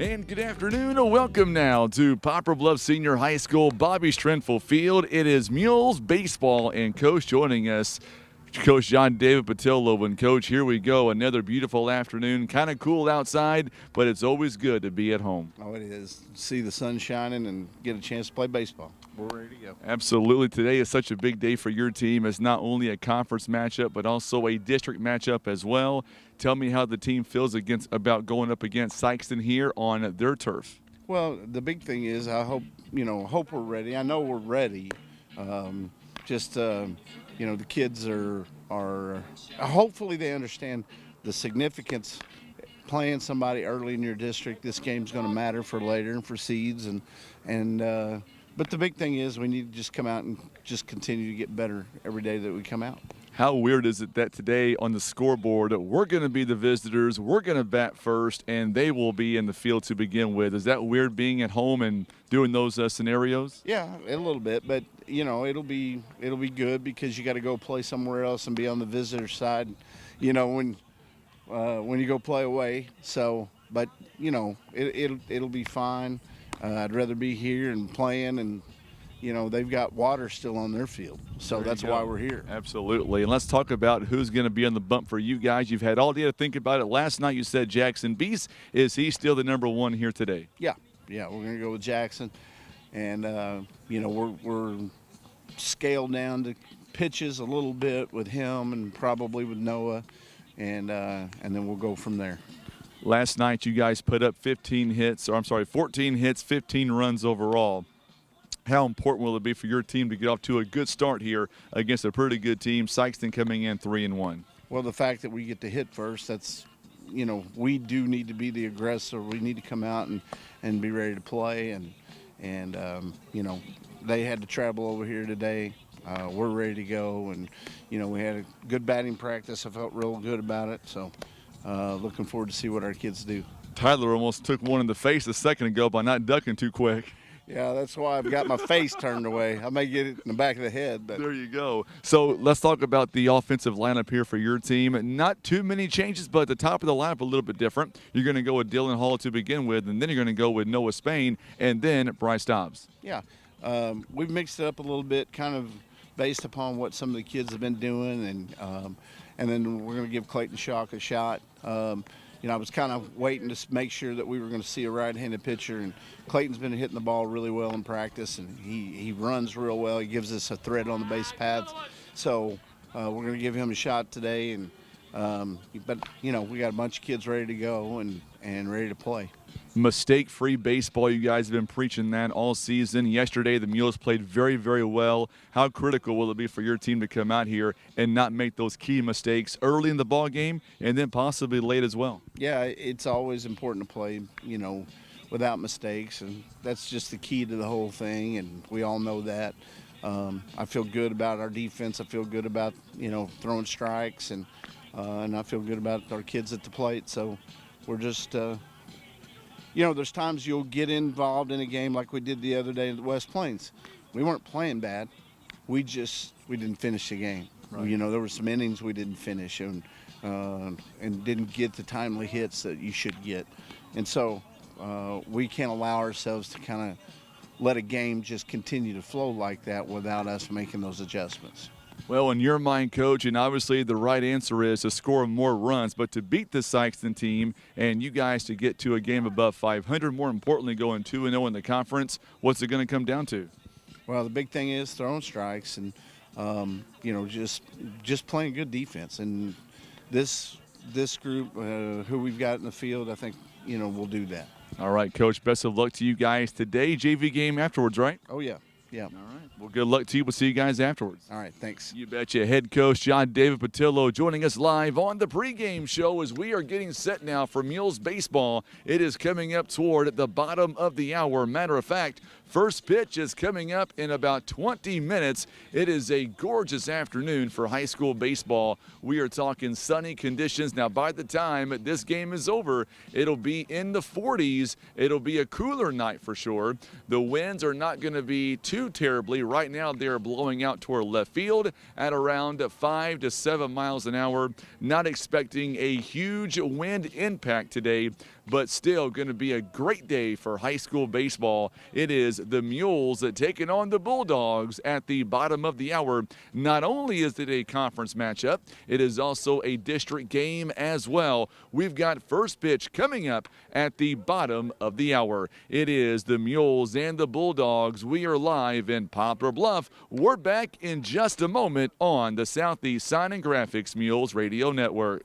And good afternoon, and welcome now to Poplar Bluff Senior High School, Bobby Strenfel Field. It is Mules Baseball, and Coach joining us, Coach John David Patillo. And Coach, here we go, another beautiful afternoon. Kind of cool outside, but it's always good to be at home. Oh, it is. See the sun shining and get a chance to play baseball. We're ready to go. Absolutely. Today is such a big day for your team. It's not only a conference matchup, but also a district matchup as well. Tell me how the team feels about going up against Sikeston here on their turf. Well, the big thing is I hope we're ready. I know we're ready. The kids are hopefully they understand the significance playing somebody early in your district. This game's going to matter for later and for seeds but the big thing is we need to just come out and just continue to get better every day that we come out. How weird is it that today on the scoreboard, we're going to be the visitors, we're going to bat first, and they will be in the field to begin with? Is that weird being at home and doing those scenarios? Yeah, a little bit, but it'll be good because you got to go play somewhere else and be on the visitor side. When you go play away. So, but it'll be fine. I'd rather be here and playing, and they've got water still on their field, so that's why we're here. Absolutely. And let's talk about who's going to be on the bump for you guys. You've had all day to think about it. Last night you said Jackson Beast. Is he still the number one here today? Yeah, we're going to go with Jackson, and we're scaled down to pitches a little bit with him and probably with Noah, and then we'll go from there. Last night you guys put up 14 hits, 15 runs overall. How important will it be for your team to get off to a good start here against a pretty good team, Sikeston coming in 3-1? Well, the fact that we get to hit first, that's, we do need to be the aggressor. We need to come out and be ready to play. And they had to travel over here today. We're ready to go. And, we had a good batting practice. I felt real good about it. So looking forward to see what our kids do. Tyler almost took one in the face a second ago by not ducking too quick. Yeah, that's why I've got my face turned away. I may get it in the back of the head. But there you go. So let's talk about the offensive lineup here for your team. Not too many changes, but at the top of the lineup a little bit different. You're going to go with Dylan Hall to begin with, and then you're going to go with Noah Spain, and then Bryce Dobbs. Yeah, we've mixed it up a little bit, kind of based upon what some of the kids have been doing, and then we're going to give Clayton Shock a shot. I was kind of waiting to make sure that we were going to see a right-handed pitcher, and Clayton's been hitting the ball really well in practice, and he runs real well. He gives us a threat on the base paths. So we're going to give him a shot today, but we got a bunch of kids ready to go and ready to play. Mistake-free baseball, you guys have been preaching that all season. Yesterday, the Mules played very, very well. How critical will it be for your team to come out here and not make those key mistakes early in the ball game and then possibly late as well? Yeah, it's always important to play, without mistakes, and that's just the key to the whole thing, and we all know that. I feel good about our defense. I feel good about, throwing strikes, and I feel good about our kids at the plate. So we're just there's times you'll get involved in a game like we did the other day at the West Plains. We weren't playing bad. We didn't finish the game. Right. There were some innings we didn't finish and didn't get the timely hits that you should get. And so we can't allow ourselves to kind of let a game just continue to flow like that without us making those adjustments. Well, in your mind, Coach, and obviously the right answer is to score more runs, but to beat the Sikeston team and you guys to get to a game above 500, more importantly going 2-0 in the conference, what's it going to come down to? Well, the big thing is throwing strikes and, just playing good defense. And this group, who we've got in the field, I think, will do that. All right, Coach, best of luck to you guys today. JV game afterwards, right? Oh, yeah. Yeah. All right. Well, good luck to you. We'll see you guys afterwards. All right. Thanks. You betcha. Head coach John David Patillo joining us live on the pregame show as we are getting set now for Mules Baseball. It is coming up toward the bottom of the hour. Matter of fact, first pitch is coming up in about 20 minutes. It is a gorgeous afternoon for high school baseball. We are talking sunny conditions. Now, by the time this game is over, it'll be in the 40s. It'll be a cooler night for sure. The winds are not going to be too terribly. Right now, they're blowing out toward left field at around 5 to 7 miles an hour. Not expecting a huge wind impact today. but still going to be a great day for high school baseball. It is the Mules taking on the Bulldogs at the bottom of the hour. Not only is it a conference matchup, it is also a district game as well. We've got first pitch coming up at the bottom of the hour. It is the Mules and the Bulldogs. We are live in Poplar Bluff. We're back in just a moment on the Southeast Sign and Graphics Mules Radio Network.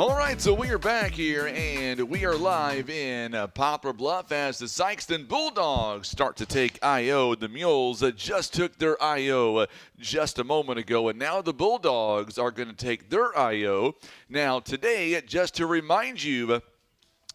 All right, so we are back here, and we are live in Poplar Bluff as the Sikeston Bulldogs start to take I.O. The Mules just took their I.O. just a moment ago, and now the Bulldogs are going to take their I.O. Now, today, just to remind you,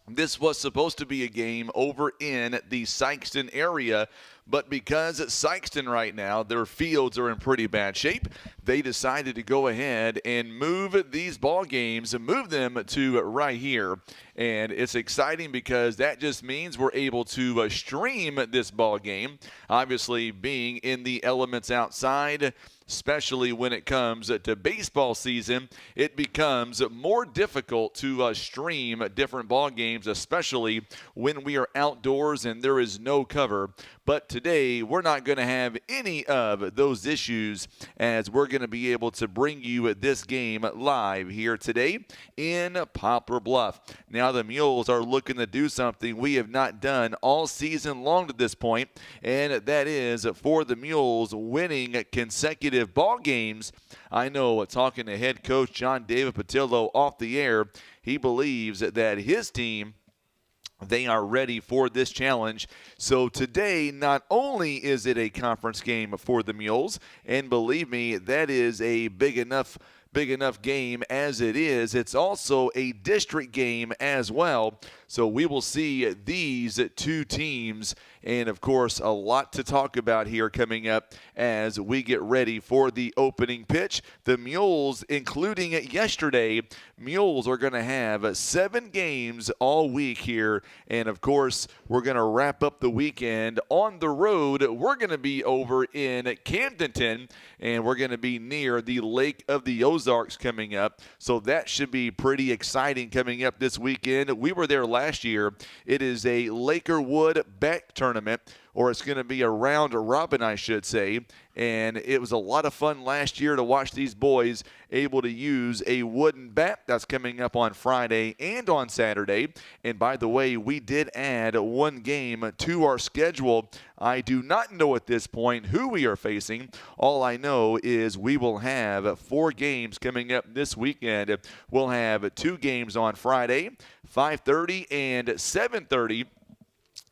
this was supposed to be a game over in the Sikeston area, but because at Sikeston right now, their fields are in pretty bad shape, they decided to go ahead and move these ball games and move them to right here. And it's exciting because that just means we're able to stream this ball game. Obviously, being in the elements outside, especially when it comes to baseball season, it becomes more difficult to stream different ball games, especially when we are outdoors and there is no cover. But today, we're not going to have any of those issues as we're going to be able to bring you this game live here today in Poplar Bluff. Now, the Mules are looking to do something we have not done all season long to this point, and that is for the Mules winning consecutive ball games. I know, talking to head coach John David Patillo off the air, he believes that his team, they are ready for this challenge. So today, not only is it a conference game for the Mules, and believe me, that is a big enough game as it is, it's also a district game as well. So we will see these two teams, and of course a lot to talk about here coming up as we get ready for the opening pitch. The Mules, including yesterday, Mules are going to have 7 games all week here, and of course we're going to wrap up the weekend on the road. We're going to be over in Camdenton, and we're going to be near the Lake of the Ozarks coming up, so that should be pretty exciting coming up this weekend. We were there last year. It is a Lakerwood Beck tournament, or it's going to be a round robin, I should say. And it was a lot of fun last year to watch these boys able to use a wooden bat. That's coming up on Friday and on Saturday. And by the way, we did add one game to our schedule. I do not know at this point who we are facing. All I know is we will have 4 games coming up this weekend. We'll have 2 games on Friday, 5:30 and 7:30.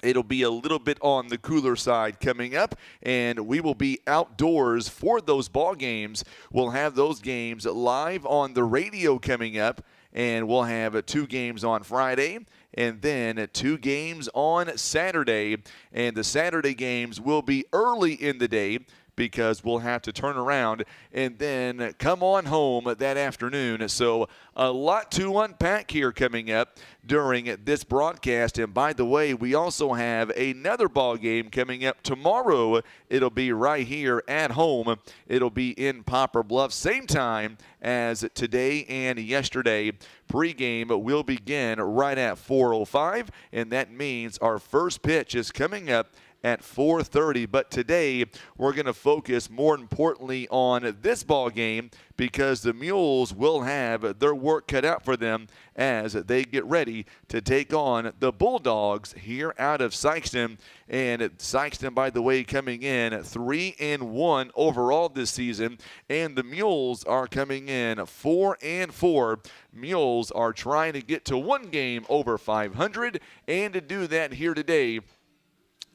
It'll be a little bit on the cooler side coming up, and we will be outdoors for those ball games. We'll have those games live on the radio coming up, and we'll have 2 games on Friday and then 2 games on Saturday. And the Saturday games will be early in the day because we'll have to turn around and then come on home that afternoon. So a lot to unpack here coming up during this broadcast. And by the way, we also have another ball game coming up tomorrow. It'll be right here at home. It'll be in Poplar Bluff, same time as today and yesterday. Pregame will begin right at 4:05, and that means our first pitch is coming up at 4:30. But today we're going to focus more importantly on this ball game because the Mules will have their work cut out for them as they get ready to take on the Bulldogs here out of Sikeston. And Sikeston, by the way, coming in 3-1 overall this season, and the Mules are coming in 4-4. Mules are trying to get to 1 game over 500, and to do that here today,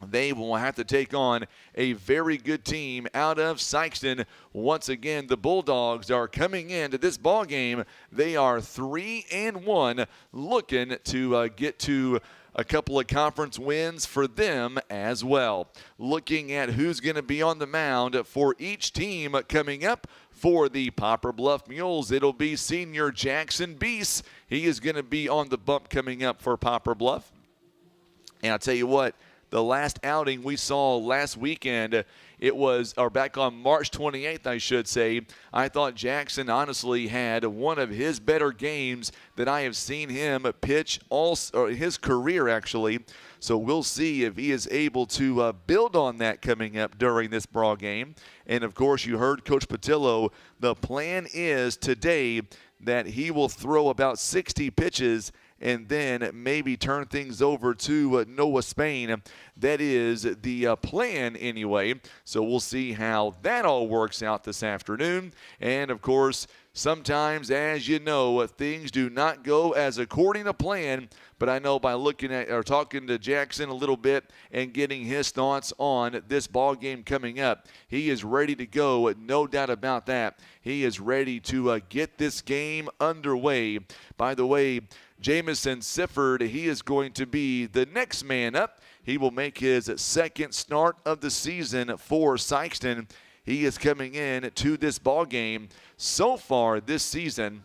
they will have to take on a very good team out of Sikeston. Once again, the Bulldogs are coming into this ball game. They are 3-1, looking to get to a couple of conference wins for them as well. Looking at who's going to be on the mound for each team coming up. For the Poplar Bluff Mules, it'll be senior Jackson Beese. He is going to be on the bump coming up for Poplar Bluff. And I'll tell you what, the last outing we saw last weekend, it was, or back on March 28th, I should say, I thought Jackson honestly had one of his better games that I have seen him pitch his career, actually. So we'll see if he is able to build on that coming up during this ball game. And, of course, you heard Coach Patillo. The plan is today that he will throw about 60 pitches and then maybe turn things over to Noah Spain. That is the plan anyway. So we'll see how that all works out this afternoon. And, of course, sometimes, as you know, things do not go as according to plan. But I know by looking at or talking to Jackson a little bit and getting his thoughts on this ball game coming up, he is ready to go, no doubt about that. He is ready to get this game underway. By the way, Jamison Sifford, he is going to be the next man up. He will make his second start of the season for Sikeston. He is coming in to this ball game. So far this season,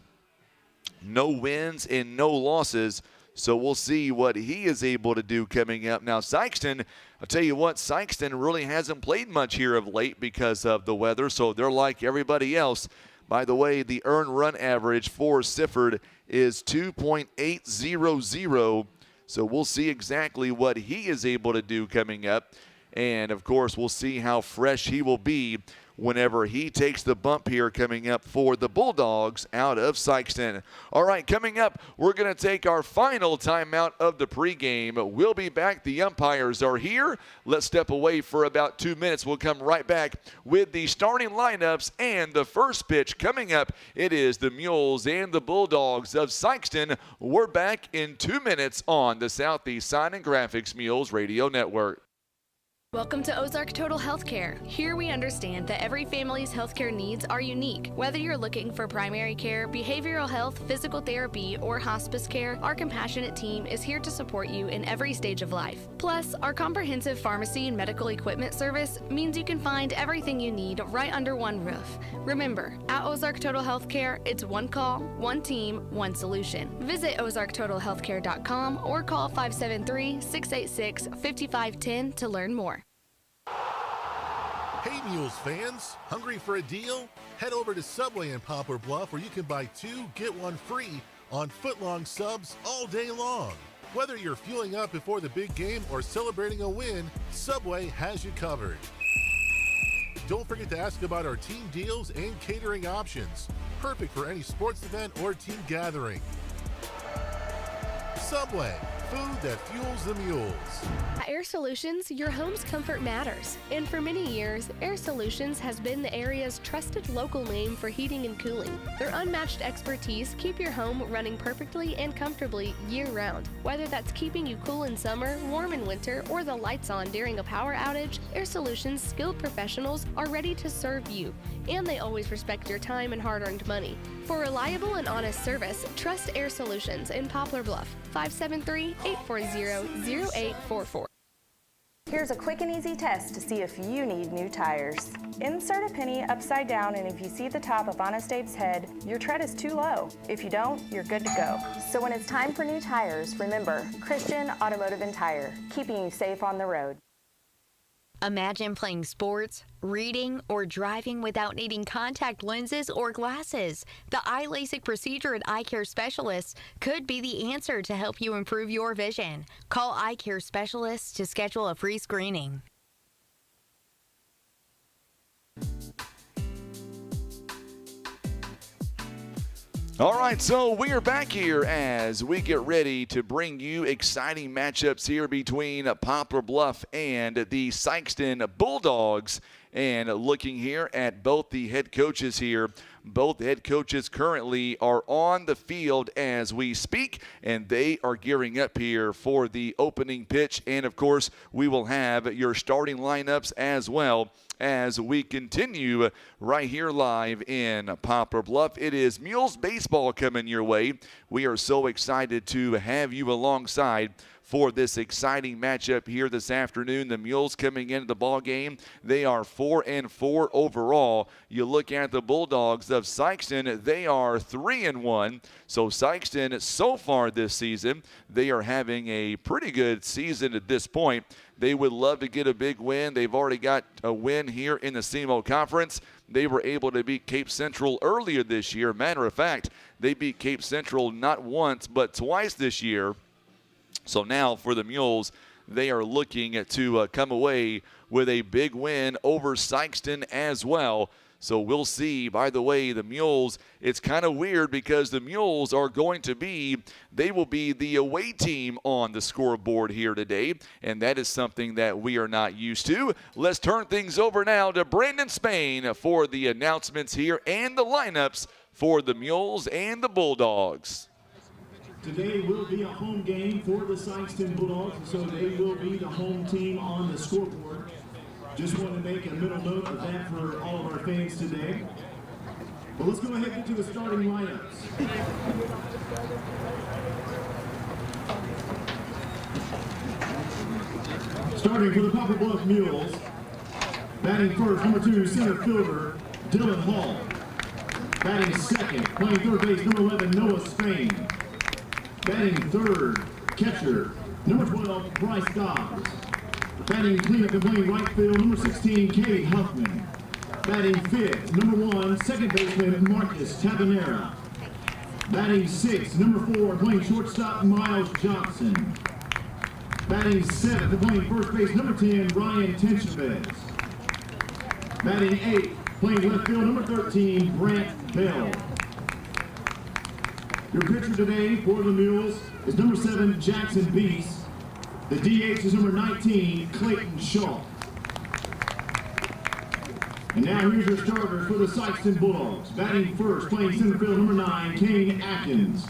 no wins and no losses. So we'll see what he is able to do coming up. Now, Sikeston, I'll tell you what, Sikeston really hasn't played much here of late because of the weather. So they're like everybody else. By the way, the earned run average for Sifford is 2.800. So we'll see exactly what he is able to do coming up. And, of course, we'll see how fresh he will be whenever he takes the bump here coming up for the Bulldogs out of Sikeston. All right, coming up, we're going to take our final timeout of the pregame. We'll be back. The umpires are here. Let's step away for about 2 minutes. We'll come right back with the starting lineups and the first pitch coming up. It is the Mules and the Bulldogs of Sikeston. We're back in 2 minutes on the Southeast Sign and Graphics Mules Radio Network. Welcome to Ozark Total Healthcare. Here we understand that every family's healthcare needs are unique. Whether you're looking for primary care, behavioral health, physical therapy, or hospice care, our compassionate team is here to support you in every stage of life. Plus, our comprehensive pharmacy and medical equipment service means you can find everything you need right under one roof. Remember, at Ozark Total Healthcare, it's one call, one team, one solution. Visit ozarktotalhealthcare.com or call 573-686-5510 to learn more. Hey Mules fans, hungry for a deal? Head over to Subway in Poplar Bluff where you can buy 2, get 1 free on footlong subs all day long. Whether you're fueling up before the big game or celebrating a win, Subway has you covered. Don't forget to ask about our team deals and catering options. Perfect for any sports event or team gathering. Subway, food that fuels the mules. At Air Solutions, your home's comfort matters. And for many years, Air Solutions has been the area's trusted local name for heating and cooling. Their unmatched expertise keep your home running perfectly and comfortably year-round. Whether that's keeping you cool in summer, warm in winter, or the lights on during a power outage, Air Solutions' skilled professionals are ready to serve you. And they always respect your time and hard-earned money. For reliable and honest service, trust Air Solutions in Poplar Bluff, 573-840-0844. Here's a quick and easy test to see if you need new tires. Insert a penny upside down, and if you see the top of Honest Abe's head, your tread is too low. If you don't, you're good to go. So when it's time for new tires, remember, Christian Automotive and Tire, keeping you safe on the road. Imagine playing sports, reading, or driving without needing contact lenses or glasses. The eye LASIK procedure at Eye Care Specialists could be the answer to help you improve your vision. Call Eye Care Specialists to schedule a free screening. All right, so we are back here as we get ready to bring you exciting matchups here between Poplar Bluff and the Sikeston Bulldogs. And looking here at both the head coaches here, both head coaches currently are on the field as we speak, and they are gearing up here for the opening pitch. And, of course, we will have your starting lineups as well as we continue right here live in Poplar Bluff. It is Mules Baseball coming your way. We are so excited to have you alongside for this exciting matchup here this afternoon. The Mules coming into the ball game, they are 4-4 overall. You look at the Bulldogs of Sikeston, they are 3-1. So Sikeston, so far this season, they are having a pretty good season at this point. They would love to get a big win. They've already got a win here in the CMO Conference. They were able to beat Cape Central earlier this year. Matter of fact, they beat Cape Central not once but twice this year. So now for the Mules, they are looking to come away with a big win over Sikeston as well. So we'll see. By the way, the Mules, it's kind of weird because the Mules are going to be, they will be the away team on the scoreboard here today, and that is something that we are not used to. Let's turn things over now to Brandon Spain for the announcements here and the lineups for the Mules and the Bulldogs. Today will be a home game for the Sikeston Bulldogs, so they will be the home team on the scoreboard. Just want to make a middle note of that for all of our fans today. But let's go ahead and get to the starting lineups. Starting for the Poplar Bluff Mules, batting first, number 2 center fielder, Dylan Hall. Batting second, playing third base, number 11, Noah Spain. Batting third, catcher, number 12, Bryce Dobbs. Batting cleanup and playing right field, number 16, Kate Huffman. Batting fifth, number 1, second baseman, Marcus Tabanera. Batting sixth, number 4, playing shortstop, Miles Johnson. Batting 7th and playing first base, number 10, Ryan Tenchavez. Batting 8th, playing left field, number 13, Brant Bell. Your pitcher today for the Mules is number 7, Jackson Beast. The DH is number 19, Clayton Shaw. And now here's your starters for the Sikeston Bulldogs. Batting first, playing center field, number 9, Kane Atkins.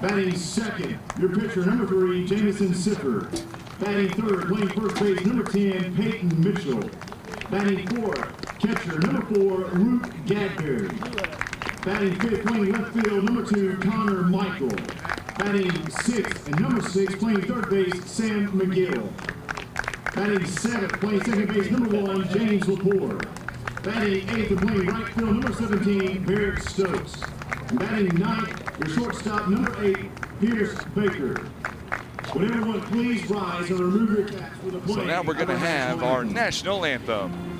Batting second, your pitcher, number 3, Jamison Siffer. Batting third, playing first base, number 10, Peyton Mitchell. Batting fourth, catcher, number 4, Luke Gadberry. Batting fifth, playing left field, number 2, Connor Michael. Batting sixth and number 6, playing third base, Sam McGill. Batting seventh, playing second base, number 1, James Lepore. Batting eighth and playing right field, number 17, Barrett Stokes. And batting ninth, your shortstop, number 8, Pierce Baker. Would everyone please rise and remove your caps for the play? So now we're going to have our national anthem.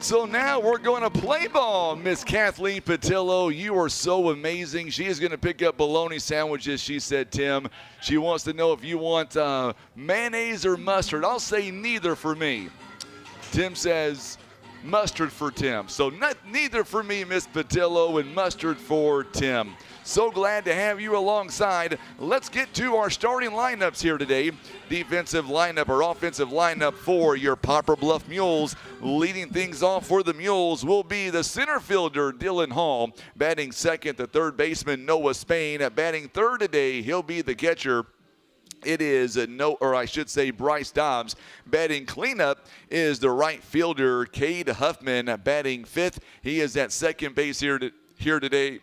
So now we're going to play ball. Miss Kathleen Patillo, you are so amazing. She is going to pick up bologna sandwiches, she said, Tim. She wants to know if you want mayonnaise or mustard. I'll say neither for me. Tim says mustard for Tim. So neither for me, Miss Patillo, and mustard for Tim. So glad to have you alongside. Let's get to our starting lineups here today. Defensive lineup or offensive lineup for your Poplar Bluff Mules. Leading things off for the Mules will be the center fielder, Dylan Hall. Batting second, the third baseman, Noah Spain. Batting third today, he'll be the catcher. It is Bryce Dobbs. Batting cleanup is the right fielder, Cade Huffman. Batting fifth, he is at second base here today,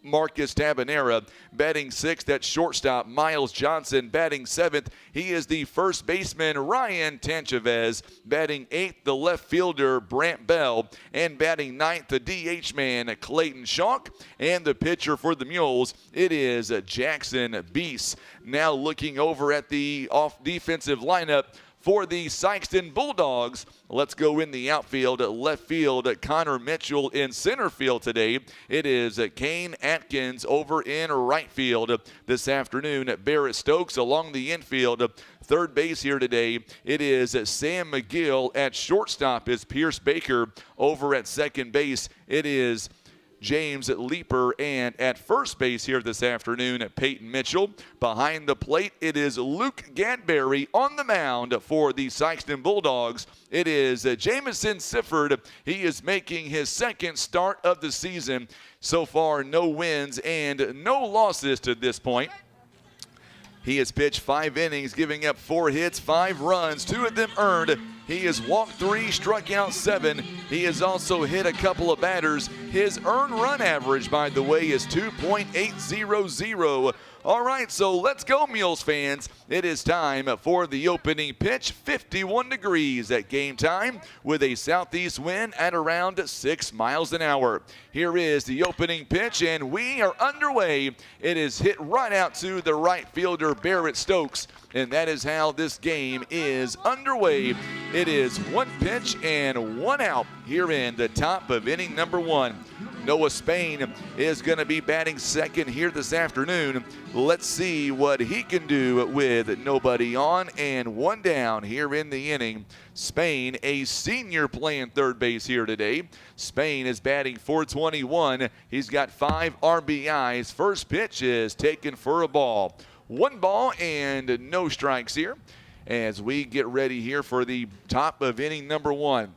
Marcus Tabanera. Batting sixth at shortstop, Miles Johnson. Batting seventh, he is the first baseman, Ryan Tenchavez. Batting eighth, the left fielder, Brant Bell. And batting ninth, the DH man, Clayton Shaw. And the pitcher for the Mules, it is Jackson Beast. Now looking over at the defensive lineup for the Sikeston Bulldogs, let's go in the outfield. Left field, Connor Mitchell. In center field today, it is Kane Atkins. Over in right field this afternoon, Barrett Stokes. Along the infield, third base here today, it is Sam McGill. At shortstop is Pierce Baker. Over at second base, it is James Leeper, and at first base here this afternoon, Peyton Mitchell. Behind the plate, it is Luke Gadberry. On the mound for the Sikeston Bulldogs, it is Jamison Sifford. He is making his second start of the season. So far, no wins and no losses to this point. He has pitched 5 innings, giving up 4 hits, 5 runs, 2 of them earned. He has walked 3, struck out 7. He has also hit a couple of batters. His earned run average, by the way, is 2.800. All right, so let's go, Mules fans. It is time for the opening pitch. 51 degrees at game time with a southeast wind at around 6 miles an hour. Here is the opening pitch, and we are underway. It is hit right out to the right fielder, Barrett Stokes. And that is how this game is underway. It is 1 pitch and 1 out here in the top of inning number 1. Noah Spain is going to be batting second here this afternoon. Let's see what he can do with nobody on and one down here in the inning. Spain, a senior, playing third base here today. Spain is batting .421. He's got 5 RBIs. First pitch is taken for a ball. 1 ball and no strikes here as we get ready here for the top of inning number 1.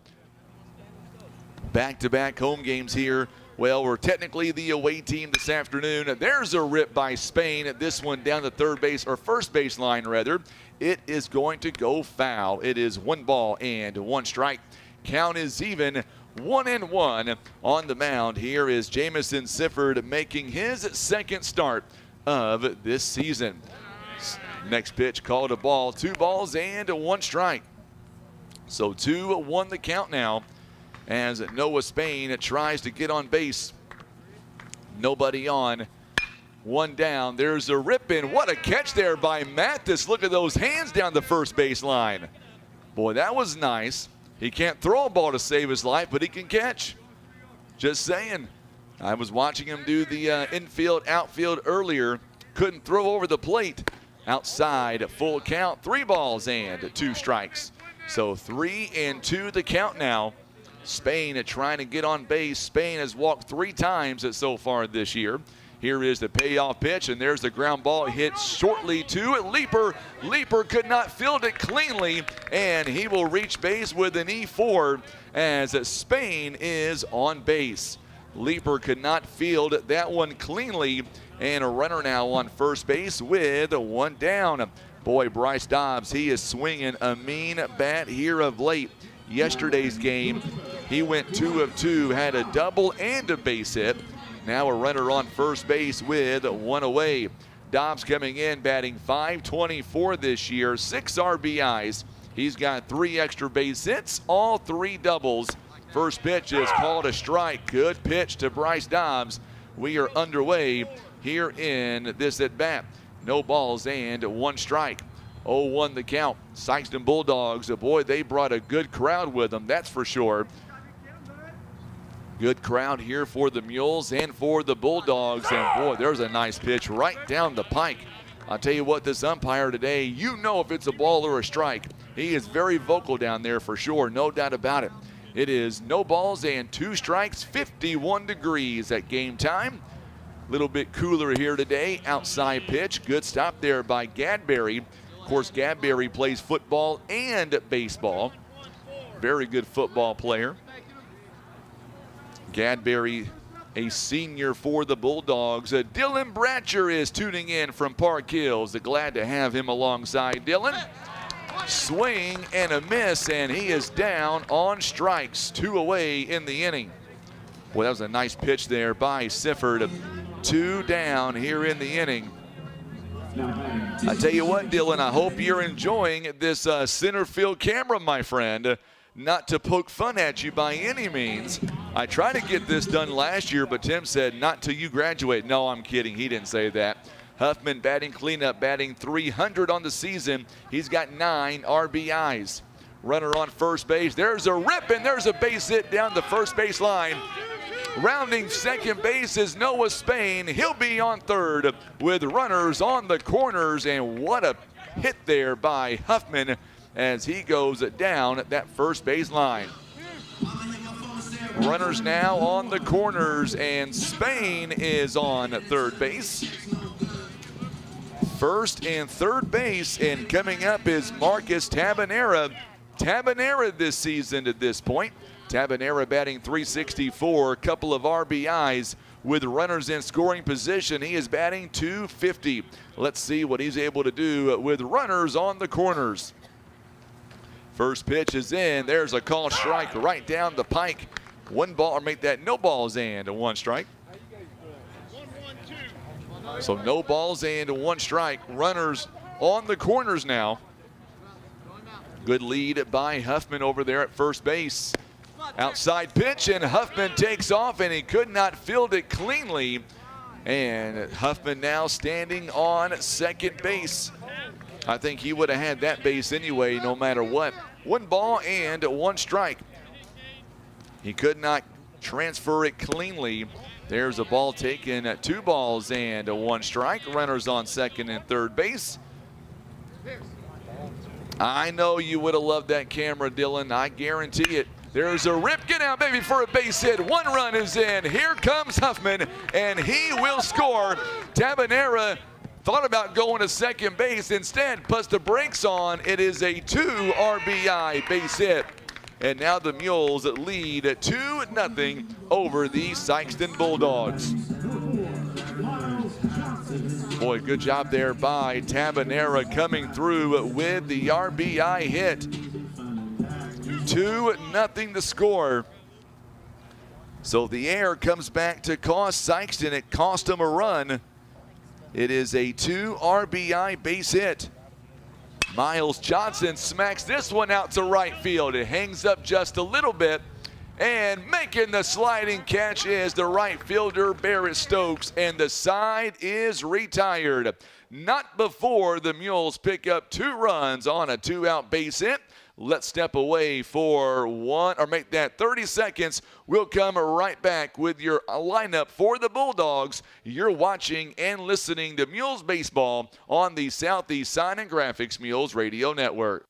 Back-to-back home games here. Well, we're technically the away team this afternoon. There's a rip by Spain. This one down the third base, or first base line rather. It is going to go foul. It is 1 ball and 1 strike. Count is even, 1-1 on the mound. Here is Jamison Sifford making his second start of this season. Next pitch called a ball. 2 balls and 1 strike. So 2-1 the count now, as Noah Spain tries to get on base. Nobody on. 1 down. There's a rip in. What a catch there by Mathis. Look at those hands down the first base line. Boy, that was nice. He can't throw a ball to save his life, but he can catch. Just saying. I was watching him do the infield, outfield earlier. Couldn't throw over the plate. Outside, full count. 3 balls and 2 strikes. So 3-2 the count now. Spain trying to get on base. Spain has walked 3 times so far this year. Here is the payoff pitch, and there's the ground ball hit shortly to Leaper. Leaper could not field it cleanly, and he will reach base with an E4 as Spain is on base. Leaper could not field that one cleanly, and a runner now on first base with 1 down. Boy, Bryce Dobbs, he is swinging a mean bat here of late. Yesterday's game, he went 2 of 2, had a double and a base hit. Now a runner on first base with 1 away. Dobbs coming in, batting .524 this year, 6 RBIs. He's got 3 extra base hits, all 3 doubles. First pitch is called a strike. Good pitch to Bryce Dobbs. We are underway here in this at bat. No balls and 1 strike. 0-1 the count. Sikeston Bulldogs, boy, they brought a good crowd with them, that's for sure. Good crowd here for the Mules and for the Bulldogs. And boy, there's a nice pitch right down the pike. I'll tell you what, this umpire today, you know if it's a ball or a strike. He is very vocal down there for sure, no doubt about it. It is no balls and 2 strikes, 51 degrees at game time. A little bit cooler here today. Outside pitch, good stop there by Gadberry. Of course, Gadberry plays football and baseball. Very good football player. Gadberry, a senior for the Bulldogs. Dylan Bratcher is tuning in from Park Hills. Glad to have him alongside Dylan. Swing and a miss, and he is down on strikes. 2 away in the inning. Well, that was a nice pitch there by Sifford. 2 down here in the inning. I tell you what, Dylan, I hope you're enjoying this center field camera, my friend. Not to poke fun at you by any means. I tried to get this done last year, but Tim said, not till you graduate. No, I'm kidding. He didn't say that. Huffman batting cleanup, batting .300 on the season. He's got 9 RBIs. Runner on first base. There's a rip, and there's a base hit down the first base line. Rounding second base is Noah Spain. He'll be on third with runners on the corners, and what a hit there by Huffman as he goes down at that first base line. Runners now on the corners, and Spain is on third base. First and third base, and coming up is Marcus Tabanera. Tabanera this season at this point. Tabanera batting .364, a couple of RBIs with runners in scoring position. He is batting .250. Let's see what he's able to do with runners on the corners. First pitch is in. There's a call strike right down the pike. 1 ball, or make that no balls and 1 strike. So no balls and 1 strike. Runners on the corners now. Good lead by Huffman over there at first base. Outside pitch, and Huffman takes off, and he could not field it cleanly. And Huffman now standing on second base. I think he would have had that base anyway, no matter what. 1 ball and 1 strike. He could not transfer it cleanly. There's a ball taken at 2 balls and 1 strike. Runners on second and third base. I know you would have loved that camera, Dylan. I guarantee it. There's a rip. Get out, baby, for a base hit. 1 run is in. Here comes Huffman, and he will score. Tabanera thought about going to second base. Instead, puts the brakes on. It is a 2 RBI base hit. And now the Mules lead 2-0 over the Sikeston Bulldogs. Boy, good job there by Tabanera coming through with the RBI hit. 2-0 to score. So the error comes back to cost Sikeston. It cost him a run. It is a 2 RBI base hit. Miles Johnson smacks this one out to right field. It hangs up just a little bit. And making the sliding catch is the right fielder, Barrett Stokes. And the side is retired. Not before the Mules pick up 2 runs on a 2-out base hit. Let's step away for one, or make that 30 seconds. We'll come right back with your lineup for the Bulldogs. You're watching and listening to Mules Baseball on the Southeast Sign and Graphics Mules Radio Network.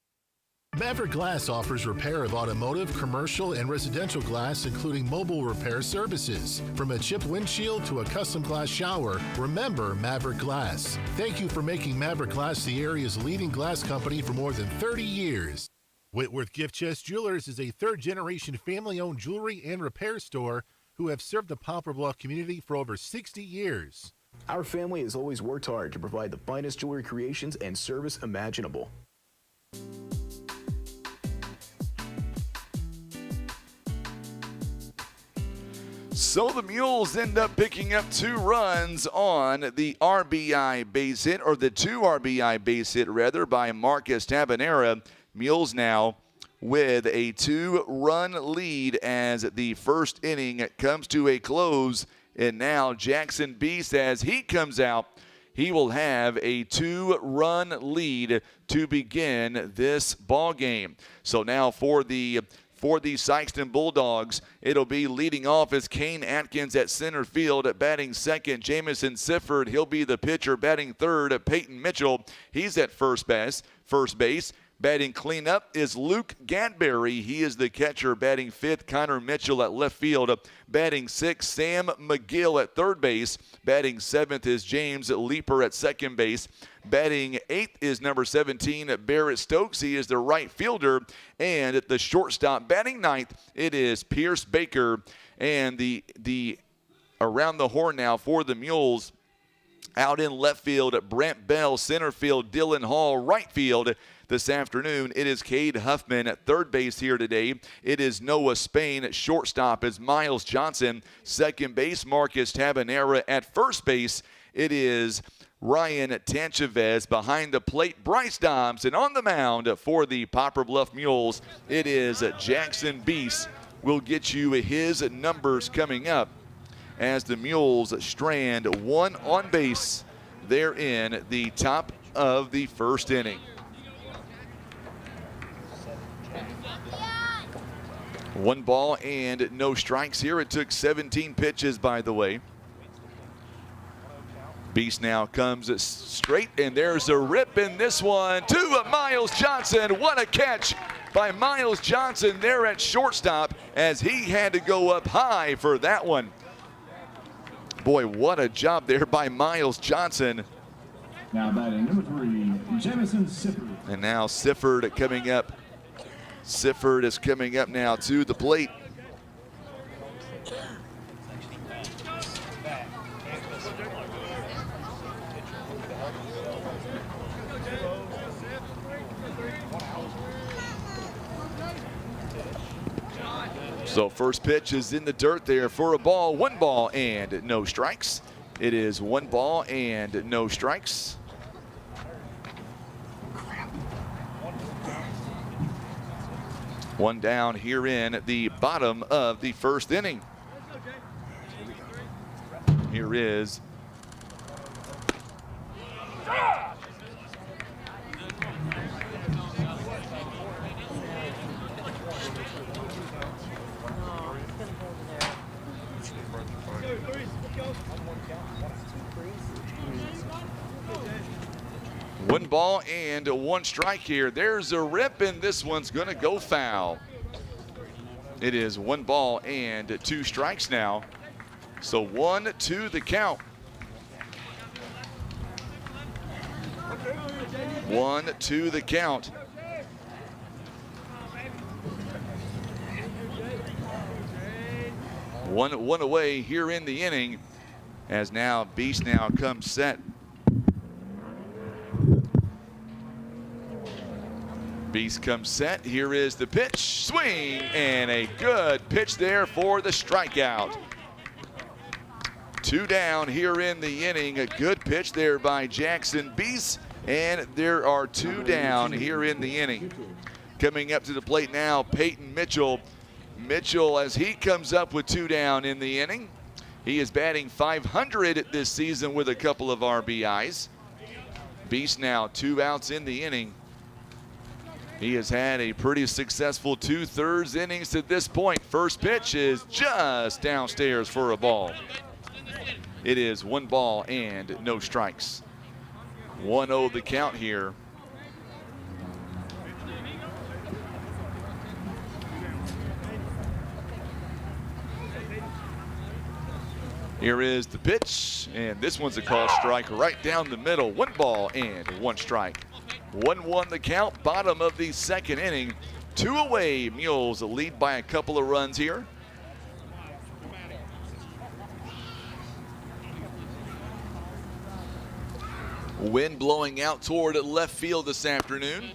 Maverick Glass offers repair of automotive, commercial, and residential glass, including mobile repair services. From a chipped windshield to a custom glass shower, remember Maverick Glass. Thank you for making Maverick Glass the area's leading glass company for more than 30 years. Whitworth Gift Chest Jewelers is a 3rd-generation family-owned jewelry and repair store who have served the Poplar Bluff community for over 60 years. Our family has always worked hard to provide the finest jewelry creations and service imaginable. So the Mules end up picking up 2 runs on the RBI base hit, or the 2 RBI base hit rather, by Marcus Tabanera. Mules now with a 2-run lead as the first inning comes to a close. And now Jackson Beast, as he comes out, he will have a 2-run lead to begin this ball game. So now for the Sikeston Bulldogs, it'll be leading off as Kane Atkins at center field. Batting second, Jamison Sifford. He'll be the pitcher. Batting third, Peyton Mitchell. He's at first base. Batting cleanup is Luke Gadberry. He is the catcher. Batting fifth, Connor Mitchell at left field. Batting sixth, Sam McGill at third base. Batting seventh is James Leeper at second base. Batting eighth is number 17, Barrett Stokes. He is the right fielder. And at the shortstop, batting ninth, it is Pierce Baker. And the around the horn now for the Mules. Out in left field, Brent Bell. Center field, Dylan Hall. Right field, this afternoon, it is Cade Huffman at third base here today. It is Noah Spain. At shortstop is Miles Johnson. Second base, Marcus Tabanera. At first base, it is Ryan Tanchavez. Behind the plate, Bryce Dobbs. And on the mound for the Poplar Bluff Mules, it is Jackson Beast. We'll get you his numbers coming up as the Mules strand 1 on base there in the top of the first inning. 1 ball and no strikes here. It took 17 pitches, by the way. Beast now comes straight, and there's a rip in this one to Miles Johnson. What a catch by Miles Johnson there at shortstop, as he had to go up high for that one. Boy, what a job there by Miles Johnson. Now batting number 3, Jamison Sifford. And now Sifford coming up. Sifford is coming up now to the plate. So first pitch is in the dirt there for a ball. 1 ball and no strikes. It is 1 ball and no strikes. One down here in the bottom of the first inning. Here is ball and 1 strike here. There's a rip, and this one's going to go foul. It is 1 ball and 2 strikes now. So 1-2 the count. 1-2 the count. One away here in the inning, as now Beast now comes set. Beast comes set. Here is the pitch. Swing, and a good pitch there for the strikeout. 2 down here in the inning. A good pitch there by Jackson Beast, and there are 2 down here in the inning. Coming up to the plate now, Peyton Mitchell. Mitchell, as he comes up with 2 down in the inning. He is batting .500 this season with a couple of RBIs. Beast now 2 outs in the inning. He has had a pretty successful 2/3 innings to this point. First pitch is just downstairs for a ball. It is 1 ball and no strikes. 1-0 the count here. Here is the pitch, and this one's a called strike right down the middle. 1 ball and 1 strike. 1-1 the count, bottom of the 2nd inning. 2 away, Mules lead by a couple of runs here. Wind blowing out toward left field this afternoon.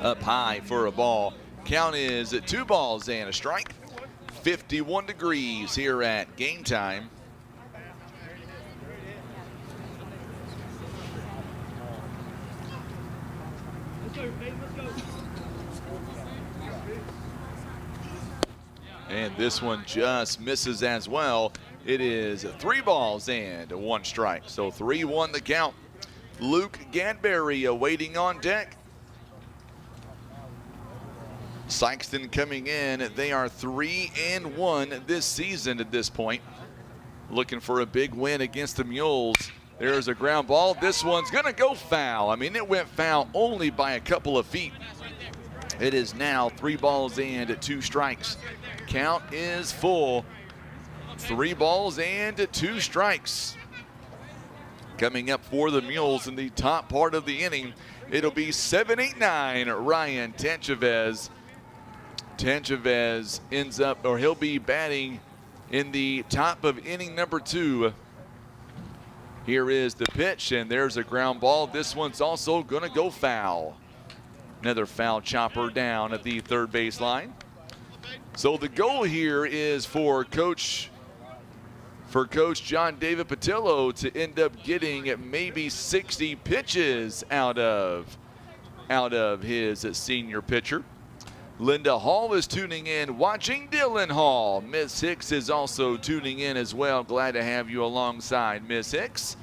Up high for a ball. Count is 2 balls and a strike. 51 degrees here at game time. And this one just misses as well. It is 3 balls and 1 strike. So 3-1 the count. Luke Gadberry awaiting on deck. Sikeston coming in. They are 3-1 this season at this point. Looking for a big win against the Mules. There's a ground ball. This one's going to go foul. I mean, it went foul only by a couple of feet. It is now 3 balls and 2 strikes. Count is full. 3 balls and 2 strikes. Coming up for the Mules in the top part of the inning, it'll be 7-8-9 Ryan Tanchavez. Tanchavez ends up, or he'll be batting in the top of inning number 2. Here is the pitch, and there's a ground ball. This one's also going to go foul. Another foul chopper down at the 3rd baseline. So the goal here is for Coach John David Patillo to end up getting maybe 60 pitches out of his senior pitcher. Linda Hall is tuning in, watching Dylan Hall. Miss Hicks is also tuning in as well. Glad to have you alongside, Miss Hicks.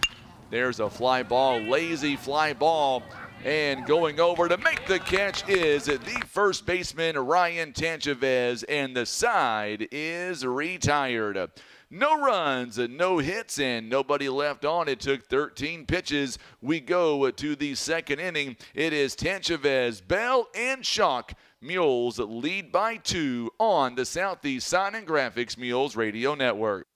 There's a fly ball, lazy fly ball. And going over to make the catch is the first baseman, Ryan Tanchavez, and the side is retired. No runs, no hits, and nobody left on. It took 13 pitches. We go to the 2nd inning. It is Tanchavez, Bell, and Schock. Mules lead by 2 on the Southeast Sign and Graphics Mules Radio Network.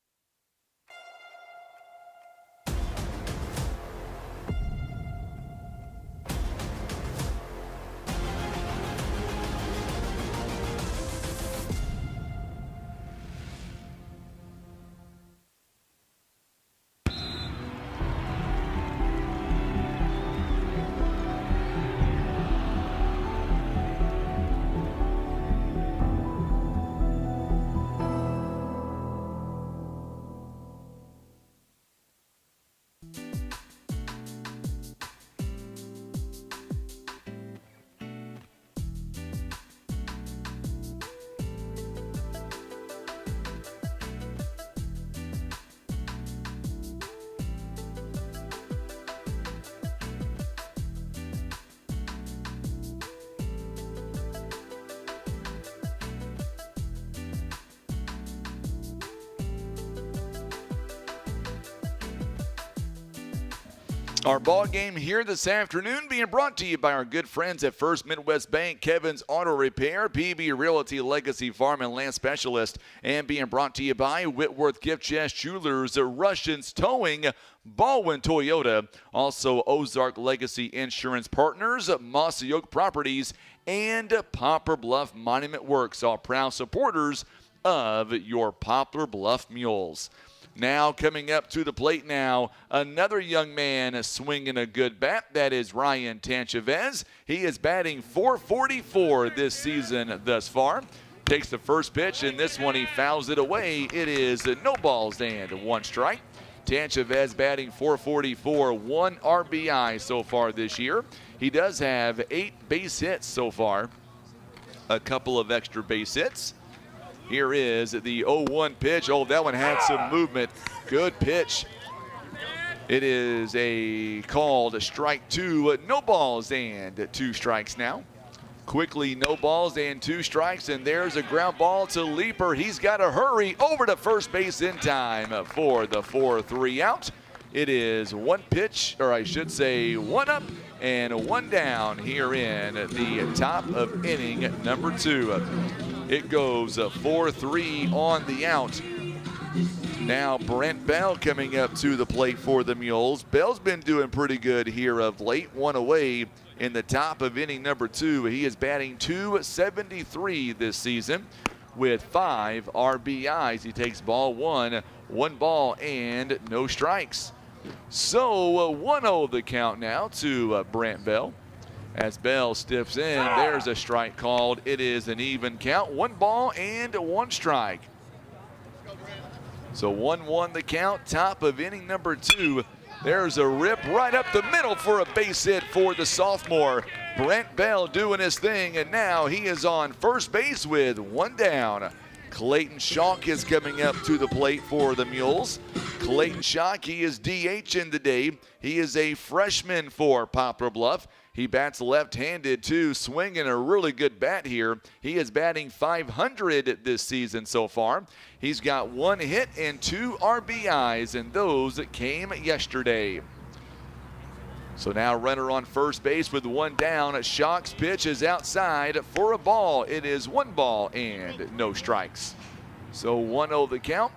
Our ball game here this afternoon being brought to you by our good friends at First Midwest Bank, Kevin's Auto Repair, PB Realty Legacy Farm and Land Specialist, and being brought to you by Whitworth Gift Chest Jewelers, Russians Towing, Baldwin Toyota, also Ozark Legacy Insurance Partners, Mossy Oak Properties, and Poplar Bluff Monument Works, all proud supporters of your Poplar Bluff Mules. Now coming up to the plate now, another young man swinging a good bat. That is Ryan Tanchavez. He is batting .444 this season thus far. Takes the first pitch, and this one he fouls it away. It is no balls and one strike. Tanchavez batting .444, 1 RBI so far this year. He does have 8 base hits so far, a couple of extra base hits. Here is the 0-1 pitch. Oh, that one had some movement. Good pitch. It is a called strike 2. No balls and 2 strikes now. Quickly, no balls and 2 strikes, and there's a ground ball to Leaper. He's got to hurry over to first base in time for the 4-3 out. It is 1 pitch, or I should say 1 up and 1 down here in the top of inning number 2. It goes 4-3 on the out. Now Brent Bell coming up to the plate for the Mules. Bell's been doing pretty good here of late. 1 away in the top of inning number 2. He is batting .273 this season with 5 RBIs. He takes ball 1, 1 ball and no strikes. So 1-0 the count now to Brent Bell. As Bell stiffs in, there's a strike called. It is an even count, 1 ball and 1 strike. So 1-1 the count, top of inning number 2. There's a rip right up the middle for a base hit for the sophomore. Brent Bell doing his thing, and now he is on first base with 1 down. Clayton Schock is coming up to the plate for the Mules. Clayton Schock, he is DH in the day. He is a freshman for Poplar Bluff. He bats left-handed too, swinging a really good bat here. He is batting .500 this season so far. He's got 1 hit and 2 RBIs, and those came yesterday. So now runner on first base with 1 down. Schock's pitch is outside for a ball. It is 1 ball and no strikes. So 1-0 the count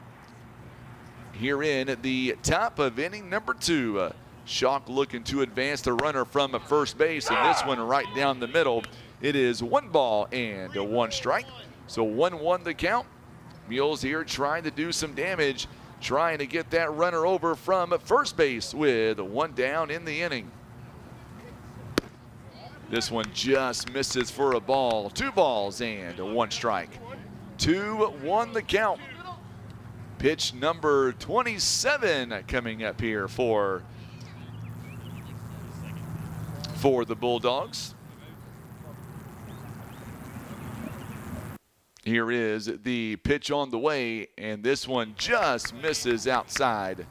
here in the top of inning number 2. Schock looking to advance the runner from first base, and this one right down the middle. It is 1 ball and 1 strike. So 1-1 the count. Mules here trying to do some damage, trying to get that runner over from first base with 1 down in the inning. This one just misses for a ball. 2 balls and 1 strike. 2-1 the count. Pitch number 27 coming up here for the Bulldogs. Here is the pitch on the way, and this one just misses outside.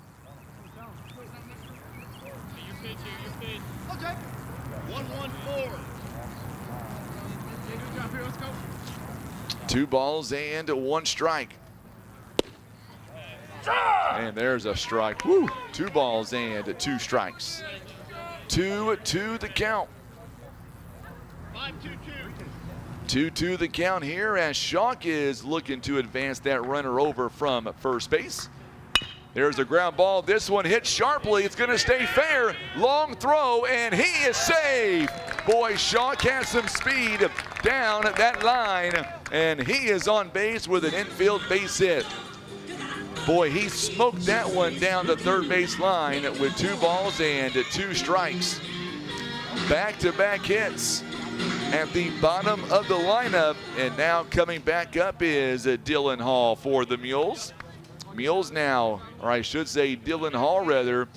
Okay. 1-1-4. 2 balls and 1 strike. And there's a strike. Woo! 2 balls and 2 strikes. 2-2 the count. 2-2 the count here as Schock is looking to advance that runner over from first base. There's a ground ball. This one hits sharply. It's going to stay fair. Long throw, and he is safe. Boy, Schock has some speed down at that line, and he is on base with an infield base hit. Boy, he smoked that one down the third base line with 2 balls and 2 strikes. Back-to-back hits at the bottom of the lineup, and now coming back up is Dylan Hall for the Mules. Mules now, or I should say Dylan Hall rather,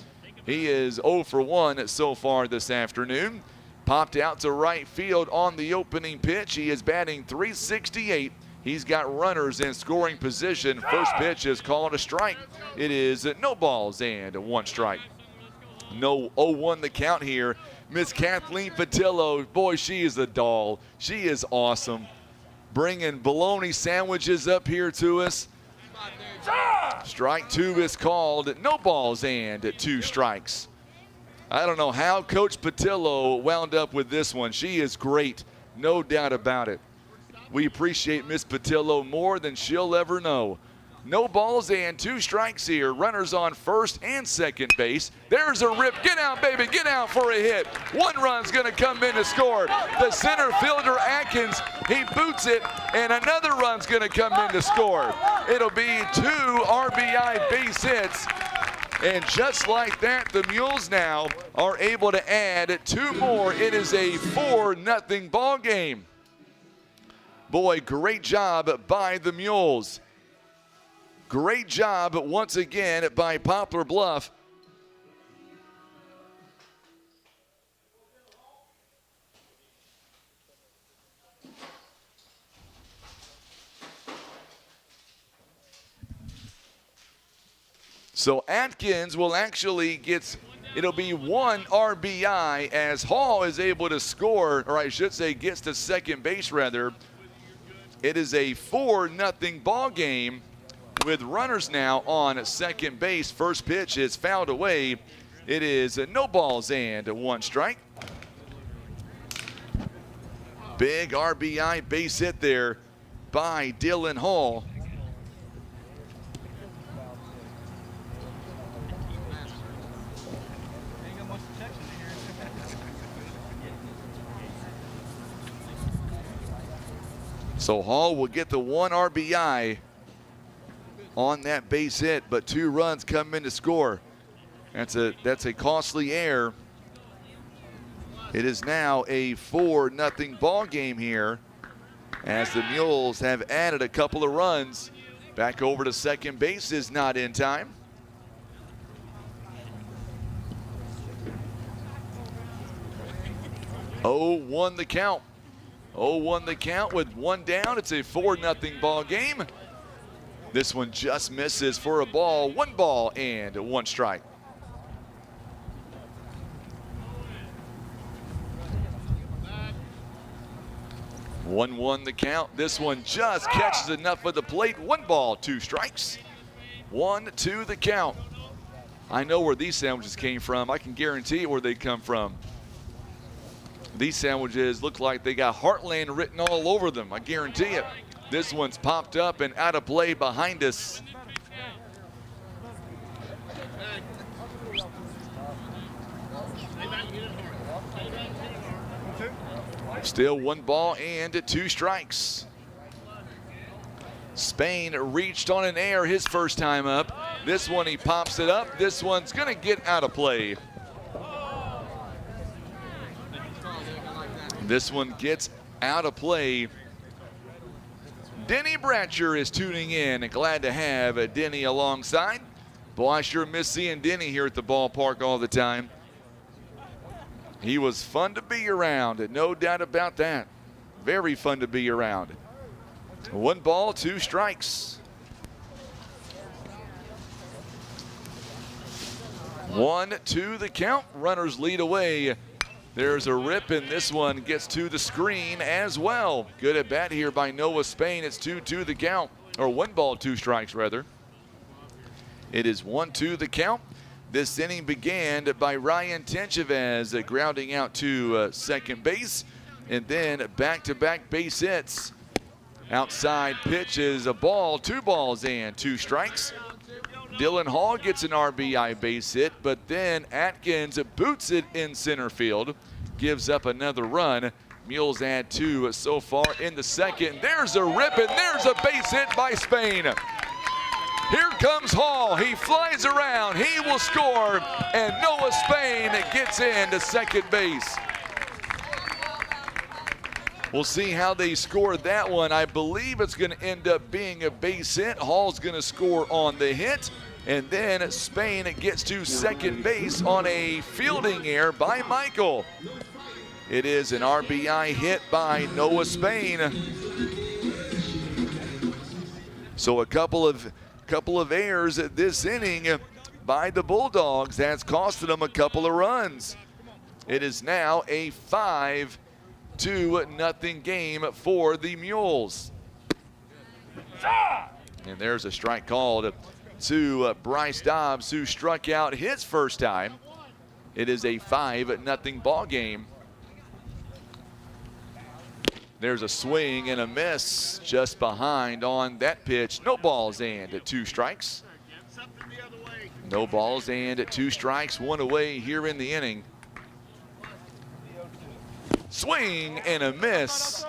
he is 0 for 1 so far this afternoon. Popped out to right field on the opening pitch. He is batting .368. He's got runners in scoring position. First pitch is called a strike. It is no balls and 1 strike. No 0-1 the count here. Miss Kathleen Patillo, boy, she is a doll. She is awesome. Bringing bologna sandwiches up here to us. Strike 2 is called. No balls and 2 strikes. I don't know how Coach Patillo wound up with this one. She is great, no doubt about it. We appreciate Miss Patillo more than she'll ever know. No balls and 2 strikes here. Runners on first and second base. There's a rip. Get out, baby. Get out for a hit. 1 run's going to come in to score. The center fielder, Atkins, he boots it, and another run's going to come in to score. It'll be 2 RBI base hits. And just like that, the Mules now are able to add 2 more. It is a 4-0 ball game. Boy, great job by the Mules. Great job once again by Poplar Bluff. So Atkins will actually it'll be 1 RBI as Hall is able to score, or I should say gets to second base rather. It is a 4-0 ball game with runners now on second base. First pitch is fouled away. It is no balls and 1 strike. Big RBI base hit there by Dylan Hall. So Hall will get the 1 RBI on that base hit, but 2 runs come in to score. That's a costly error. It is now a 4-0 ball game here as the Mules have added a couple of runs. Back over to second base is not in time. Oh, 1 the count. 0-1 the count with 1 down. It's a 4-0 ball game. This one just misses for a ball. 1 ball and 1 strike. One the count. This one just catches enough of the plate. 1 ball, 2 strikes. 1-2 the count. I know where these sandwiches came from. I can guarantee where they come from. These sandwiches look like they got Heartland written all over them. I guarantee it. This one's popped up and out of play behind us. Still 1 ball and 2 strikes. Spain reached on an air his first time up. This one he pops it up. This one's gonna get out of play. This one gets out of play. Denny Bratcher is tuning in and glad to have Denny alongside. Boy, I sure miss seeing Denny here at the ballpark all the time. He was fun to be around, no doubt about that. Very fun to be around. 1 ball, 2 strikes. 1-2 the count. Runners lead away. There's a rip, and this one gets to the screen as well. Good at bat here by Noah Spain. It's 2-2 the count, or 1 ball, 2 strikes rather. It is 1-2 the count. This inning began by Ryan Tenchavez grounding out to second base, and then back-to-back base hits. Outside pitch is a ball, 2 balls and 2 strikes. Dylan Hall gets an RBI base hit, but then Atkins boots it in center field, gives up another run. Mules add 2 so far in the second. There's a rip, and there's a base hit by Spain. Here comes Hall. He flies around. He will score, and Noah Spain gets into second base. We'll see how they score that one. I believe it's going to end up being a base hit. Hall's going to score on the hit, and then Spain gets to second base on a fielding error by Michael. It is an RBI hit by Noah Spain. So a couple of errors this inning by the Bulldogs has costed them a couple of runs. It is now a 5-0 game for the Mules. And there's a strike called to Bryce Dobbs, who struck out his first time. It is a 5-0 ball game. There's a swing and a miss just behind on that pitch. No balls and 2 strikes. No balls and 2 strikes, 1 away here in the inning. Swing and a miss.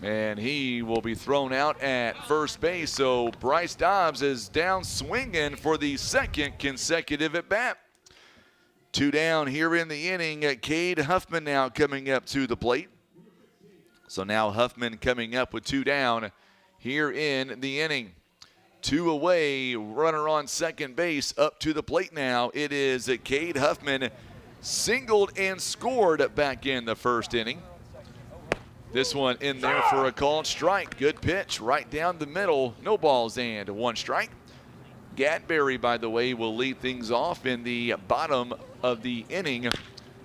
And he will be thrown out at first base. So Bryce Dobbs is down swinging for the 2nd consecutive at bat. 2 down here in the inning. Cade Huffman now coming up to the plate. So now Huffman coming up with 2 down here in the inning. 2 away, runner on second base, up to the plate now. It is Cade Huffman, singled and scored back in the first inning. This one in there for a called strike. Good pitch right down the middle. No balls and 1 strike. Gadberry, by the way, will lead things off in the bottom of the inning.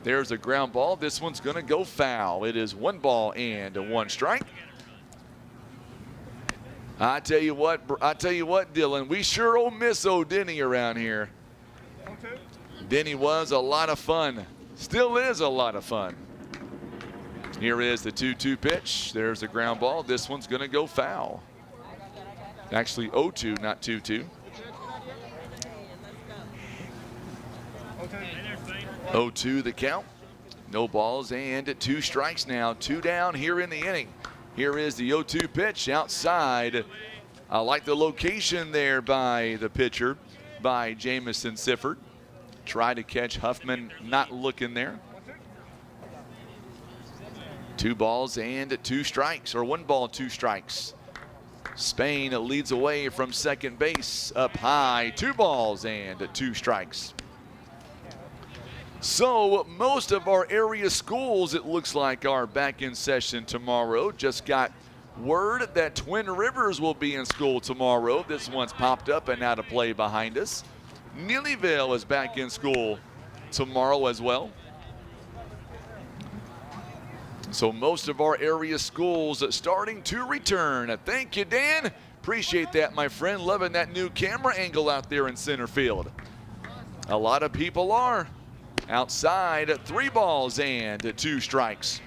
There's a ground ball. This one's going to go foul. It is 1 ball and 1 strike. I tell you what, Dylan, we sure will miss Denny around here. Denny was a lot of fun. Still is a lot of fun. Here is the 2-2 pitch. There's a ground ball. This one's going to go foul. Actually 0-2, not 2-2. 0-2 the count. No balls and 2 strikes now. 2 down here in the inning. Here is the 0-2 pitch outside. I like the location there by the pitcher, by Jamison Sifford. Tried to catch Huffman, not looking there. 2 balls and 2 strikes, or 1 ball, 2 strikes. Spain leads away from second base, up high. 2 balls and 2 strikes. So most of our area schools, it looks like, are back in session tomorrow. Just got word that Twin Rivers will be in school tomorrow. This one's popped up and out of play behind us. Neelyville is back in school tomorrow as well. So most of our area schools starting to return. Thank you, Dan. Appreciate that, my friend. Loving that new camera angle out there in center field. A lot of people are. Outside, 3 balls and 2 strikes.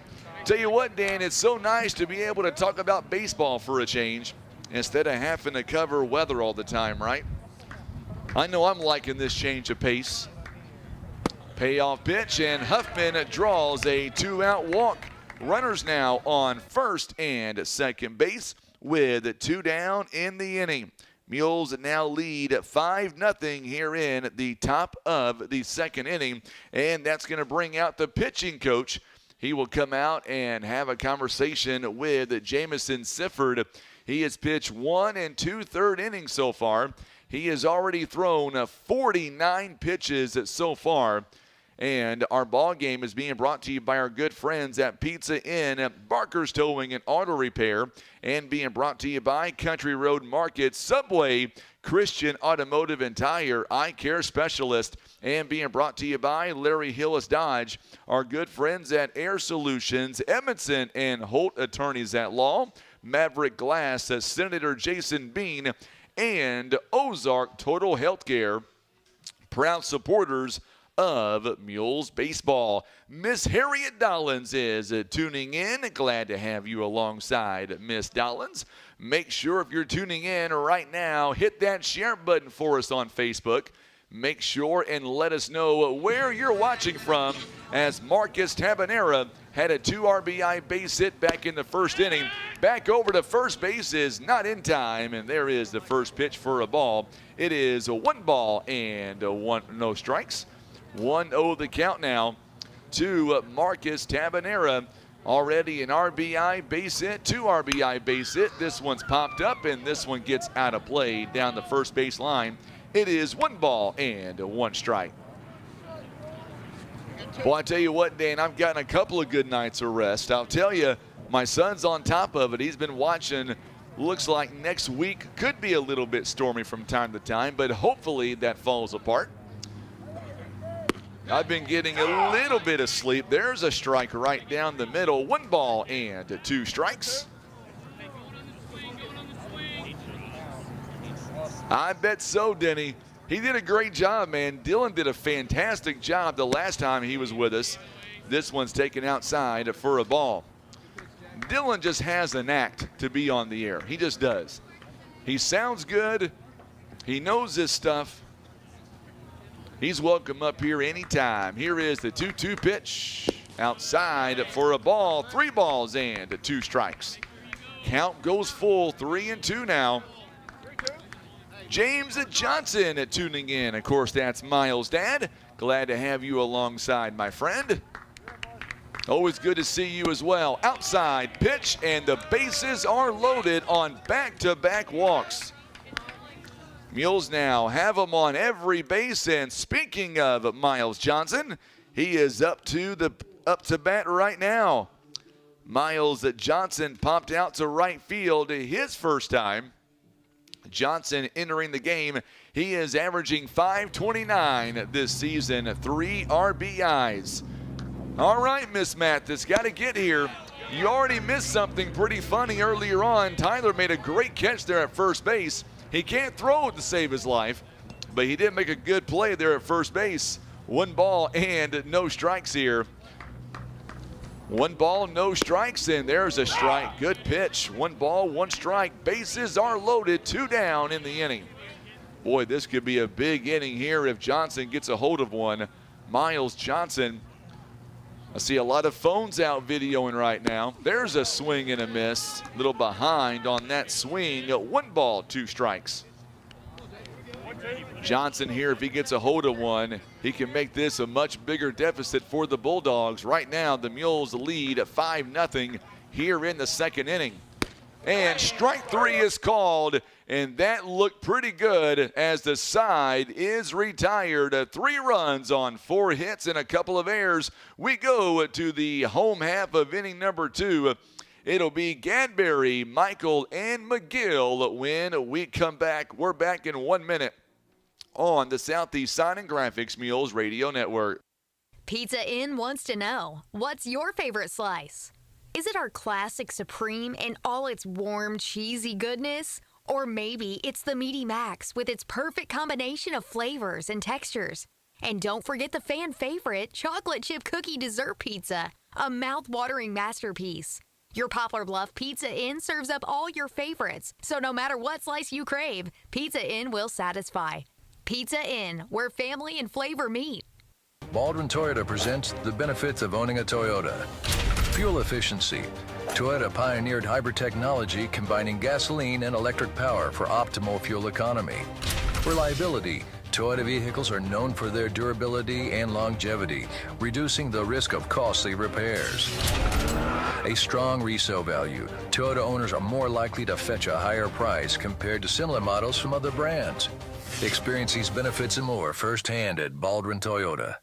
Tell you what, Dan, it's so nice to be able to talk about baseball for a change instead of having to cover weather all the time, right? I know I'm liking this change of pace. Payoff pitch, and Huffman draws a 2-out walk. Runners now on first and second base with 2 down in the inning. Mules now lead 5-0 here in the top of the 2nd inning, and that's going to bring out the pitching coach. He will come out and have a conversation with Jamison Sifford. He has pitched 1 2/3 innings so far. He has already thrown 49 pitches so far. And our ball game is being brought to you by our good friends at Pizza Inn, Barker's Towing and Auto Repair, and being brought to you by Country Road Market, Subway, Christian Automotive and Tire, Eye Care Specialist, and being brought to you by Larry Hillis Dodge, our good friends at Air Solutions, Edmondson and Holt Attorneys at Law, Maverick Glass, Senator Jason Bean, and Ozark Total Healthcare, proud supporters of Mules Baseball. Miss Harriet Dollins is tuning in. Glad to have you alongside Miss Dollins. Make sure if you're tuning in right now, hit that share button for us on Facebook. Make sure and let us know where you're watching from, as Marcus Tabanera had a 2 RBI base hit back in the first inning. Back over to first base is not in time, and there is the first pitch for a ball. It is a 1 ball and 1 no strikes. 1-0 the count now to Marcus Tabanera. Already an RBI base hit, 2 RBI base hit. This one's popped up, and this one gets out of play down the first base line. It is 1 ball and 1 strike. Well, I tell you what, Dan, I've gotten a couple of good nights of rest. I'll tell you, my son's on top of it. He's been watching. Looks like next week could be a little bit stormy from time to time, but hopefully that falls apart. I've been getting a little bit of sleep. There's a strike right down the middle. 1 ball and 2 strikes. I bet so, Denny. He did a great job, man. Dylan did a fantastic job the last time he was with us. This one's taken outside for a ball. Dylan just has an act to be on the air. He just does. He sounds good. He knows his stuff. He's welcome up here anytime. Here is the 2-2 pitch. Outside for a ball. 3 balls and 2 strikes. Count goes full. 3-2 now. James Johnson tuning in. Of course, that's Miles' dad. Glad to have you alongside, my friend. Always good to see you as well. Outside pitch, and the bases are loaded on back-to-back walks. Mules now have him on every base, and speaking of Miles Johnson, he is up to bat right now. Miles Johnson popped out to right field his first time. Johnson entering the game. He is averaging .529 this season, 3 RBIs. All right, Miss Mathis, got to get here. You already missed something pretty funny earlier on. Tyler made a great catch there at first base. He can't throw it to save his life, but he did make a good play there at first base. 1 ball and no strikes here. 1 ball, no strikes, and there's a strike. Good pitch. 1 ball, 1 strike. Bases are loaded, 2 down in the inning. Boy, this could be a big inning here if Johnson gets a hold of one. Miles Johnson. I see a lot of phones out videoing right now. There's a swing and a miss. A little behind on that swing. 1 ball, 2 strikes. Johnson here, if he gets a hold of one, he can make this a much bigger deficit for the Bulldogs. Right now, the Mules lead 5-0 here in the 2nd inning. And strike 3 is called, and that looked pretty good as the side is retired. 3 runs on 4 hits and a couple of errors. We go to the home half of inning number 2. It'll be Gadberry, Michael, and McGill when we come back. We're back in 1 minute on the Southeast Sign and Graphics Mules Radio Network. Pizza Inn wants to know, what's your favorite slice? Is it our classic Supreme and all its warm, cheesy goodness? Or maybe it's the Meaty Max with its perfect combination of flavors and textures. And don't forget the fan favorite chocolate chip cookie dessert pizza, a mouth-watering masterpiece. Your Poplar Bluff Pizza Inn serves up all your favorites, so no matter what slice you crave, Pizza Inn will satisfy. Pizza Inn, where family and flavor meet. Baldwin Toyota presents the benefits of owning a Toyota. Fuel efficiency. Toyota pioneered hybrid technology combining gasoline and electric power for optimal fuel economy. Reliability. Toyota vehicles are known for their durability and longevity, reducing the risk of costly repairs. A strong resale value. Toyota owners are more likely to fetch a higher price compared to similar models from other brands. Experience these benefits and more firsthand at Baldwin Toyota.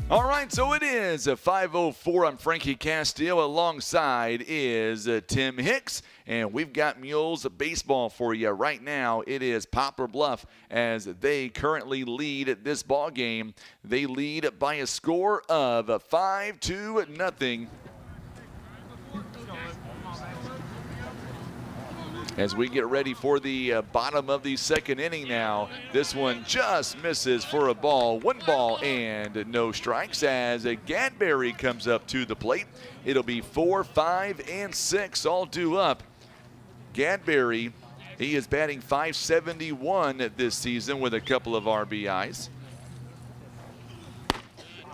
All right, so it is 5:04. I'm Frankie Castillo. Alongside is Tim Hicks, and we've got Mules Baseball for you right now. It is Poplar Bluff as they currently lead this ball game. They lead by a score of 5-0. As we get ready for the bottom of the 2nd inning now. This one just misses for a ball. 1 ball and no strikes as Gadberry comes up to the plate. It'll be 4, 5, and 6 all due up. Gadberry, he is batting .571 this season with a couple of RBIs.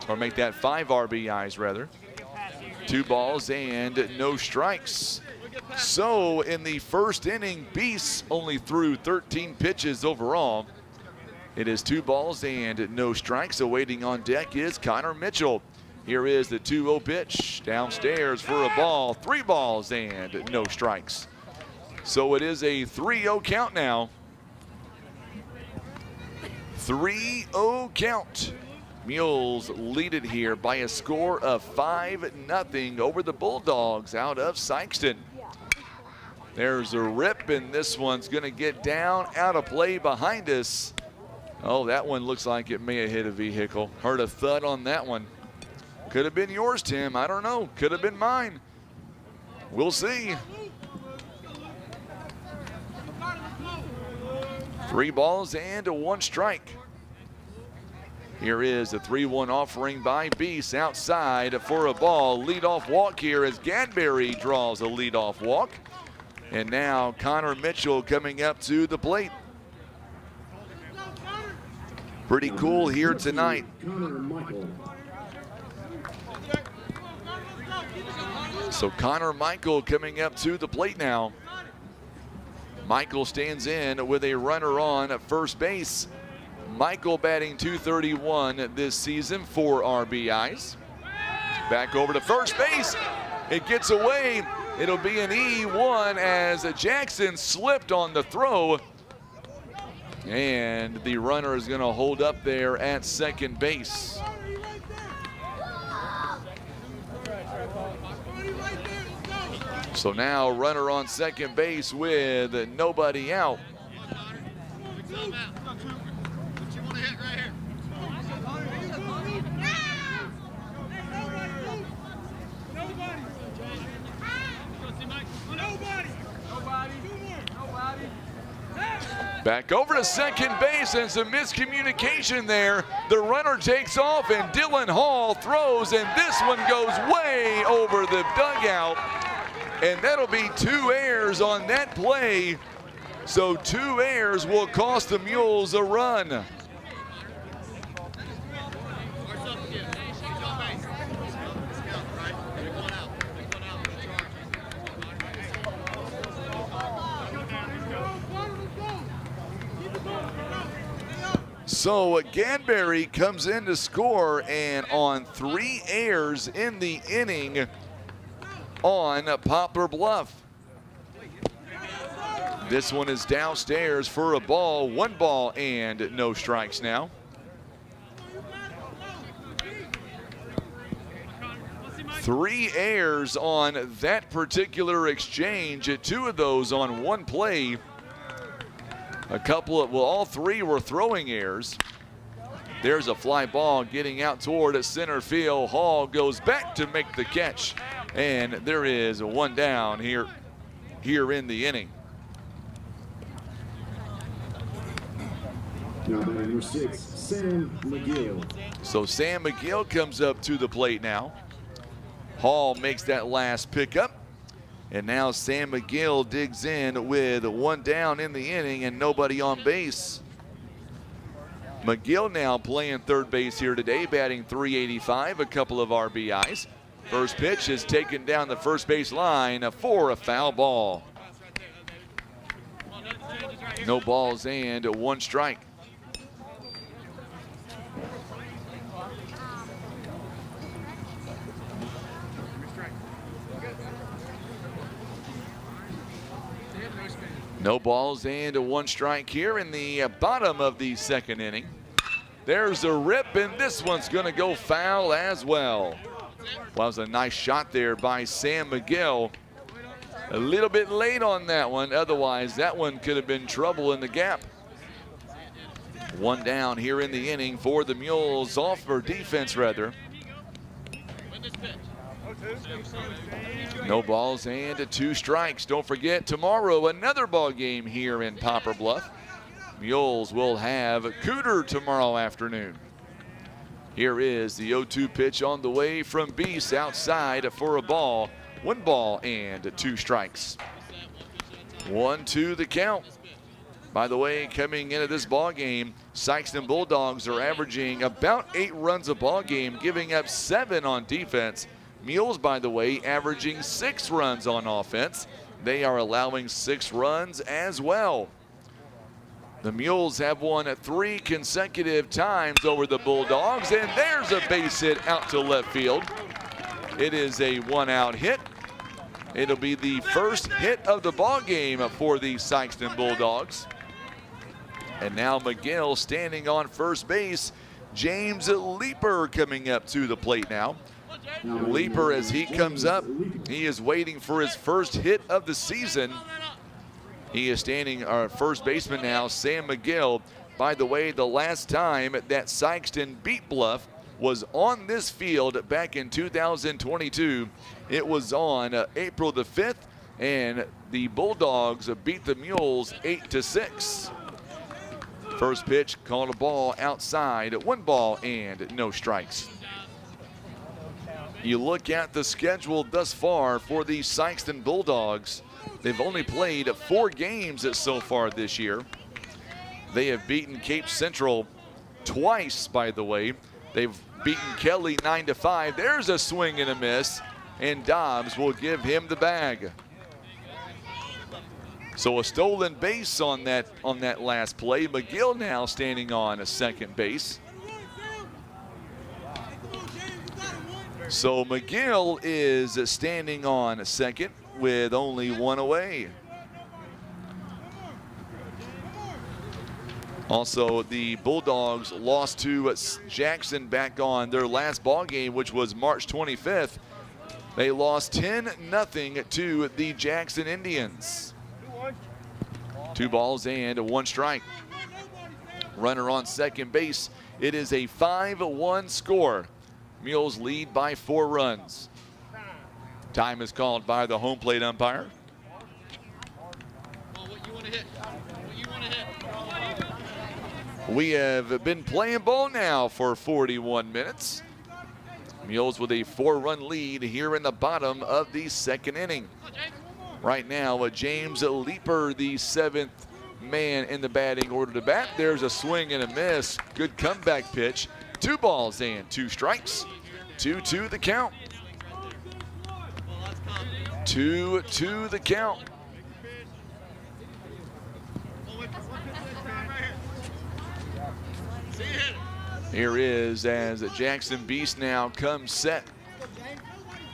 Or make that 5 RBIs rather. 2 balls and no strikes. So in the 1st inning, Beasts only threw 13 pitches overall. It is 2 balls and no strikes. Awaiting on deck is Connor Mitchell. Here is the 2-0 pitch downstairs for a ball. 3 balls and no strikes. So it is a 3-0 count now. 3-0 count. Mules lead it here by a score of 5-0 over the Bulldogs out of Sikeston. There's a rip, and this one's going to get down out of play behind us. Oh, that one looks like it may have hit a vehicle. Heard a thud on that one. Could have been yours, Tim. I don't know. Could have been mine. We'll see. 3 balls and 1 strike. Here is a 3-1 offering by Beast outside for a ball. Leadoff walk here as Gadberry draws a leadoff walk. And now Connor Mitchell coming up to the plate. Pretty cool here tonight. So Connor Michael coming up to the plate now. Michael stands in with a runner on at first base. Michael batting .231 this season, 4 RBIs. Back over to first base. It gets away. It'll be an E1 as Jackson slipped on the throw. And the runner is going to hold up there at second base. So now runner on second base with nobody out. Back over to second base and some miscommunication there. The runner takes off and Dylan Hall throws, and this one goes way over the dugout. And that'll be 2 errors on that play. So 2 errors will cost the Mules a run. So Gadberry comes in to score, and on 3 errors in the inning on Poplar Bluff. This one is downstairs for a ball. 1 ball and no strikes now. Three errors on that particular exchange. 2 of those on 1 play. A couple of, well, all 3 were throwing errors. There's a fly ball getting out toward center field. Hall goes back to make the catch. And there is 1 down here in the inning. Now number 6, Sam McGill. So Sam McGill comes up to the plate now. Hall makes that last pickup. And now Sam McGill digs in with 1 down in the inning and nobody on base. McGill now playing third base here today, batting .385, a couple of RBIs. First pitch is taken down the first base line for a foul ball. No balls and 1 strike. No balls and 1 strike here in the bottom of the 2nd inning. There's a rip, and this one's going to go foul as well. Well, that was a nice shot there by Sam McGill. A little bit late on that one. Otherwise, that one could have been trouble in the gap. 1 down here in the inning for the Mules, off for defense rather. No balls and 2 strikes. Don't forget, tomorrow another ball game here in Poplar Bluff. Mules will have Cooter tomorrow afternoon. Here is the 0-2 pitch on the way from Beast outside for a ball. 1 ball and 2 strikes. 1-2 the count. By the way, coming into this ball game, Sikeston Bulldogs are averaging about 8 runs a ball game, giving up 7 on defense. Mules, by the way, averaging 6 runs on offense. They are allowing 6 runs as well. The Mules have won 3 consecutive times over the Bulldogs, and there's a base hit out to left field. It is a 1-out hit. It'll be the first hit of the ball game for the Sikeston Bulldogs. And now McGill standing on first base. James Leeper coming up to the plate now. Leeper, as he comes up, he is waiting for his first hit of the season. He is standing our first baseman now, Sam McGill. By the way, the last time that Sikeston beat Bluff was on this field back in 2022. It was on April the 5th, and the Bulldogs beat the Mules 8-6. First pitch, called a ball outside, 1 ball and no strikes. You look at the schedule thus far for the Sikeston Bulldogs. They've only played 4 games so far this year. They have beaten Cape Central twice, by the way. They've beaten Kelly 9-5. There's a swing and a miss, and Dobbs will give him the bag. So a stolen base on that last play. McGill now standing on a second base. So McGill is standing on second with only 1 away. Also, the Bulldogs lost to Jackson back on their last ball game, which was March 25th. They lost 10-0 to the Jackson Indians. 2 balls and 1 strike. Runner on second base. It is a 5-1 score. Mules lead by 4 runs. Time is called by the home plate umpire. We have been playing ball now for 41 minutes. Mules with a 4-run lead here in the bottom of the second inning. Right now, James Leeper, the 7th man in the batting order to bat. There's a swing and a miss. Good comeback pitch. 2 balls and 2 strikes. 2-2 the count. 2-2 the count. Here is as Jackson Beast now comes set.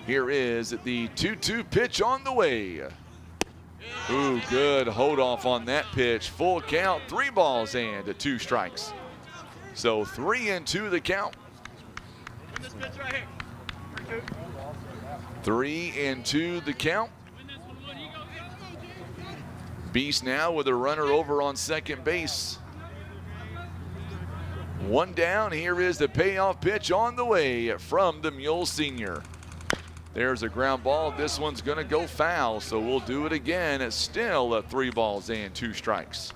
Here is the 2-2 pitch on the way. Ooh, good hold off on that pitch. Full count, 3 balls and 2 strikes. So 3-2 the count. 3-2 the count. Beast now with a runner over on second base. 1 down. Here is the payoff pitch on the way from the Mule senior. There's a ground ball. This one's going to go foul, so we'll do it again. It's still 3 balls and 2 strikes.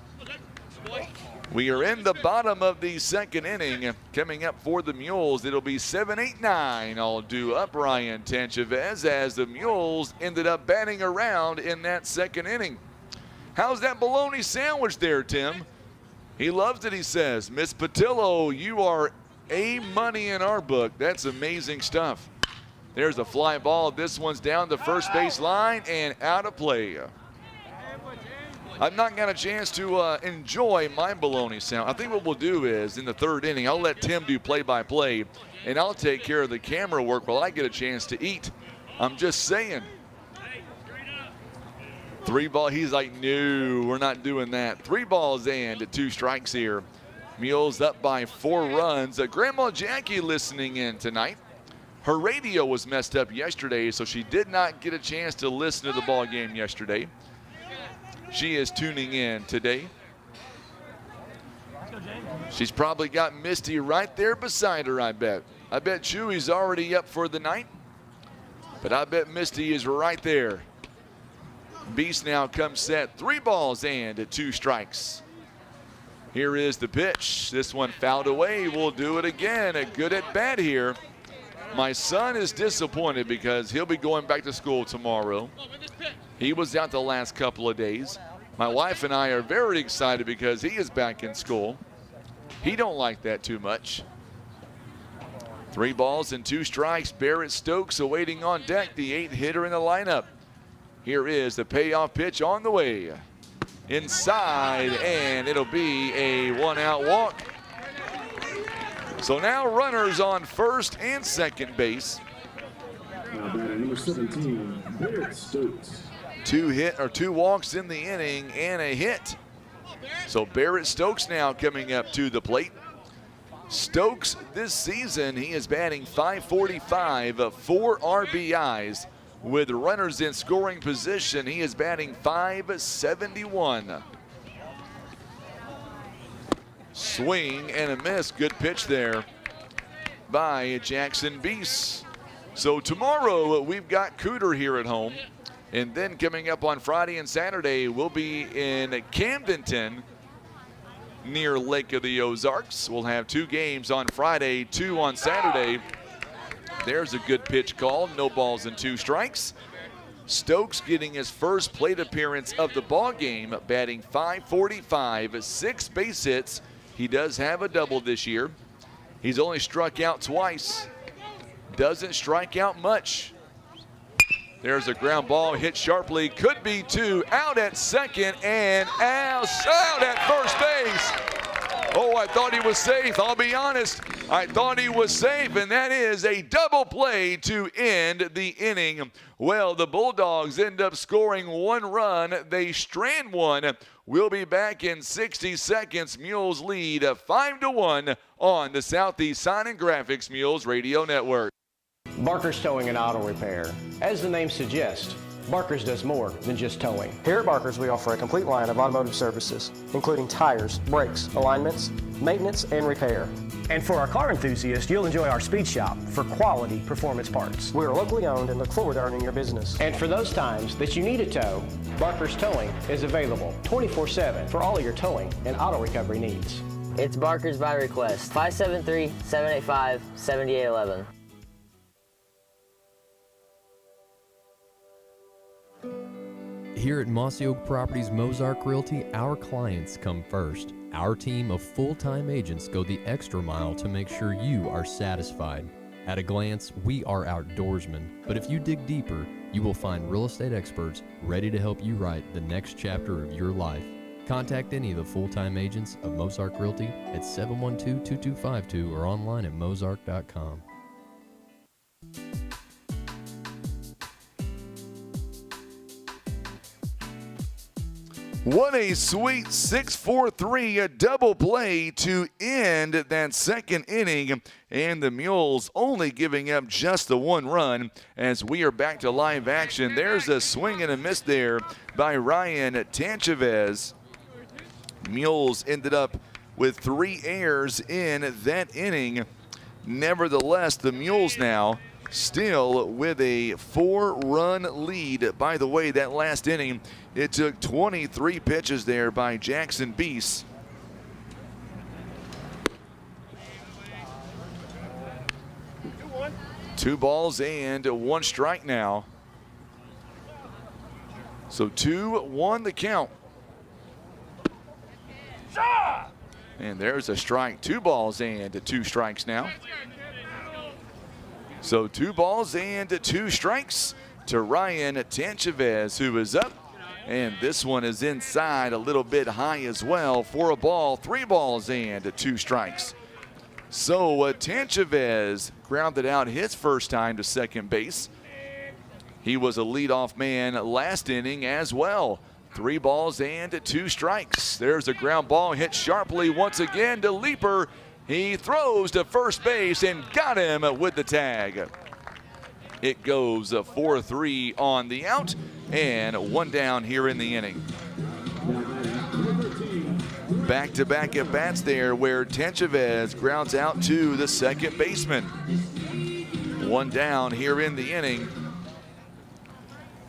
We are in the bottom of the second inning. Coming up for the Mules, it'll be 7-8-9. All due up Ryan Tanchavez as the Mules ended up batting around in that second inning. How's that bologna sandwich there, Tim? He loves it, he says. Miss Patillo, you are A money in our book. That's amazing stuff. There's a fly ball. This one's down the first base line and out of play. I've not got a chance to enjoy my bologna sound. I think what we'll do is in the third inning, I'll let Tim do play-by-play, and I'll take care of the camera work while I get a chance to eat. I'm just saying. 3 ball, he's like, no, we're not doing that. 3 balls and 2 strikes here. Mules up by 4 runs. Grandma Jackie listening in tonight. Her radio was messed up yesterday, so she did not get a chance to listen to the ball game yesterday. She is tuning in today. She's probably got Misty right there beside her, I bet. I bet Chewy's already up for the night, but I bet Misty is right there. Beast now comes set. 3 balls and 2 strikes. Here is the pitch. This one fouled away. We'll do it again. A good at bat here. My son is disappointed because he'll be going back to school tomorrow. He was out the last couple of days. My wife and I are very excited because he is back in school. He don't like that too much. 3 balls and 2 strikes. Barrett Stokes awaiting on deck, the 8-hitter in the lineup. Here is the payoff pitch on the way. Inside, and it'll be a 1-out walk. So now runners on first and second base. Number 17, Barrett Stokes. 2 walks in the inning and a hit. So Barrett Stokes now coming up to the plate. Stokes this season, he is batting .545, 4 RBIs. With runners in scoring position, he is batting .571. Swing and a miss. Good pitch there by Jackson Beese. So tomorrow we've got Cooter here at home. And then coming up on Friday and Saturday, we'll be in Camdenton near Lake of the Ozarks. We'll have 2 games on Friday, 2 on Saturday. There's a good pitch call, no balls and 2 strikes. Stokes getting his first plate appearance of the ball game, batting .545, 6 base hits. He does have a double this year. He's only struck out twice. Doesn't strike out much. There's a ground ball hit sharply, could be 2, out at second and out at first base. Oh, I thought he was safe. I'll be honest. I thought he was safe, and that is a double play to end the inning. Well, the Bulldogs end up scoring 1 run. They strand 1. We'll be back in 60 seconds. Mules lead 5-1 on the Southeast Sign and Graphics Mules Radio Network. Barker's Towing and Auto Repair. As the name suggests, Barker's does more than just towing. Here at Barker's, we offer a complete line of automotive services, including tires, brakes, alignments, maintenance, and repair. And for our car enthusiasts, you'll enjoy our speed shop for quality performance parts. We are locally owned and look forward to earning your business. And for those times that you need a tow, Barker's Towing is available 24/7 for all of your towing and auto recovery needs. It's Barker's by request, 573-785-7811. Here at Mossy Oak Properties Mozark Realty, our clients come first. Our team of full-time agents go the extra mile to make sure you are satisfied. At a glance, we are outdoorsmen, but if you dig deeper, you will find real estate experts ready to help you write the next chapter of your life. Contact any of the full-time agents of Mozark Realty at 712-2252 or online at mozark.com. What a sweet 6-4-3, a double play to end that second inning, and the Mules only giving up just the 1 run as we are back to live action. There's a swing and a miss there by Ryan Tanchavez. Mules ended up with 3 errors in that inning. Nevertheless, the Mules now still with a 4-run lead. By the way, that last inning, it took 23 pitches there by Jackson Beese. Two balls and 1 strike now. So 2-1 the count. And there's a strike. 2 balls and 2 strikes now. So 2 balls and 2 strikes to Ryan Tanchavez, who is up. And this one is inside a little bit high as well for a ball. 3 balls and 2 strikes. So Tanchavez grounded out his first time to second base. He was a leadoff man last inning as well. 3 balls and 2 strikes. There's a ground ball hit sharply once again to Leaper. He throws to first base and got him with the tag. It goes 4-3 on the out and 1 down here in the inning. Back-to-back at bats there where Tanchavez grounds out to the second baseman. 1 down here in the inning.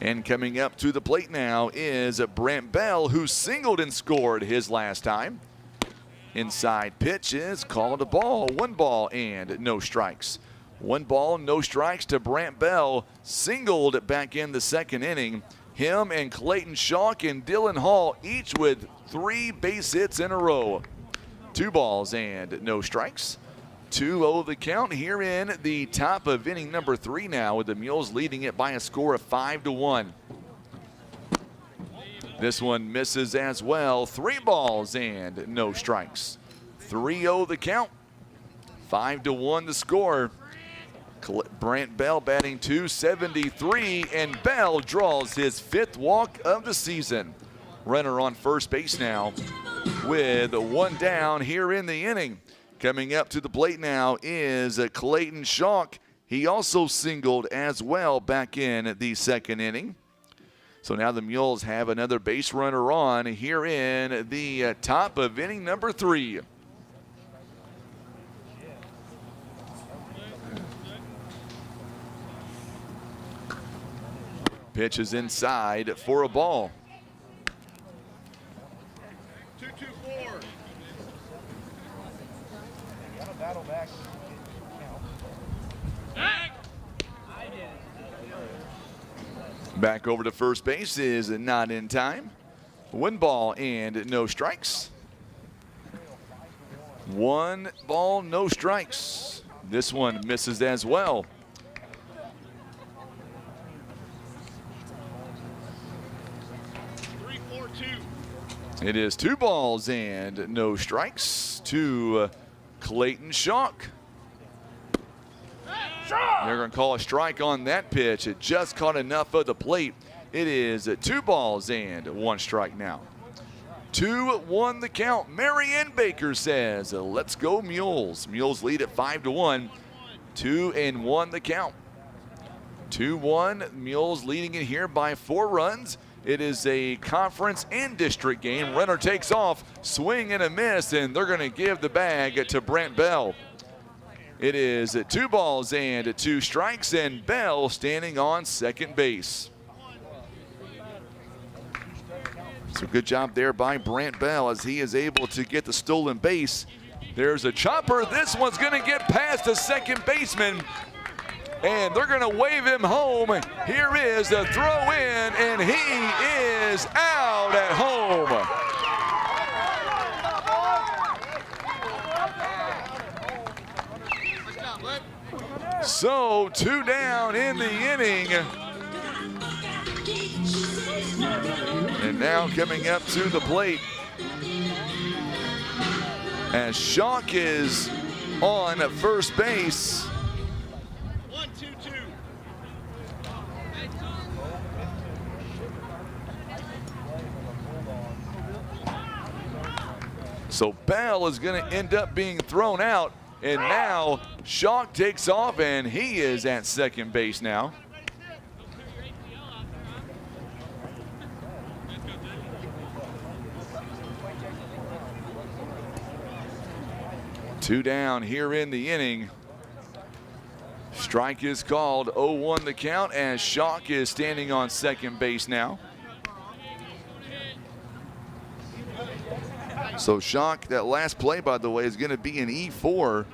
And coming up to the plate now is Brent Bell, who singled and scored his last time. Inside pitch is called a ball. 1 ball and no strikes. 1 ball, no strikes to Brent Bell. Singled back in the second inning. Him and Clayton Schalk and Dylan Hall each with 3 base hits in a row. 2 balls and no strikes. 2-0 the count here in the top of inning number 3 now, with the Mules leading it by a score of 5-1. This one misses as well. 3 balls and no strikes. 3-0 the count. 5-1 the score. Brent Bell batting .273, and Bell draws his 5th walk of the season. Runner on first base now with 1 down here in the inning. Coming up to the plate now is Clayton Schalk. He also singled as well back in the second inning. So now the Mules have another base runner on here in the top of inning number 3. Pitch is inside for a ball. 2-2-4. Back over to first base is not in time. 1 ball and no strikes. 1 ball, no strikes. This one misses as well. It is 2 balls and no strikes to Clayton Schock. They're going to call a strike on that pitch. It just caught enough of the plate. It is 2 balls and 1 strike now. 2-1 the count. Marianne Baker says, let's go Mules. Mules lead at 5-1. 2-1 the count. 2-1, Mules leading it here by 4 runs. It is a conference and district game. Runner takes off, swing and a miss, and they're going to give the bag to Brent Bell. It is 2 balls and 2 strikes, and Bell standing on second base. So good job there by Brent Bell as he is able to get the stolen base. There's a chopper. This one's going to get past the second baseman, and they're going to wave him home. Here is the throw in, and he is out at home. So 2 down in the inning. And now coming up to the plate as Schock is on first base. 1-2-2. So Bell is going to end up being thrown out, and now Schock takes off, and he is at second base now. Two down here in the inning. Strike is called. 0-1 the count as Schock is standing on second base now. So Schock, that last play, by the way, is going to be an E4.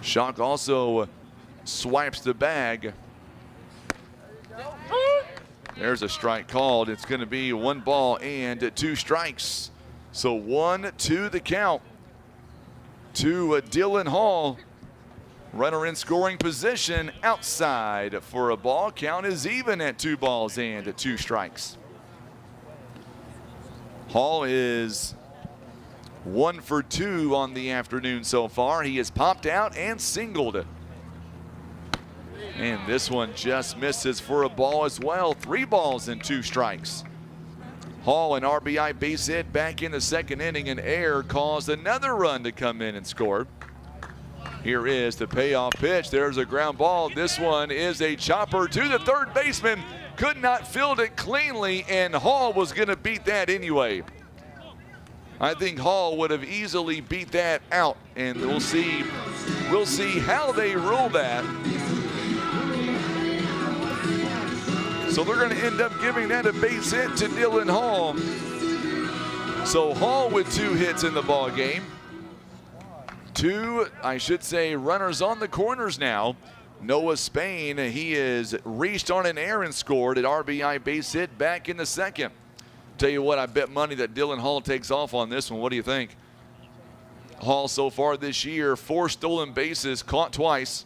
Schock also swipes the bag. There's a strike called. It's going to be 1 ball and 2 strikes. So 1-2 the count to Dylan Hall. Runner in scoring position outside for a ball. Count is even at 2 balls and 2 strikes. Hall is 1 for 2 on the afternoon so far. He has popped out and singled. And this one just misses for a ball as well. 3 balls and 2 strikes. Hall, an RBI base hit back in the second inning, and Air caused another run to come in and score. Here is the payoff pitch. There's a ground ball. This one is a chopper to the third baseman. Could not field it cleanly, and Hall was going to beat that anyway. I think Hall would have easily beat that out, and we'll see how they rule that. So they're going to end up giving that a base hit to Dylan Hall. So Hall with 2 hits in the ball game. 2, I should say, runners on the corners now. Noah Spain, he is reached on an air and scored an RBI base hit back in the second. Tell you what, I bet money that Dylan Hall takes off on this one. What do you think? Hall so far this year, 4 stolen bases, caught twice,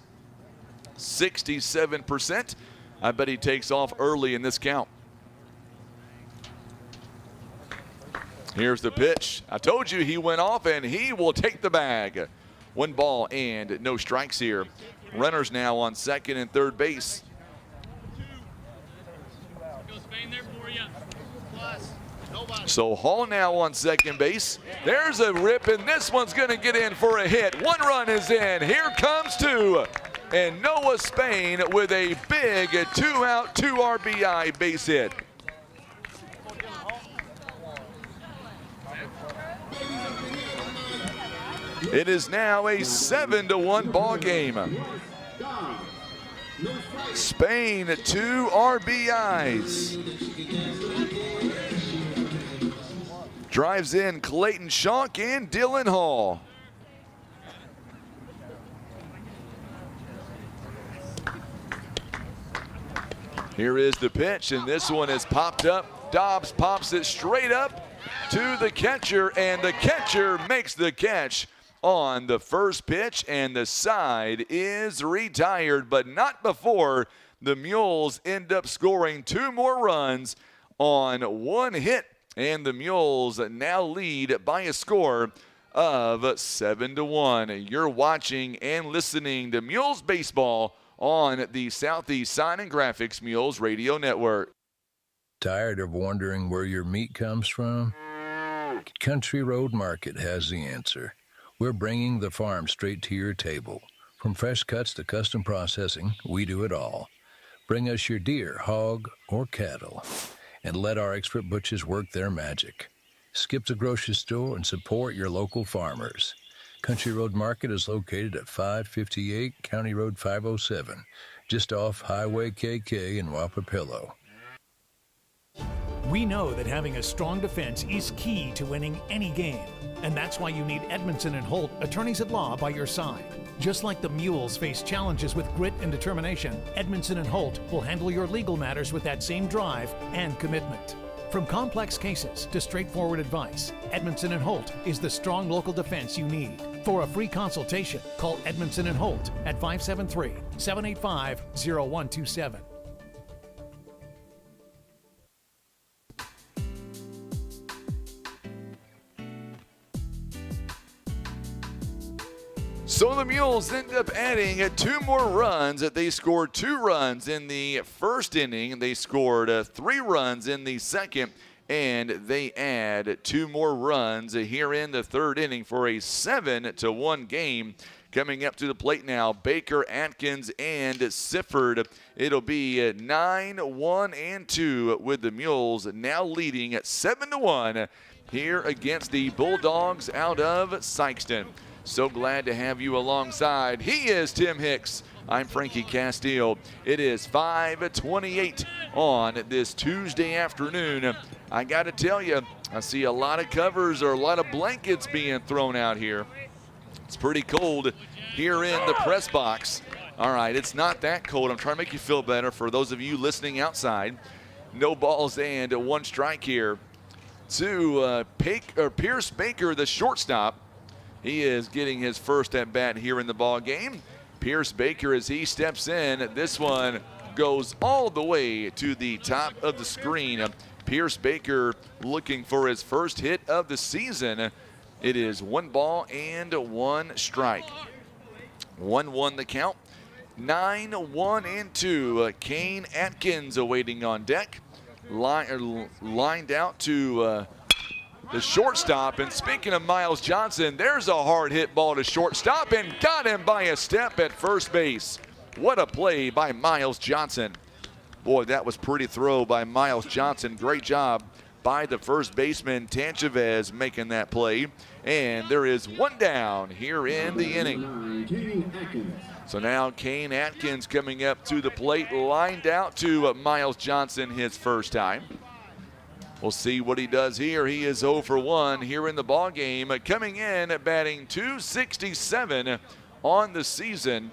67%. I bet he takes off early in this count. Here's the pitch. I told you he went off, and he will take the bag. 1 ball and no strikes here. Runners now on second and third base. So Hall now on second base. There's a rip, and this one's going to get in for a hit. 1 run is in. Here comes 2. And Noah Spain with a big 2-out, 2 RBI base hit. It is now a 7-1 ball game. Spain, 2 RBIs. Drives in Clayton Schonk and Dylan Hall. Here is the pitch, and this one is popped up. Dobbs pops it straight up to the catcher, and the catcher makes the catch on the first pitch, and the side is retired, but not before the Mules end up scoring 2 more runs on 1 hit, and the Mules now lead by a score of 7-1. You're watching and listening to Mules Baseball on the Southeast Sign and Graphics Mules Radio Network. Tired of wondering where your meat comes from? Country Road Market has the answer. We're bringing the farm straight to your table. From fresh cuts to custom processing, we do it all. Bring us your deer, hog, or cattle, and let our expert butchers work their magic. Skip the grocery store and support your local farmers. Country Road Market is located at 558 County Road 507, just off Highway KK in Wapapillo. We know that having a strong defense is key to winning any game, and that's why you need Edmondson and Holt, attorneys at law, by your side. Just like the Mules face challenges with grit and determination, Edmondson and Holt will handle your legal matters with that same drive and commitment. From complex cases to straightforward advice, Edmondson and Holt is the strong local defense you need. For a free consultation, call Edmondson and Holt at 573-785-0127. So the Mules end up adding 2 more runs. They scored 2 runs in the first inning. They scored 3 runs in the second, and they add 2 more runs here in the third inning for a 7-1 game. Coming up to the plate now, Baker, Atkins, and Sifford. It'll be 9-1-2 with the Mules now leading at 7-1 here against the Bulldogs out of Sikeston. So glad to have you alongside. He is Tim Hicks. I'm Frankie Castile. It is 5:28 on this Tuesday afternoon. I got to tell you, I see a lot of covers or a lot of blankets being thrown out here. It's pretty cold here in the press box. All right, it's not that cold. I'm trying to make you feel better for those of you listening outside. No balls and 1 strike here to Pierce Baker, the shortstop. He is getting his first at bat here in the ball game. Pierce Baker, as he steps in, this one goes all the way to the top of the screen. Pierce Baker looking for his first hit of the season. It is 1 ball and 1 strike. 1-1 the count. 9-1-2. Kane Atkins awaiting on deck. Lined out to the shortstop, and speaking of Miles Johnson, there's a hard hit ball to shortstop and got him by a step at first base. What a play by Miles Johnson. Boy, that was pretty throw by Miles Johnson. Great job by the first baseman, Tanchavez, making that play. And there is 1 down here in the inning. So now Kane Atkins coming up to the plate, lined out to Miles Johnson his first time. We'll see what he does here. He is 0 for 1 here in the ball game. Coming in at batting .267 on the season.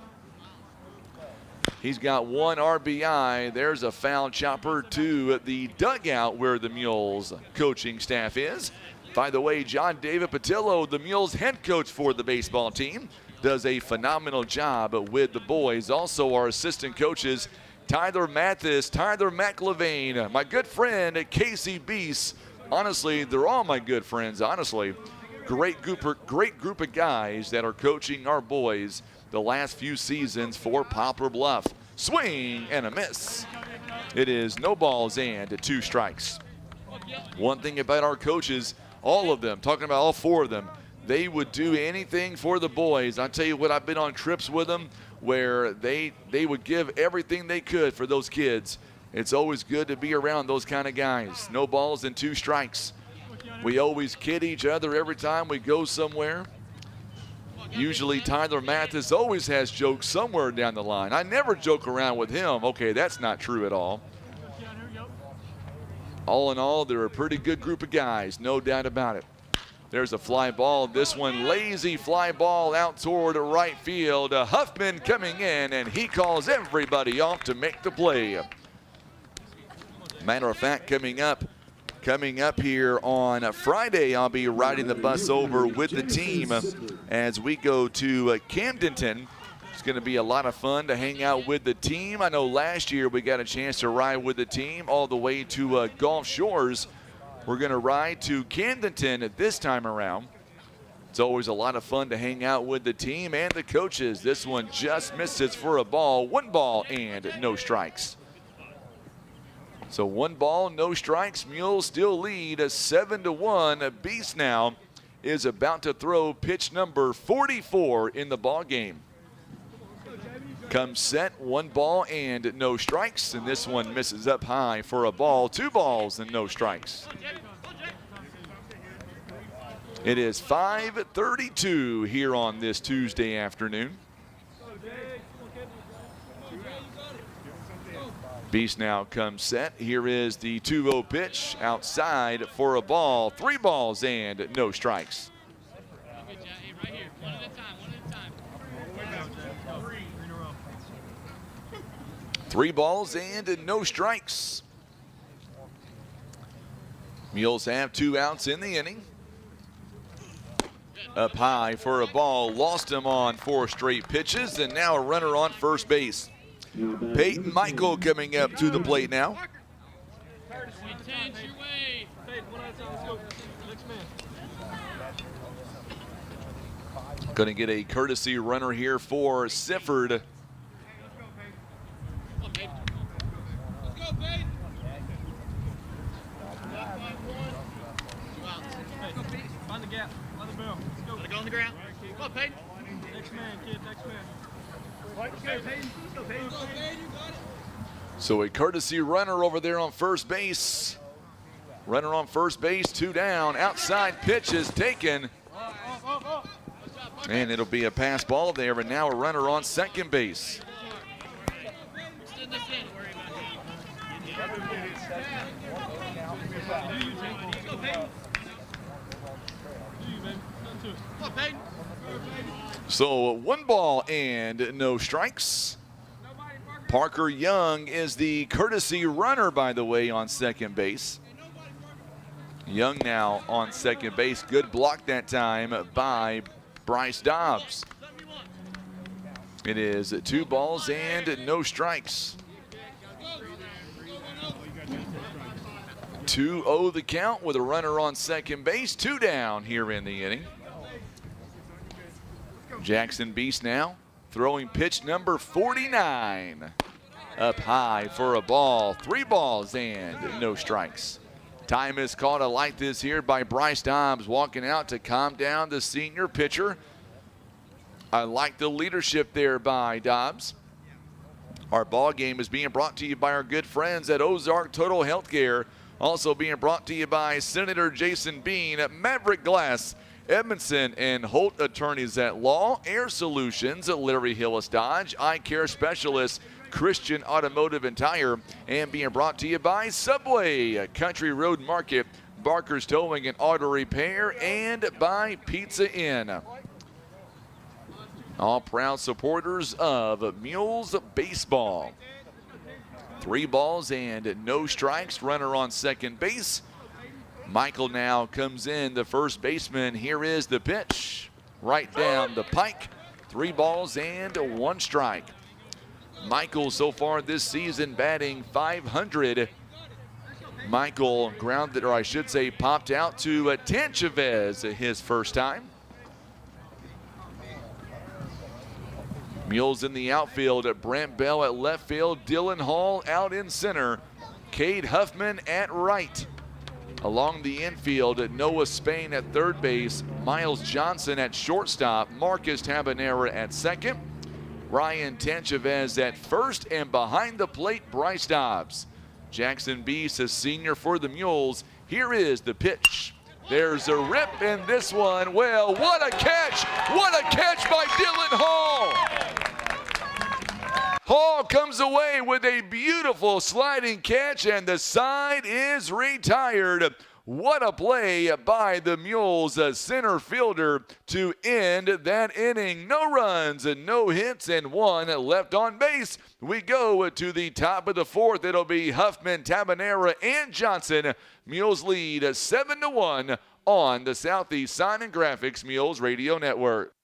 He's got 1 RBI. There's a foul chopper to the dugout where the Mules coaching staff is. By the way, John David Patillo, the Mules head coach for the baseball team, does a phenomenal job with the boys. Also our assistant coaches, Tyler Mathis, Tyler McLevain, my good friend Casey Beese. Honestly, they're all my good friends, honestly. Great group of guys that are coaching our boys the last few seasons for Poplar Bluff. Swing and a miss. It is no balls and 2 strikes. One thing about our coaches, all of them, talking about all 4 of them, they would do anything for the boys. I tell you what, I've been on trips with them where they would give everything they could for those kids. It's always good to be around those kind of guys. No balls and 2 strikes. We always kid each other every time we go somewhere. Usually Tyler Mathis always has jokes somewhere down the line. I never joke around with him. Okay, that's not true at all. All in all, they're a pretty good group of guys, no doubt about it. There's a fly ball. This one, lazy fly ball out toward right field. Huffman coming in, and he calls everybody off to make the play. Matter of fact, coming up here on Friday, I'll be riding the bus over with the team as we go to Camdenton. It's going to be a lot of fun to hang out with the team. I know last year we got a chance to ride with the team all the way to Gulf Shores. We're going to ride to Camdenton this time around. It's always a lot of fun to hang out with the team and the coaches. This one just misses for a ball. 1 ball and no strikes. So 1 ball, no strikes. Mules still lead 7-1. Beast now is about to throw pitch number 44 in the ball game. Comes set, 1 ball and no strikes, and this one misses up high for a ball. 2 balls and no strikes. It is 5:32 here on this Tuesday afternoon. Beast now comes set. Here is the 2-0 pitch outside for a ball. 3 balls and no strikes. 3 balls and no strikes. Mules have 2 outs in the inning. Up high for a ball, lost him on 4 straight pitches, and now a runner on first base. Peyton Michael coming up to the plate now. Going to get a courtesy runner here for Sifford. Find the gap. Let the bell. Let's go. Let it go on the ground. Come on, Peyton. Next man, kid. Next man. Let's go, Peyton. Let's go, Peyton. You got it. So a courtesy runner over there on first base. Runner on first base, 2 down. Outside pitch is taken. And it'll be a pass ball there, and now a runner on second base. So 1 ball and no strikes. Parker Young is the courtesy runner, by the way, on second base. Young now on second base. Good block that time by Bryce Dobbs. It is 2 balls and no strikes. 2-0 the count with a runner on second base. 2 down here in the inning. Jackson Beast now throwing pitch number 49. Up high for a ball. 3 balls and no strikes. Time is called. I like this here by Bryce Dobbs walking out to calm down the senior pitcher. I like the leadership there by Dobbs. Our ball game is being brought to you by our good friends at Ozark Total Healthcare. Also being brought to you by Senator Jason Bean at Maverick Glass, Edmondson and Holt Attorneys at Law, Air Solutions at Larry Hillis Dodge, Eye Care Specialists, Christian Automotive and Tire, and being brought to you by Subway, Country Road Market, Barker's Towing and Auto Repair, and by Pizza Inn. All proud supporters of Mules Baseball. 3 balls and no strikes. Runner on second base. Michael now comes in, the first baseman. Here is the pitch. Right down the pike. 3 balls and 1 strike. Michael so far this season batting .500. Michael grounded, or I should say popped out to Tanchavez his first time. Mules in the outfield at Brent Bell at left field. Dylan Hall out in center. Cade Huffman at right. Along the infield at Noah Spain at third base. Miles Johnson at shortstop. Marcus Tabanera at second. Ryan Tanchavez at first, and behind the plate, Bryce Dobbs. Jackson Beast, a senior for the Mules. Here is the pitch. There's a rip in this one. Well, what a catch! What a catch by Dylan Hall! Hall comes away with a beautiful sliding catch, and the side is retired. What a play by the Mules center fielder to end that inning. No runs and no hits and one left on base. We go to the top of the fourth. It'll be Huffman, Tabanera, and Johnson. Mules lead 7-1 on the Southeast Sign and Graphics Mules Radio Network.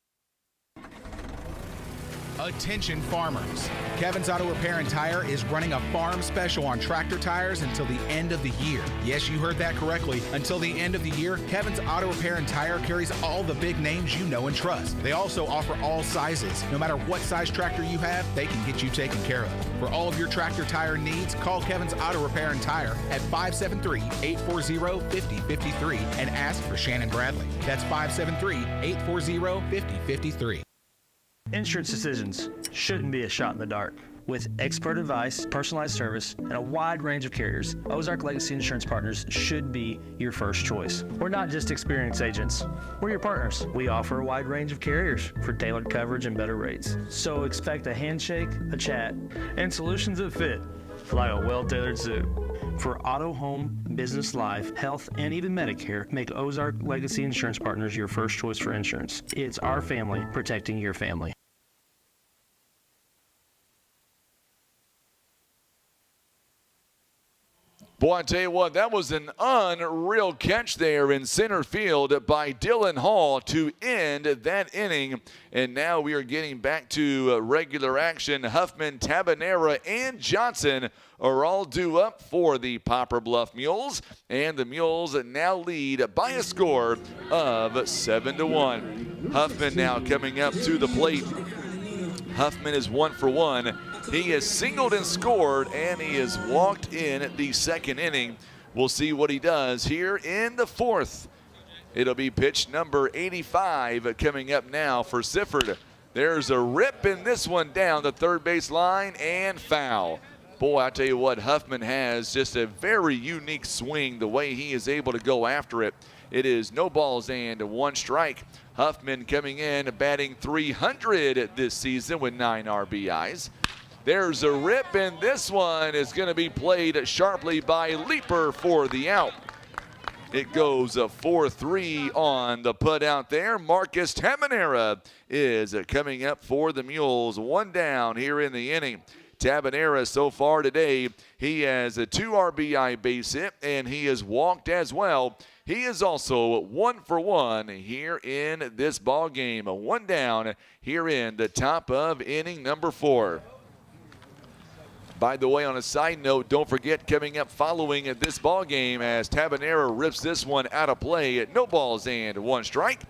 Attention farmers. Kevin's Auto Repair and Tire is running a farm special on tractor tires until the end of the year. Yes, you heard that correctly. Until the end of the year, Kevin's Auto Repair and Tire carries all the big names you know and trust. They also offer all sizes. No matter what size tractor you have, they can get you taken care of. For all of your tractor tire needs, call Kevin's Auto Repair and Tire at 573-840-5053 and ask for Shannon Bradley. That's 573-840-5053. Insurance decisions shouldn't be a shot in the dark. With expert advice, personalized service, and a wide range of carriers, Ozark Legacy Insurance Partners should be your first choice. We're not just experienced agents, we're your partners. We offer a wide range of carriers for tailored coverage and better rates. So expect a handshake, a chat, and solutions that fit, like a well-tailored suit. For auto, home, business, life, health, and even Medicare, make Ozark Legacy Insurance Partners your first choice for insurance. It's our family protecting your family. Boy, I tell you what, that was an unreal catch there in center field by Dylan Hall to end that inning. And now we are getting back to regular action. Huffman, Tabanera, and Johnson are all due up for the Poplar Bluff Mules. And the Mules now lead by a score of 7-1. Huffman now coming up to the plate. Huffman is 1 for 1. He has singled and scored, and he has walked in the second inning. We'll see what he does here in the fourth. It'll be pitch number 85 coming up now for Sifford. There's a rip in this one down the third base line and foul. Boy, I tell you what, Huffman has just a very unique swing, the way he is able to go after it. It is no balls and 1 strike. Huffman coming in, batting .300 this season with 9 RBIs. There's a rip, and this one is going to be played sharply by Leaper for the out. It goes 4-3 on the put out there. Marcus Tabanera is coming up for the Mules. 1 down here in the inning. Tabanera so far today, he has a 2 RBI base hit, and he has walked as well. He is also 1 for 1 here in this ball game. 1 down here in the top of inning number 4. By the way, on a side note, don't forget coming up following this ball game as Tabanera rips this one out of play at no balls and 1 strike.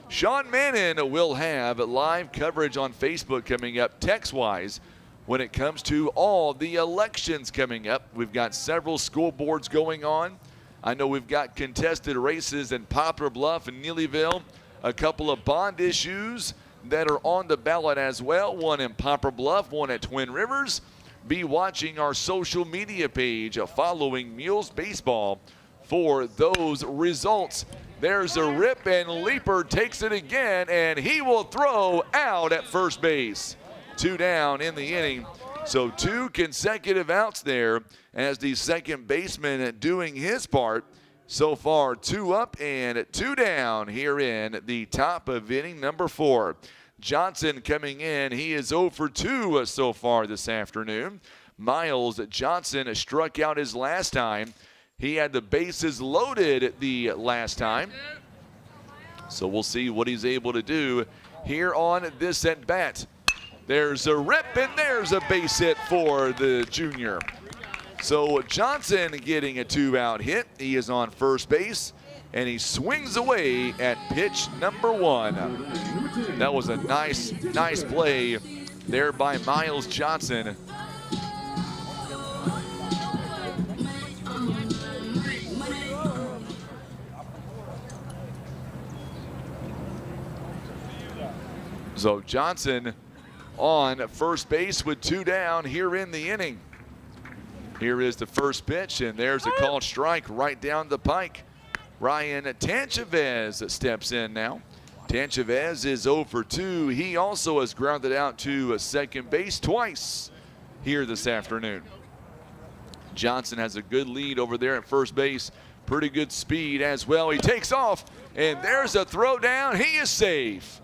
Sean Mannon will have live coverage on Facebook coming up text-wise when it comes to all the elections coming up. We've got several school boards going on. I know we've got contested races in Poplar Bluff and Neelyville, a couple of bond issues that are on the ballot as well, one in Poplar Bluff, one at Twin Rivers. Be watching our social media page following Mules Baseball for those results. There's a rip, and Leaper takes it again, and he will throw out at first base. 2 down in the inning. So 2 consecutive outs there as the second baseman doing his part. So far 2 up and 2 down here in the top of inning number 4. Johnson coming in. He is 0 for 2 so far this afternoon. Miles Johnson struck out his last time. He had the bases loaded the last time. So we'll see what he's able to do here on this at bat. There's a rip, and there's a base hit for the junior. So Johnson getting a 2-out hit. He is on first base, and he swings away at pitch number 1. That was a nice play there by Miles Johnson. So Johnson on first base with 2 down here in the inning. Here is the first pitch, and there's a called strike right down the pike. Ryan Tanchavez steps in now. Tanchavez is 0 for 2. He also has grounded out to second base twice here this afternoon. Johnson has a good lead over there at first base. Pretty good speed as well. He takes off, and there's a throw down. He is safe.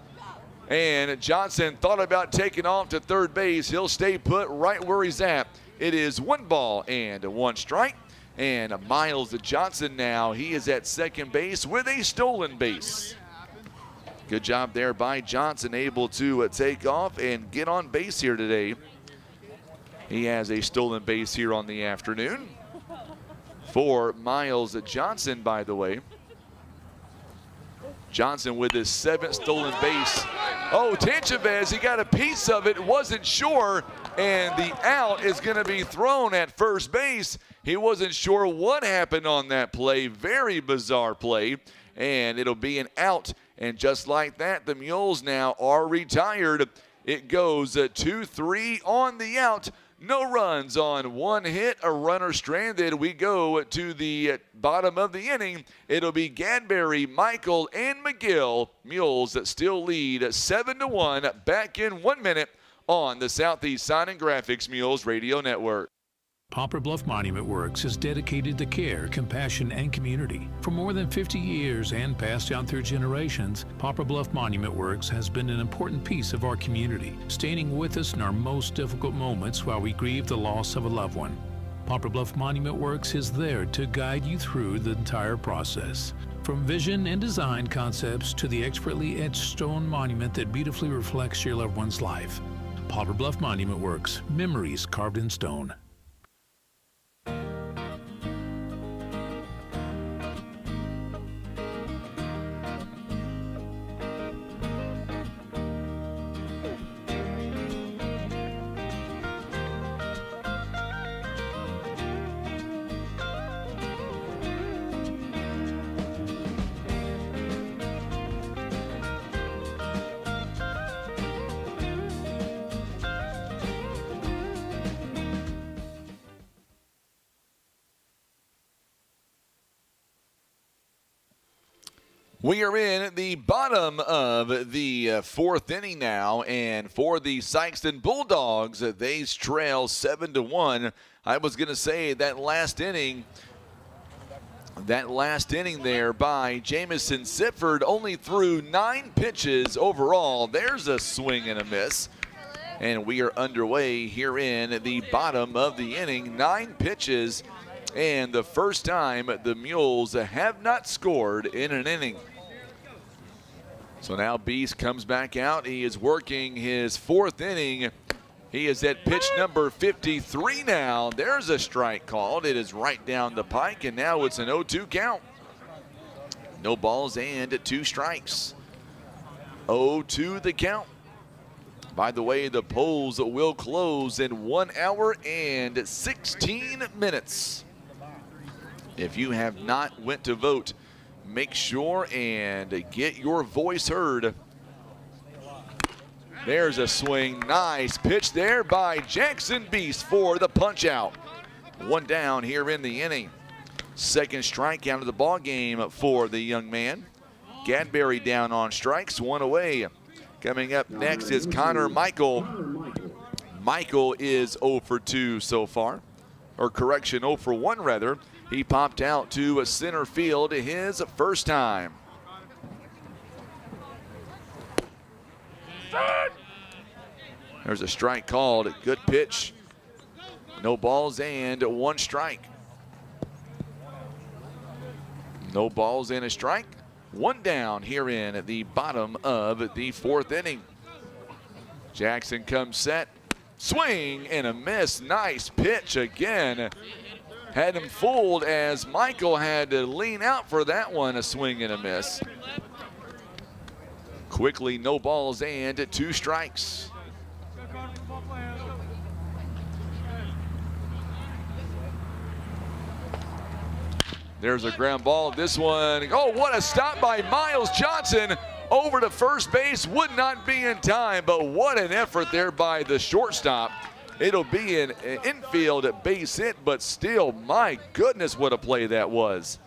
And Johnson thought about taking off to third base. He'll stay put right where he's at. It is 1 ball and 1 strike. And Miles Johnson now, he is at second base with a stolen base. Good job there by Johnson, able to take off and get on base here today. He has a stolen base here on the afternoon for Miles Johnson, by the way. Johnson with his 7th stolen base. Oh, Tanchavez, he got a piece of it, wasn't sure, and the out is going to be thrown at first base. He wasn't sure what happened on that play. Very bizarre play, and it'll be an out. And just like that, the Mules now are retired. It goes 2-3 on the out. No runs on 1 hit, a runner stranded. We go to the bottom of the inning. It'll be Gadberry, Michael, and McGill. Mules that still lead 7-1. Back in 1 minute on the Southeast Sign and Graphics Mules Radio Network. Poplar Bluff Monument Works is dedicated to care, compassion, and community. For more than 50 years and passed down through generations, Poplar Bluff Monument Works has been an important piece of our community, standing with us in our most difficult moments while we grieve the loss of a loved one. Poplar Bluff Monument Works is there to guide you through the entire process. From vision and design concepts to the expertly etched stone monument that beautifully reflects your loved one's life. Poplar Bluff Monument Works, memories carved in stone. We are in the bottom of the 4th inning now, and for the Sikeston Bulldogs, they trail 7-1. I was going to say that last inning there by Jamison Sitford only threw 9 pitches overall. There's a swing and a miss. And we are underway here in the bottom of the inning. 9 pitches, and the first time the Mules have not scored in an inning. So now Beast comes back out. He is working his 4th inning. He is at pitch number 53 now. There's a strike called. It is right down the pike, and now it's an 0-2 count. No balls and 2 strikes. 0-2 the count. By the way, the polls will close in 1 hour and 16 minutes. If you have not went to vote, make sure and get your voice heard. There's a swing. Nice pitch there by Jackson Beast for the punch out. 1 down here in the inning. 2nd strikeout of the ball game for the young man. Gadberry down on strikes, 1 away. Coming up next is Connor Michael. Michael is 0 for 2 so far. Or correction, 0 for 1 rather. He popped out to center field his first time. There's a strike called. Good pitch. No balls and 1 strike. No balls and a strike. 1 down here in the bottom of the 4th inning. Jackson comes set. Swing and a miss. Nice pitch again. Had him fooled as Michael had to lean out for that one. A swing and a miss. Quickly, no balls and 2 strikes. There's a ground ball. This one, oh, what a stop by Miles Johnson over to first base. Would not be in time, but what an effort there by the shortstop. It'll be an infield base hit, but still, my goodness, what a play that was.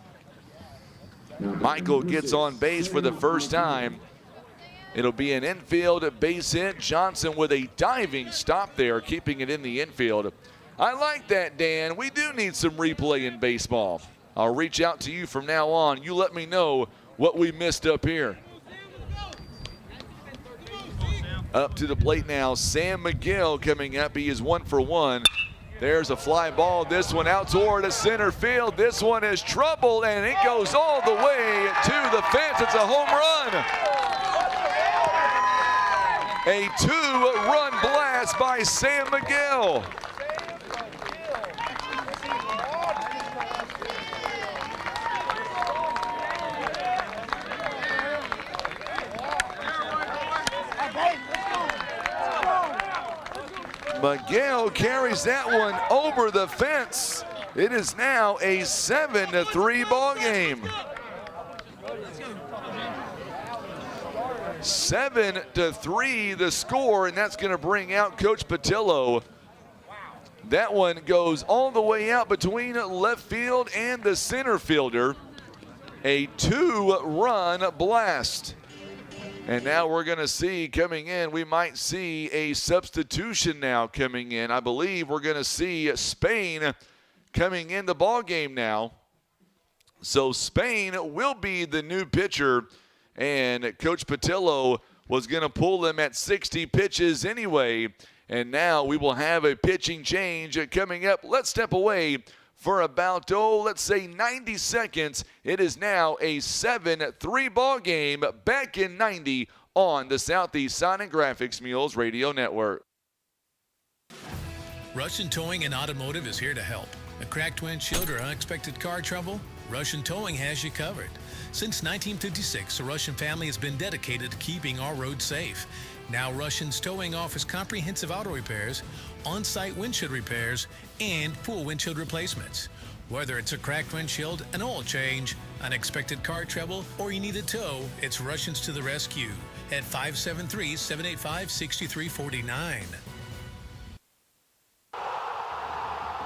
Michael gets on base for the first time. It'll be an infield base hit. Johnson with a diving stop there, keeping it in the infield. I like that, Dan. We do need some replay in baseball. I'll reach out to you from now on. You let me know what we missed up here. Up to the plate now, Sam McGill coming up. He is 1 for 1. There's a fly ball. This one out toward the center field. This one is trouble, and it goes all the way to the fence. It's a home run. A 2-run blast by Sam McGill. McGill carries that one over the fence. It is now a 7-3 ball game. 7-3 the score, and that's going to bring out Coach Patillo. That one goes all the way out between left field and the center fielder. A 2-run blast. And now we're going to see coming in, we might see a substitution now coming in. I believe we're going to see Spain coming in the ball game now. So Spain will be the new pitcher, and Coach Patillo was going to pull him at 60 pitches anyway. And now we will have a pitching change coming up. Let's step away for about, let's say 90 seconds. It is now a 7-3 ball game back in 90 on the Southeast Sign and Graphics Mules Radio Network. Russian Towing and Automotive is here to help. A cracked windshield or unexpected car trouble? Russian Towing has you covered. Since 1956, the Russian family has been dedicated to keeping our roads safe. Now Russian's Towing offers comprehensive auto repairs, on-site windshield repairs, and full windshield replacements. Whether it's a cracked windshield, an oil change, unexpected car trouble, or you need a tow, it's Russians to the rescue at 573-785-6349.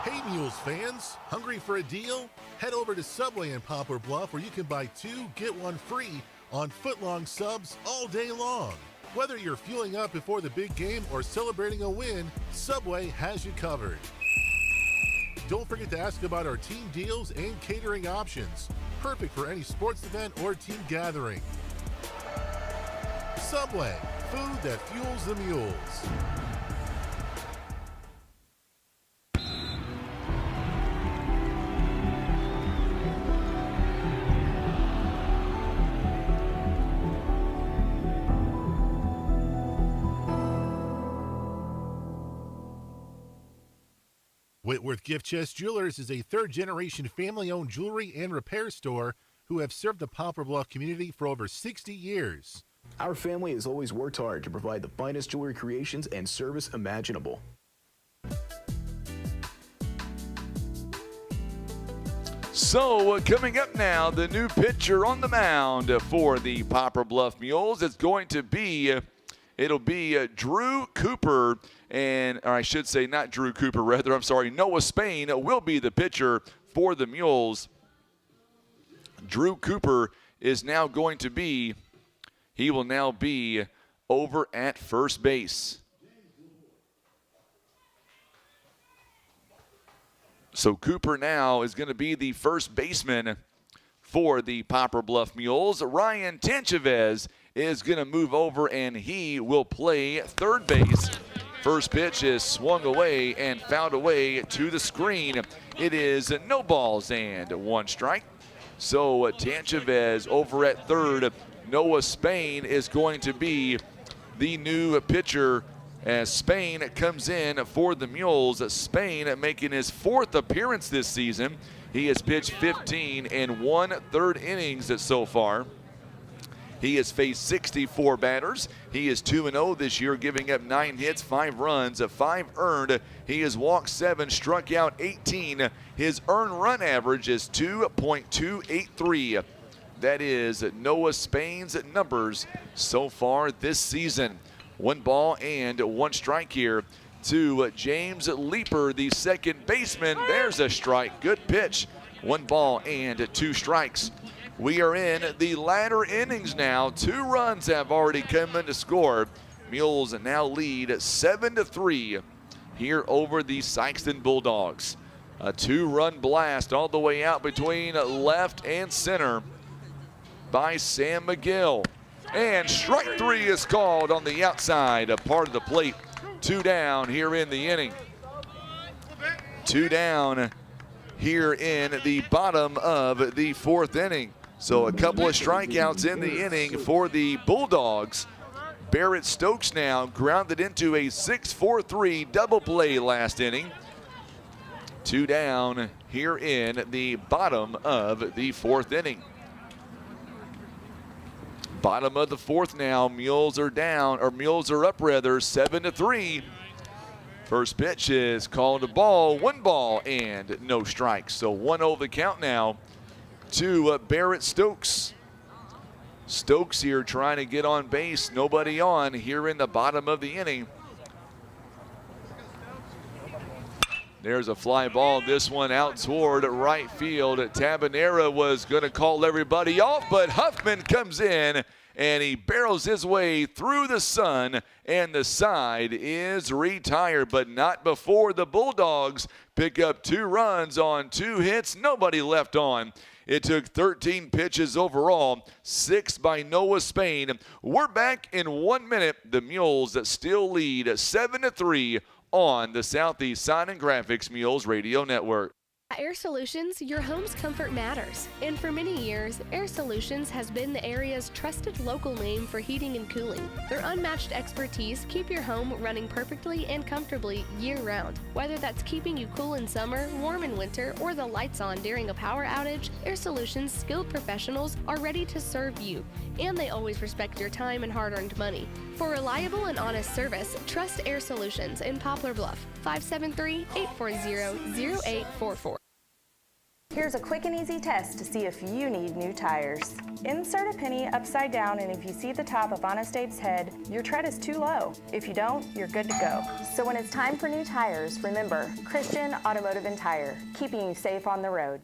Hey Mules fans, hungry for a deal? Head over to Subway in Poplar Bluff where you can buy 2, get 1 free on footlong subs all day long. Whether you're fueling up before the big game or celebrating a win, Subway has you covered. Don't forget to ask about our team deals and catering options. Perfect for any sports event or team gathering. Subway, food that fuels the Mules. Whitworth Gift Chest Jewelers is a third-generation family-owned jewelry and repair store who have served the Poplar Bluff community for over 60 years. Our family has always worked hard to provide the finest jewelry creations and service imaginable. So coming up now, the new pitcher on the mound for the Poplar Bluff Mules. It'll be Drew Cooper, or I should say not Drew Cooper, rather, I'm sorry, Noah Spain will be the pitcher for the Mules. Drew Cooper is now going to be, he will now be over at first base. So Cooper now is going to be the first baseman for the Poplar Bluff Mules. Ryan Tanchavez is going to move over, and he will play third base. First pitch is swung away and fouled away to the screen. It is no balls and 1 strike. So Tanchavez over at third. Noah Spain is going to be the new pitcher as Spain comes in for the Mules. Spain making his 4th appearance this season. He has pitched 15 and 1/3 innings so far. He has faced 64 batters. He is 2-0 this year, giving up 9 hits, 5 runs, 5 earned. He has walked 7, struck out 18. His earned run average is 2.283. That is Noah Spain's numbers so far this season. 1 ball and 1 strike here to James Leeper, the second baseman. There's a strike. Good pitch. 1 ball and 2 strikes. We are in the latter innings now. 2 runs have already come in to score. Mules now lead 7-3 here over the Sikeston Bulldogs. A 2-run blast all the way out between left and center by Sam McGill. And strike 3 is called on the outside, a part of the plate. 2 down here in the inning. 2 down here in the bottom of the 4th inning. So a couple of strikeouts in the inning for the Bulldogs. Barrett Stokes now grounded into a 6-4-3 double play last inning. 2 down here in the bottom of the 4th inning. Bottom of the 4th now. Mules are down, or Mules are up rather, 7-3. First pitch is called a ball, 1 ball and no strikes. So 1-0 the count now to Barrett Stokes. Stokes here trying to get on base, nobody on here in the bottom of the inning. There's a fly ball, this one out toward right field. Tabanera was gonna call everybody off, but Huffman comes in and he barrels his way through the sun, and the side is retired, but not before the Bulldogs pick up 2 runs on 2 hits, nobody left on. It took 13 pitches overall, 6 by Noah Spain. We're back in 1 minute. The Mules still lead 7-3 on the Southeast Sign and Graphics Mules Radio Network. At Air Solutions, your home's comfort matters. And for many years, Air Solutions has been the area's trusted local name for heating and cooling. Their unmatched expertise keep your home running perfectly and comfortably year-round. Whether that's keeping you cool in summer, warm in winter, or the lights on during a power outage, Air Solutions' skilled professionals are ready to serve you. And they always respect your time and hard-earned money. For reliable and honest service, trust Air Solutions in Poplar Bluff, 573-840-0844. Here's a quick and easy test to see if you need new tires. Insert a penny upside down, and if you see the top of Honest Abe's head, your tread is too low. If you don't, you're good to go. So when it's time for new tires, remember, Christian Automotive and Tire, keeping you safe on the road.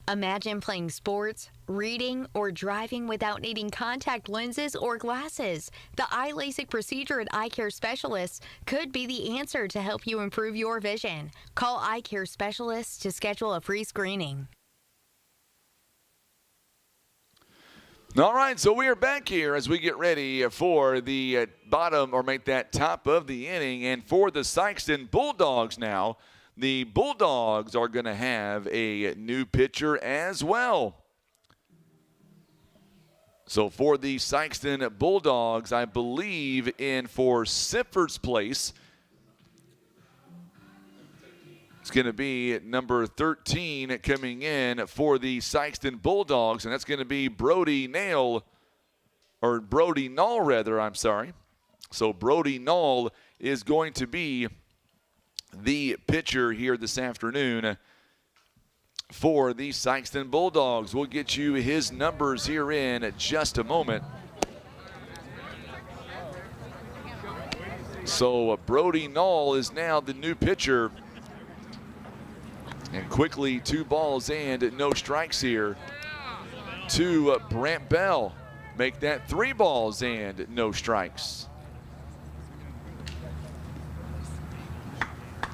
Imagine playing sports, reading, or driving without needing contact lenses or glasses. The eye LASIK procedure at Eye Care Specialists could be the answer to help you improve your vision. Call Eye Care Specialists to schedule a free screening. All right, so we are back here as we get ready for the bottom, or make that top of the inning. And for the Sikeston Bulldogs now, the Bulldogs are going to have a new pitcher as well. So for the Sikeston Bulldogs, I believe in for Sifford's place, it's going to be number 13 coming in for the Sikeston Bulldogs, and that's going to be Brody Null, I'm sorry. So Brody Null is going to be the pitcher here this afternoon for the Sikeston Bulldogs. We'll get you his numbers here in just a moment. So Brody Null is now the new pitcher. And quickly, 2 balls and no strikes here to Brant Bell. Make that 3 balls and no strikes.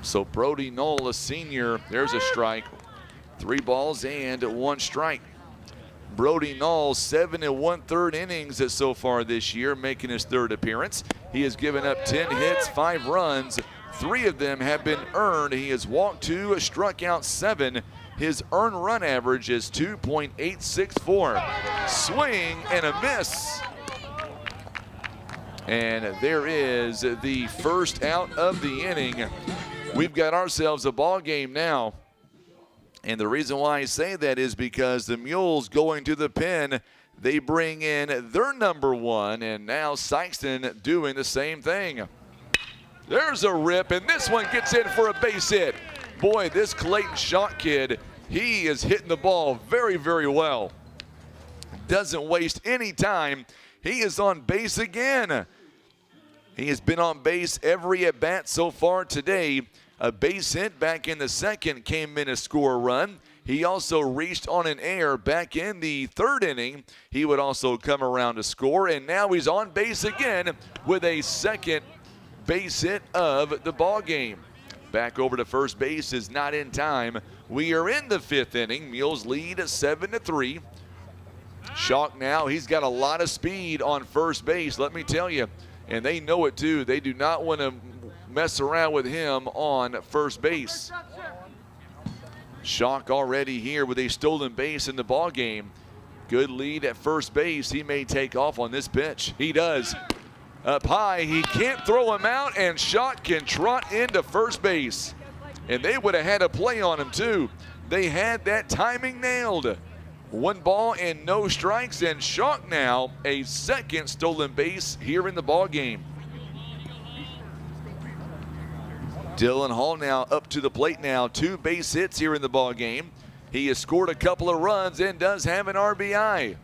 So Brody Null, a senior, there's a strike. 3 balls and 1 strike. Brody Null, 7 1/3 innings so far this year, making his 3rd appearance. He has given up 10 hits, 5 runs. 3 of them have been earned. He has walked 2, struck out 7. His earned run average is 2.864. Swing and a miss. And there is the first out of the inning. We've got ourselves a ball game now. And the reason why I say that is because the Mules going to the pen, they bring in their number 1, and now Sikeston doing the same thing. There's a rip, and this one gets in for a base hit. Boy, this Clayton Schott kid, he is hitting the ball very, very well. Doesn't waste any time. He is on base again. He has been on base every at-bat so far today. A base hit back in the 2nd came in to score a run. He also reached on an error back in the third inning. He would also come around to score, and now he's on base again with a second base hit of the ball game. Back over to first base is not in time. We are in the fifth inning. Mules lead 7-3. Schalk now, he's got a lot of speed on first base, let me tell you. And they know it too. They do not want to mess around with him on first base. Schalk already here with a stolen base in the ball game. Good lead at first base. He may take off on this pitch. He does. Up high, he can't throw him out, and Schalk can trot into first base. And they would have had a play on him too. They had that timing nailed. 1 ball and no strikes, and Schalk now a second stolen base here in the ball game. Dylan Hall now up to the plate now. 2 base hits here in the ball game. He has scored a couple of runs and does have an RBI.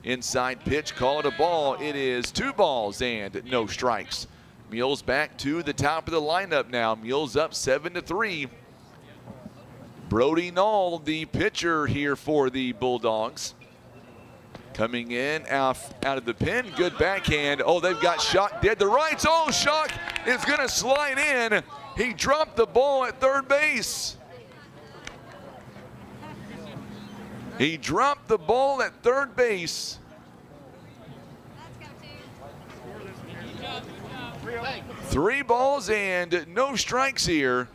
Inside pitch called a ball. It is 2 balls and no strikes. Mules back to the top of the lineup now. Mules up 7-3. Brody Knoll, the pitcher here for the Bulldogs. Coming in out of the pen, good backhand. Oh, they've got Schalk dead to rights. Oh, Schalk is gonna slide in. He dropped the ball at third base. He dropped the ball at third base. Three balls and no strikes here.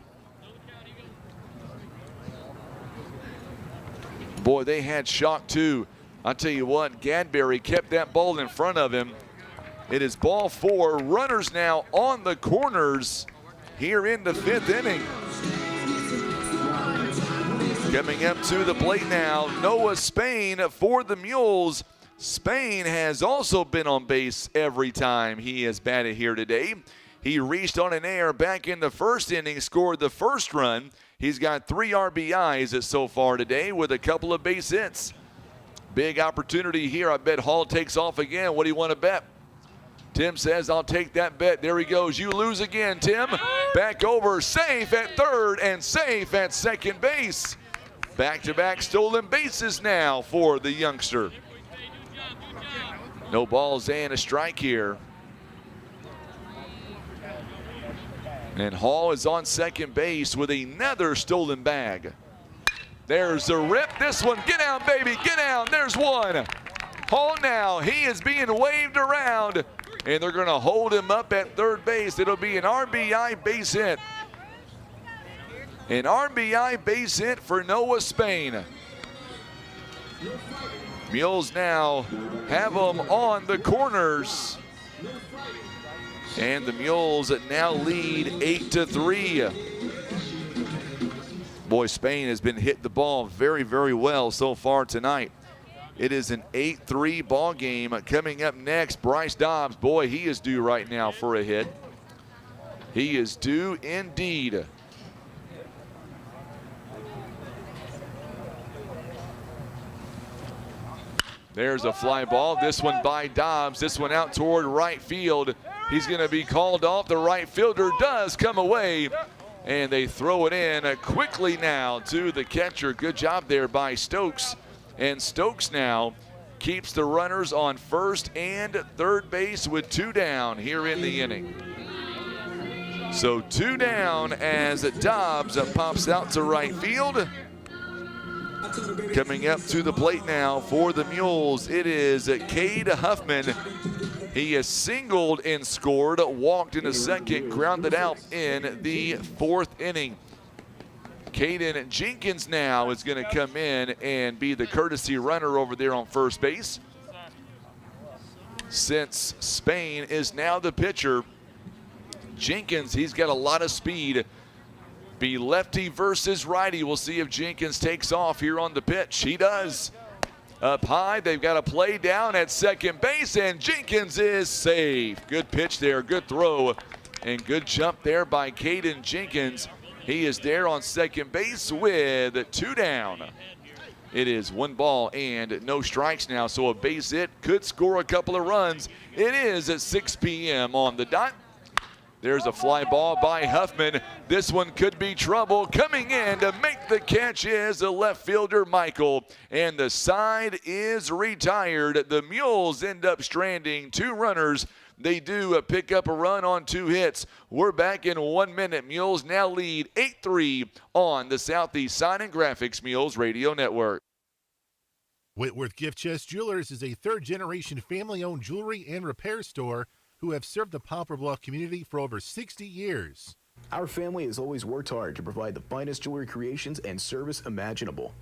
Boy, they had Schalk too. I'll tell you what, Gadberry kept that ball in front of him. It is ball 4. Runners now on the corners here in the 5th inning. Coming up to the plate now, Noah Spain for the Mules. Spain has also been on base every time he has batted here today. He reached on an error back in the first inning, scored the first run. He's got 3 RBIs so far today with a couple of base hits. Big opportunity here. I bet Hall takes off again. What do you want to bet? Tim says, I'll take that bet. There he goes. You lose again, Tim. Back over, safe at third and safe at second base. Back-to-back stolen bases now for the youngster. No balls and a strike here. And Hall is on second base with another stolen bag. There's a rip. This one, get down, baby, get down. There's one. Hall now, he is being waved around, and they're going to hold him up at third base. It'll be an RBI base hit. An RBI base hit for Noah Spain. Mules now have them on the corners. And the Mules now lead 8-3. Boy, Spain has been hitting the ball very, very well so far tonight. It is an 8-3 ball game. Coming up next, Bryce Dobbs. Boy, he is due right now for a hit. He is due indeed. There's a fly ball. This one by Dobbs. This one out toward right field. He's going to be called off. The right fielder does come away, and they throw it in quickly now to the catcher. Good job there by Stokes. And Stokes now keeps the runners on first and third base with 2 down here in the inning. So 2 down as Dobbs pops out to right field. Coming up to the plate now for the Mules, it is Cade Huffman. He has singled and scored, walked in a second, grounded out in the 4th inning. Caden Jenkins now is going to come in and be the courtesy runner over there on first base. Since Spain is now the pitcher, Jenkins, he's got a lot of speed. Be lefty versus righty. We'll see if Jenkins takes off here on the pitch. He does. Up high, they've got a play down at second base, and Jenkins is safe. Good pitch there, good throw, and good jump there by Caden Jenkins. He is there on second base with 2 down. It is 1 ball and no strikes now, so a base hit could score a couple of runs. It is at 6 p.m. on the dot. There's a fly ball by Huffman. This one could be trouble. Coming in to make the catch is the left fielder, Michael. And the side is retired. The Mules end up stranding 2 runners. They do pick up a run on 2 hits. We're back in 1 minute. Mules now lead 8-3 on the Southeast Sign and Graphics Mules Radio Network. Whitworth Gift Chest Jewelers is a third-generation family-owned jewelry and repair store who have served the Poplar Bluff community for over 60 years. Our family has always worked hard to provide the finest jewelry creations and service imaginable.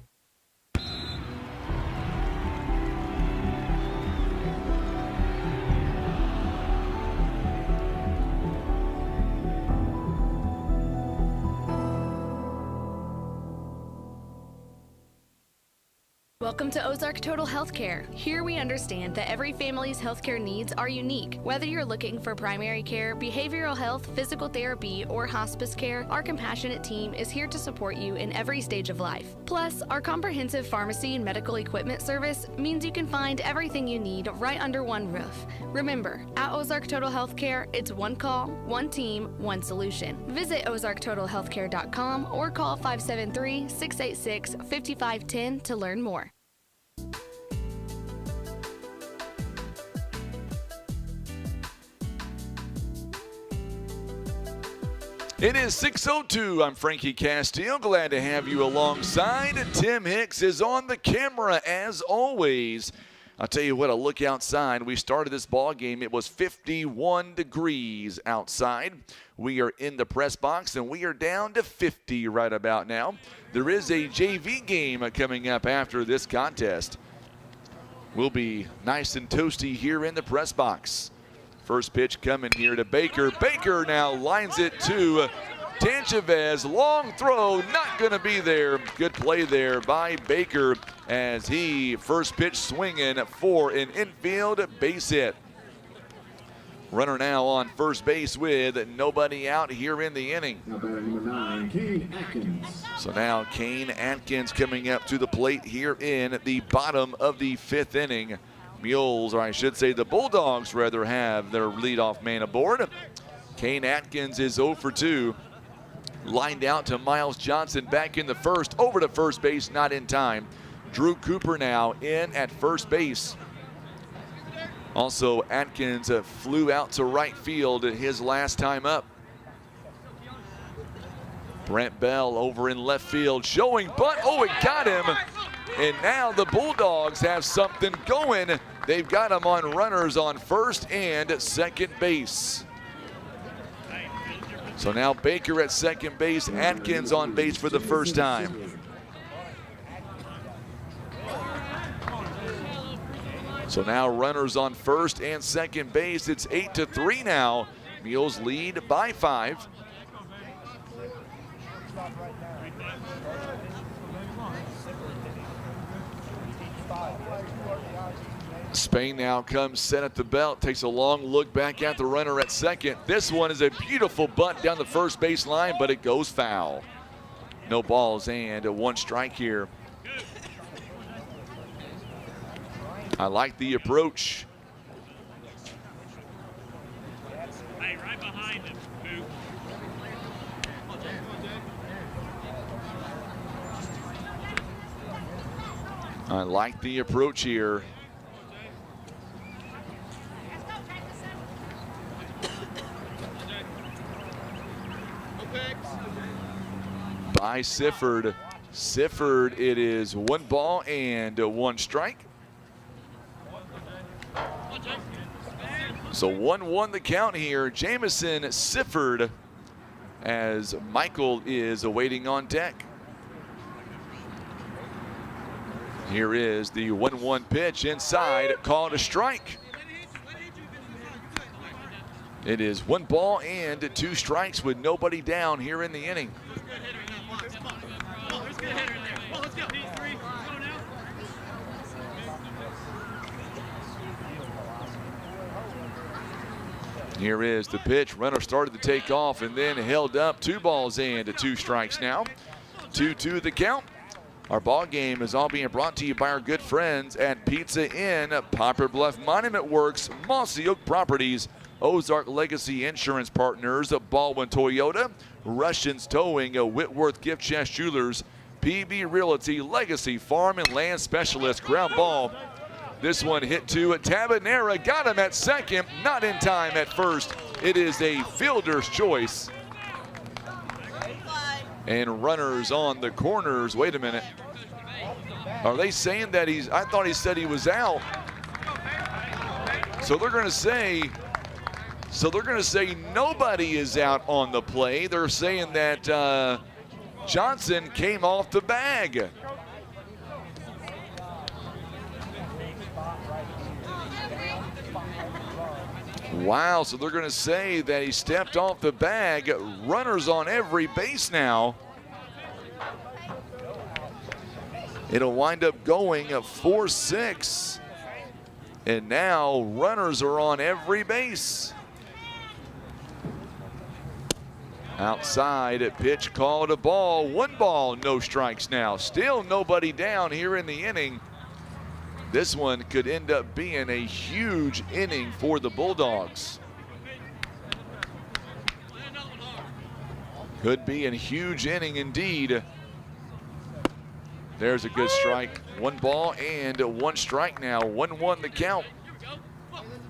Welcome to Ozark Total Healthcare. Here we understand that every family's healthcare needs are unique. Whether you're looking for primary care, behavioral health, physical therapy, or hospice care, our compassionate team is here to support you in every stage of life. Plus, our comprehensive pharmacy and medical equipment service means you can find everything you need right under one roof. Remember, at Ozark Total Healthcare, it's one call, one team, one solution. Visit ozarktotalhealthcare.com or call 573-686-5510 to learn more. It is 6:02. I'm Frankie Castile. Glad to have you alongside. Tim Hicks is on the camera as always. I'll tell you what, a look outside. We started this ball game. It was 51 degrees outside. We are in the press box, and we are down to 50 right about now. There is a JV game coming up after this contest. We'll be nice and toasty here in the press box. First pitch coming here to Baker. Baker now lines it to Tanchavez. Long throw, not going to be there. Good play there by Baker as he first pitch swinging for an infield base hit. Runner now on first base with nobody out here in the inning. Number 9, Kane Atkins. So now Kane Atkins coming up to the plate here in the bottom of the 5th inning. Mules, or I should say the Bulldogs rather, have their leadoff man aboard. Kane Atkins is 0 for 2. Lined out to Miles Johnson back in the first. Over to first base, not in time. Drew Cooper now in at first base. Also, Atkins flew out to right field his last time up. Brent Bell over in left field showing, but oh, it got him. And now the Bulldogs have something going. They've got him on runners on first and second base. So now Baker at second base, Atkins on base for the first time. So now runners on first and second base. It's 8-3 now. Mules lead by 5. Spain now comes set at the belt, takes a long look back at the runner at second. This one is a beautiful bunt down the first base line, but it goes foul. No balls and 1 strike here. I like the approach. Hey, right behind him, Boop. I like the approach here. By Sifford. Sifford, it is 1 ball and 1 strike. So 1-1 the count here. Jamison Sifford as Michael is awaiting on deck. Here is the 1-1 pitch inside, called a strike. It is 1 ball and 2 strikes with nobody down here in the inning. Here is the pitch. Runner started to take off and then held up. 2 balls and 2 strikes now. 2-2 the count. Our ball game is all being brought to you by our good friends at Pizza Inn, Poplar Bluff Monument Works, Mossy Oak Properties, Ozark Legacy Insurance Partners, Baldwin Toyota, Russians Towing, Whitworth Gift Chest Jewelers, PB Realty, Legacy Farm and Land Specialist. Ground ball. This one hit to Tabanera, got him at second, not in time at first. It is a fielder's choice. And runners on the corners. Wait a minute. Are they saying that I thought he said he was out. So they're going to say nobody is out on the play. They're saying that Johnson came off the bag. Wow, so they're going to say that he stepped off the bag. Runners on every base now. It'll wind up going 4-6. And now runners are on every base. Outside, a pitch called a ball. 1 ball, no strikes now. Still nobody down here in the inning. This one could end up being a huge inning for the Bulldogs. Could be a huge inning indeed. There's a good strike. 1 ball and 1 strike now. 1-1 the count.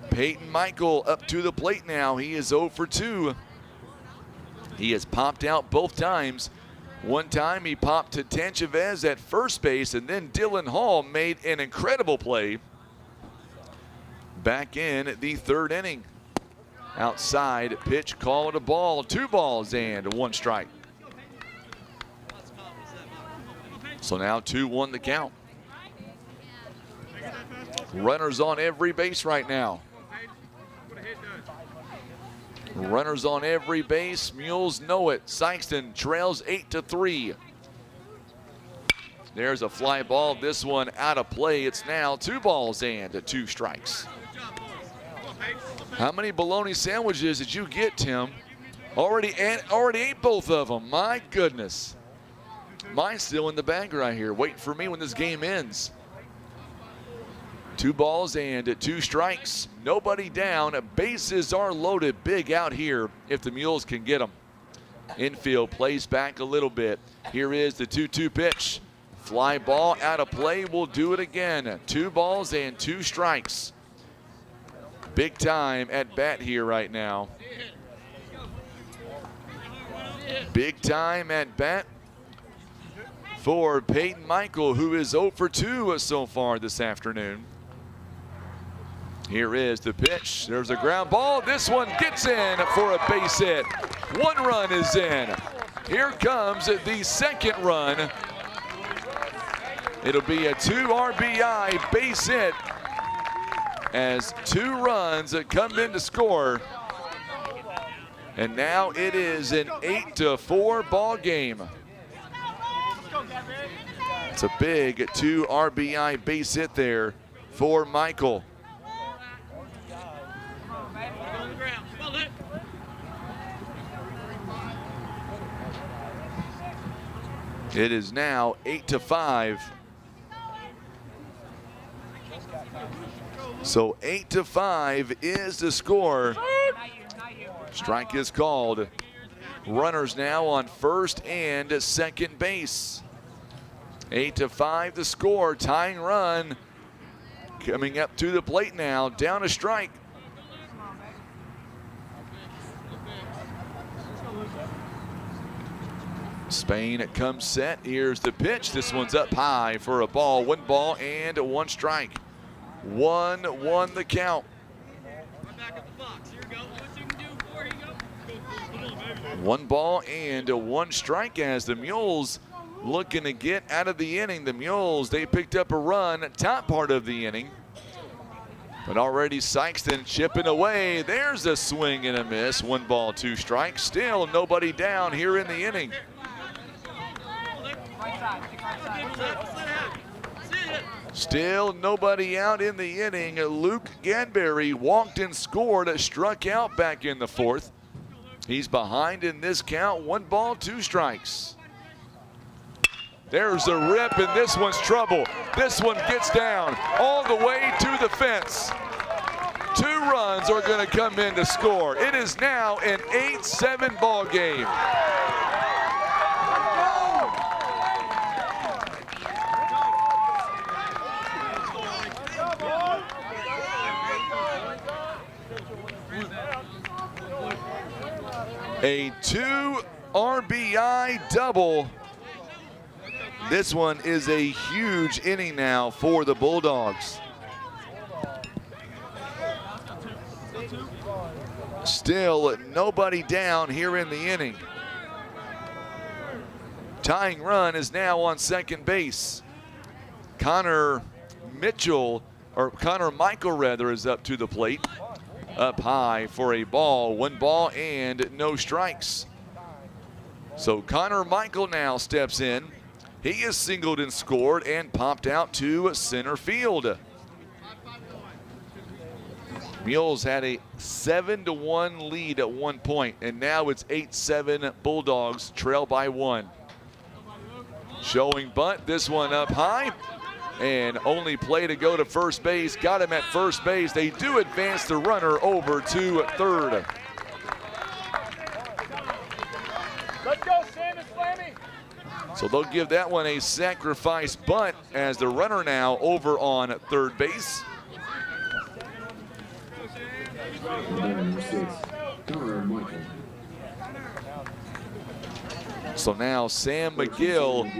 Peyton Michael up to the plate now. He is 0 for 2. He has popped out both times. One time he popped to Tanchavez at first base, and then Dylan Hall made an incredible play back in the 3rd inning. Outside, pitch called a ball. 2 balls and 1 strike. So now 2-1 the count. Runners on every base right now. Runners on every base. Mules know it. Sikeston trails 8-3. There's a fly ball. This one out of play. It's now 2 balls and 2 strikes. How many bologna sandwiches did you get, Tim? Already ate both of them. My goodness. Mine's still in the bag right here, waiting for me when this game ends. 2 balls and 2 strikes. Nobody down. Bases are loaded big out here if the Mules can get them. Infield plays back a little bit. Here is the 2-2 pitch. Fly ball out of play. We'll do it again. 2 balls and 2 strikes. Big time at bat here right now. Big time at bat for Peyton Michael, who is 0 for 2 so far this afternoon. Here is the pitch. There's a ground ball. This one gets in for a base hit. 1 run is in. Here comes the 2nd run. It'll be a 2 RBI base hit as 2 runs come in to score. And now it is an 8-4 ball game. It's a big 2 RBI base hit there for Michael. It is now 8-5. So 8-5 is the score. Strike is called. Runners now on 1st and 2nd base. 8-5 the score. Tying run coming up to the plate now. Down a strike. Spain comes set. Here's the pitch. This one's up high for a ball. 1 ball and 1 strike. 1-1 the count. 1 ball and 1 strike as the Mules looking to get out of the inning. The Mules, they picked up a run top part of the inning. But already Sikeston chipping away. There's a swing and a miss. 1 ball, 2 strikes. Still nobody down here in the inning. Still nobody out in the inning. Luke Gadberry walked and scored, struck out back in the 4th. He's behind in this count. 1 ball, 2 strikes. There's a rip, and this one's trouble. This one gets down all the way to the fence. 2 runs are going to come in to score. It is now an 8-7 ball game. A 2 RBI double. This one is a huge inning now for the Bulldogs. Still nobody down here in the inning. Tying run is now on second base. Connor Michael rather, is up to the plate. Up high for a ball, 1 ball and no strikes. So Connor Michael now steps in. He is singled and scored and popped out to center field. Mules had a 7-1 lead at one point, and now it's 8-7 Bulldogs trail by 1. Showing bunt, this one up high, and only play to go to first base. Got him at first base. They do advance the runner over to third. Let's go, Sam and Slammy. So they'll give that one a sacrifice bunt as the runner now over on third base. So now Sam McGill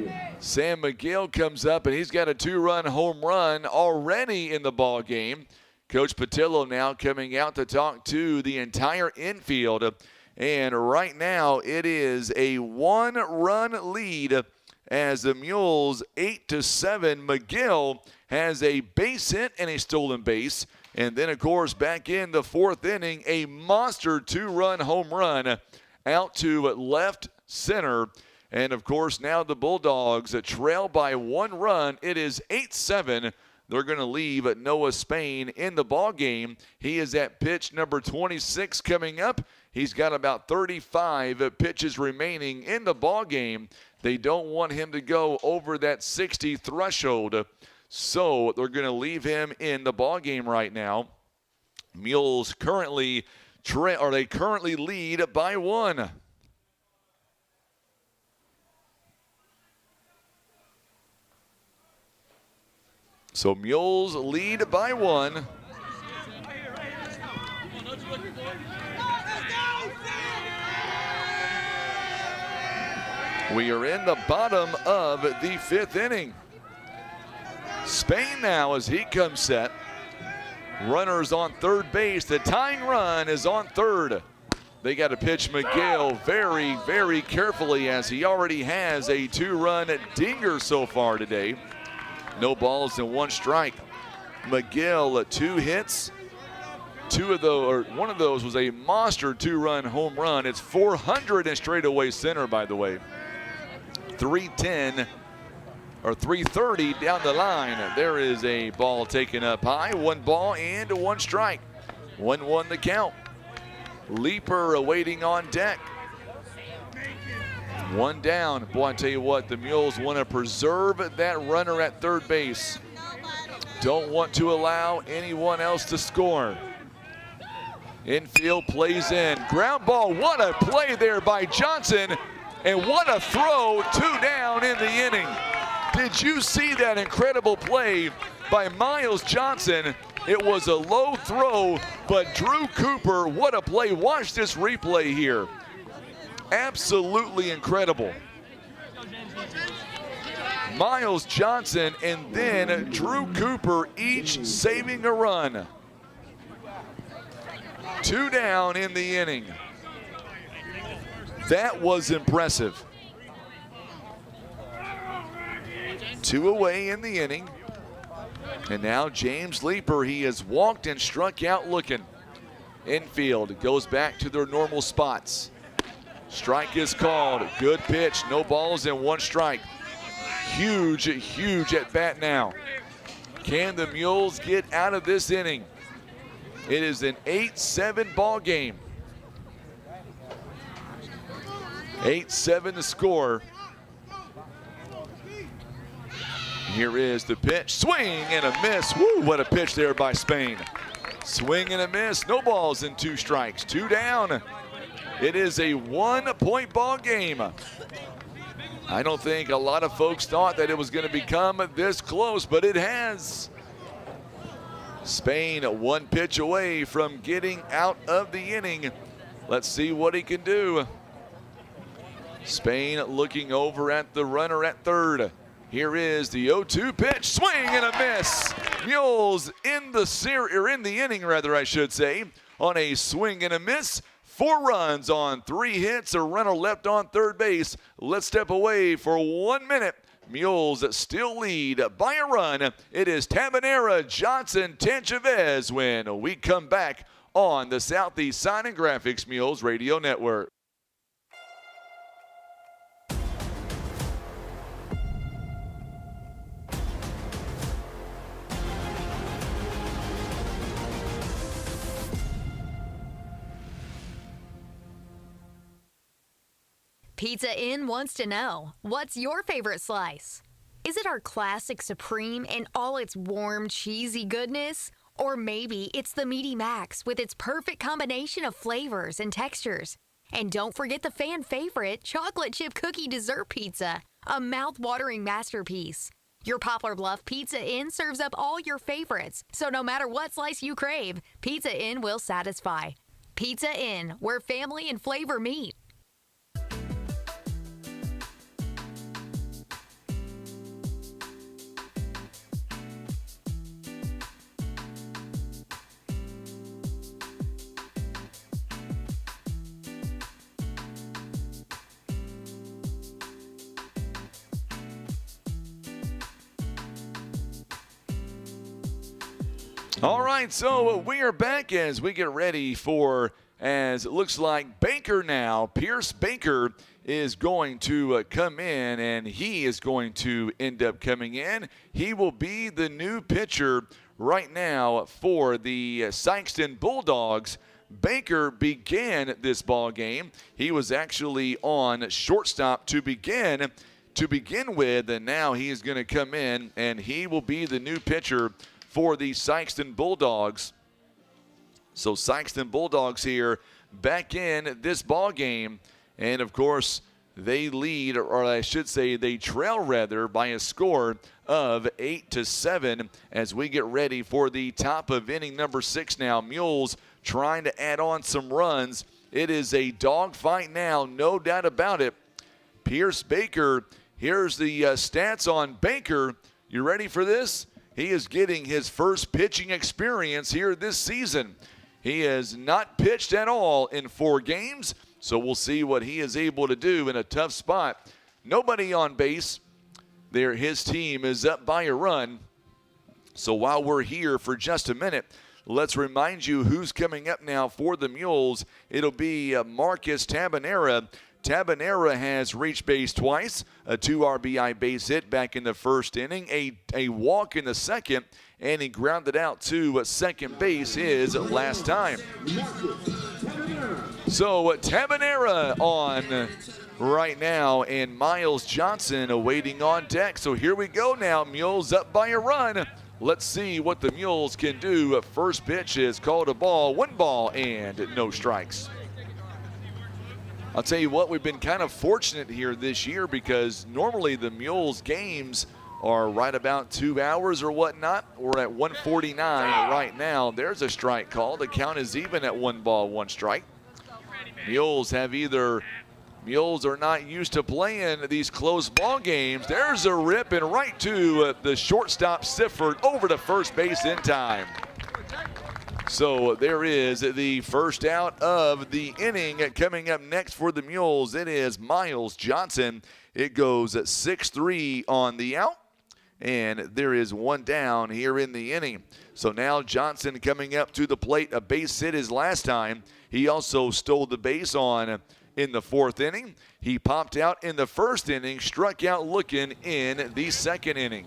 comes up, and he's got a 2-run home run already in the ball game. Coach Patillo now coming out to talk to the entire infield. And right now it is a 1-run lead as the Mules 8-7. McGill has a base hit and a stolen base. And then, of course, back in the 4th inning, a monster 2-run home run out to left center. And, of course, now the Bulldogs trail by 1 run. It is 8-7. They're going to leave Noah Spain in the ball game. He is at pitch number 26 coming up. He's got about 35 pitches remaining in the ball game. They don't want him to go over that 60 threshold. So they're going to leave him in the ball game right now. Mules currently lead by 1. So Mules lead by 1. We are in the bottom of the 5th inning. Spain now as he comes set. Runners on third base. The tying run is on third. They got to pitch McGill very, very carefully as he already has a 2-run dinger so far today. No balls and 1 strike. McGill 2 hits. 2 of those, or 1 of those was a monster 2-run home run. It's 400 in straightaway center, by the way. 310 or 330 down the line. There is a ball taken up high. 1 ball and 1 strike. 1-1 the count. Leaper awaiting on deck. 1 down. Boy, I tell you what, the Mules want to preserve that runner at third base. Don't want to allow anyone else to score. Infield plays in. Ground ball. What a play there by Johnson. And what a throw. 2 down in the inning. Did you see that incredible play by Miles Johnson? It was a low throw, but Drew Cooper, what a play. Watch this replay here. Absolutely incredible. Miles Johnson and then Drew Cooper each saving a run. 2 down in the inning. That was impressive. 2 away in the inning. And now James Leaper, he has walked and struck out looking. Infield goes back to their normal spots. Strike is called. Good pitch. No balls and 1 strike. Huge, huge at bat now. Can the Mules get out of this inning? It is an 8-7 ball game. 8-7 the score. Here is the pitch. Swing and a miss. Woo, what a pitch there by Spain. Swing and a miss. No balls and 2 strikes. 2 down. It is a 1-point ball game. I don't think a lot of folks thought that it was going to become this close, but it has. Spain 1 pitch away from getting out of the inning. Let's see what he can do. Spain looking over at the runner at third. Here is the 0-2 pitch. Swing and a miss. Mules in the inning, rather, I should say, on a swing and a miss. 4 runs on 3 hits, a runner left on third base. Let's step away for 1 minute. Mules still lead by a run. It is Tabanera, Johnson, Tanchavez when we come back on the Southeast Sign and Graphics Mules Radio Network. Pizza Inn wants to know, what's your favorite slice? Is it our classic Supreme in all its warm, cheesy goodness? Or maybe it's the Meaty Max with its perfect combination of flavors and textures. And don't forget the fan favorite chocolate chip cookie dessert pizza, a mouth-watering masterpiece. Your Poplar Bluff Pizza Inn serves up all your favorites, so no matter what slice you crave, Pizza Inn will satisfy. Pizza Inn, where family and flavor meet. All right, so we are back as we get ready for, as it looks like Baker now. Pierce Baker is going to come in, and he is going to end up coming in. He will be the new pitcher right now for the Sikeston Bulldogs. Baker began this ball game. He was actually on shortstop to begin with, and now he is going to come in, and he will be the new pitcher for the Sikeston Bulldogs. So Sikeston Bulldogs here back in this ball game, and of course they lead, or I should say they trail rather, by a score of 8-7 as we get ready for the top of inning number 6 now. Mules trying to add on some runs. It is a dogfight now, no doubt about it. Pierce Baker, here's the stats on Baker. You ready for this? He is getting his first pitching experience here this season. He has not pitched at all in 4 games, so we'll see what he is able to do in a tough spot. Nobody on base. There, his team is up by a run. So while we're here for just a minute, let's remind you who's coming up now for the Mules. It'll be Marcus Tabanera. Tabanera has reached base twice, a 2 RBI base hit back in the first inning, a walk in the second, and he grounded out to second base his last time. So Tabanera on right now, and Miles Johnson waiting on deck. So here we go now, Mules up by a run. Let's see what the Mules can do. First pitch is called a ball, 1 ball and no strikes. I'll tell you what, we've been kind of fortunate here this year because normally the Mules games are right about 2 hours or whatnot. We're at 1:49 right now. There's a strike call. The count is even at 1 ball, 1 strike. Mules are not used to playing these close ball games. There's a rip and right to the shortstop Sifford over to first base in time. So there is the first out of the inning. Coming up next for the Mules, it is Miles Johnson. It goes 6-3 on the out, and there is 1 down here in the inning. So now Johnson coming up to the plate. A base hit his last time. He also stole the base on in the 4th inning. He popped out in the 1st inning, struck out looking in the 2nd inning.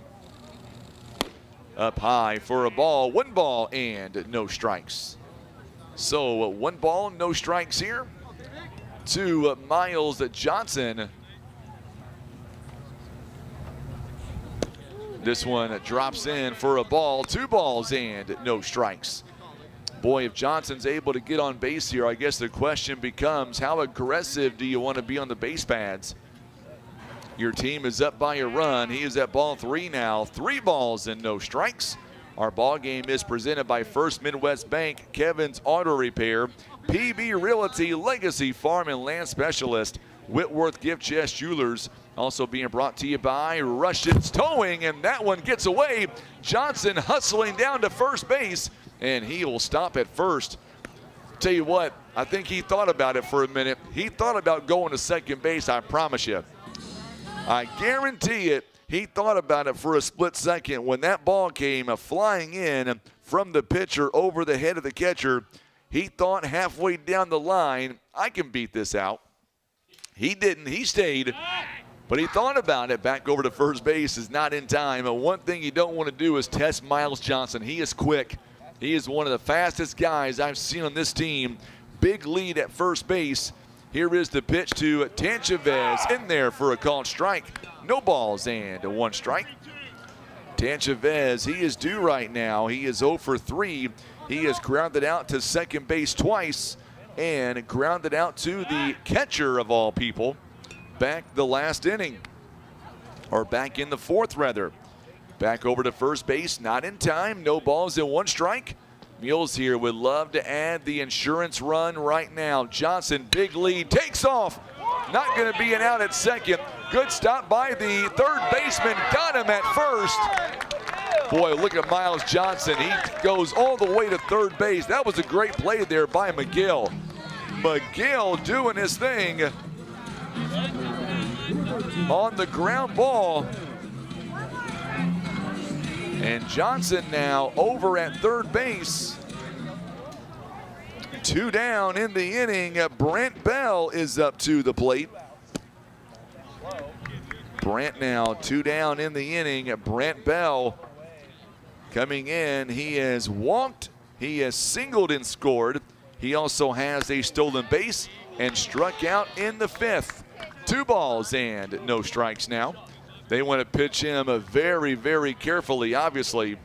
Up high for a ball, 1 ball and no strikes. So 1 ball, no strikes here to Miles Johnson. This one drops in for a ball, 2 balls and no strikes. Boy, if Johnson's able to get on base here, I guess the question becomes, how aggressive do you want to be on the base pads? Your team is up by a run. He is at ball 3 now. 3 balls and no strikes. Our ball game is presented by First Midwest Bank, Kevin's Auto Repair, PB Realty, Legacy Farm and Land Specialist, Whitworth Gift Chest Jewelers. Also being brought to you by Russians Towing, and that one gets away. Johnson hustling down to first base, and he will stop at first. Tell you what, I think he thought about it for a minute. He thought about going to second base, I promise you. I guarantee it. He thought about it for a split second. When that ball came flying in from the pitcher over the head of the catcher, he thought halfway down the line, I can beat this out. He didn't. He stayed. But he thought about it. Back over to first base is not in time. And one thing you don't want to do is test Miles Johnson. He is quick. He is one of the fastest guys I've seen on this team. Big lead at first base. Here is the pitch to Tanchavez in there for a called strike. No balls and 1 strike. Tanchavez, he is due right now. He is 0 for 3. He has grounded out to second base twice and grounded out to the catcher of all people back the last inning, or back in the 4th rather. Back over to first base, not in time. No balls and 1 strike. Mules here would love to add the insurance run right now. Johnson, big lead, takes off. Not going to be an out at second. Good stop by the third baseman. Got him at first. Boy, look at Miles Johnson. He goes all the way to third base. That was a great play there by McGill. McGill doing his thing on the ground ball. And Johnson now over at third base. 2 down in the inning. Brent Bell is up to the plate. Brent now 2 down in the inning. Brent Bell coming in. He has walked, he has singled and scored. He also has a stolen base and struck out in the 5th. 2 balls and no strikes now. They want to pitch him very, very carefully, obviously,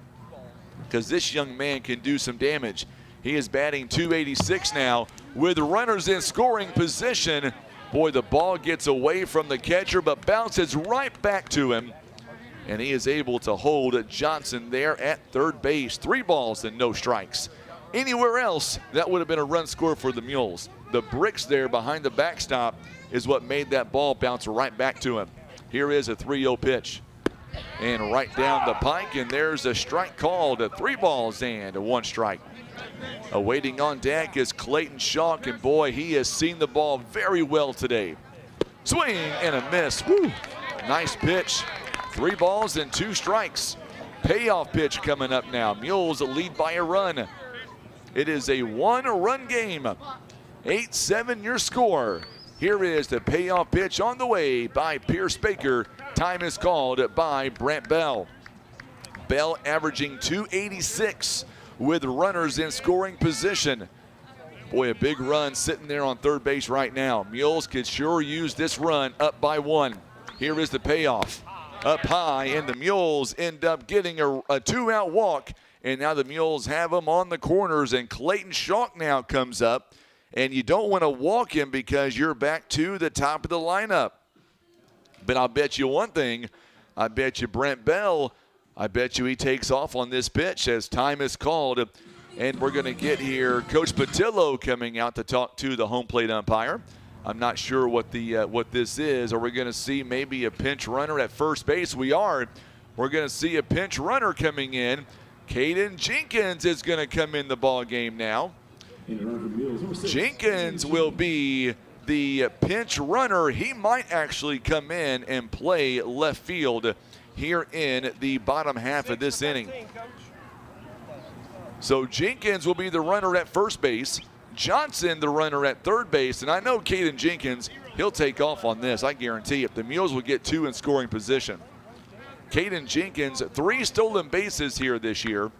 because this young man can do some damage. He is batting .286 now with runners in scoring position. Boy, the ball gets away from the catcher, but bounces right back to him. And he is able to hold Johnson there at third base. 3 balls and no strikes. Anywhere else, that would have been a run score for the Mules. The bricks there behind the backstop is what made that ball bounce right back to him. Here is a 3-0 pitch. And right down the pike, and there's a strike called. 3 balls and 1 strike. Awaiting on deck is Clayton Schalk, and boy, he has seen the ball very well today. Swing and a miss. Woo. Nice pitch. 3 balls and 2 strikes. Payoff pitch coming up now. Mules lead by a run. It is a 1-run game. 8-7 your score. Here is the payoff pitch on the way by Pierce Baker. Time is called by Brent Bell. Bell averaging .286 with runners in scoring position. Boy, a big run sitting there on third base right now. Mules could sure use this run up by 1. Here is the payoff. Up high, and the Mules end up getting a 2-out walk. And now the Mules have them on the corners, and Clayton Schalk now comes up. And you don't want to walk him because you're back to the top of the lineup. But I'll bet you one thing. I bet you Brent Bell, I bet you he takes off on this pitch as time is called. And we're going to get here Coach Patillo coming out to talk to the home plate umpire. I'm not sure what this is. Are we going to see maybe a pinch runner at first base? We are. We're going to see a pinch runner coming in. Caden Jenkins is going to come in the ball game now. Jenkins will be the pinch runner. He might actually come in and play left field here in the bottom half of this inning. So Jenkins will be the runner at first base. Johnson the runner at third base. And I know Caden Jenkins, he'll take off on this, I guarantee it. The Mules will get 2 in scoring position. Caden Jenkins, 3 stolen bases here this year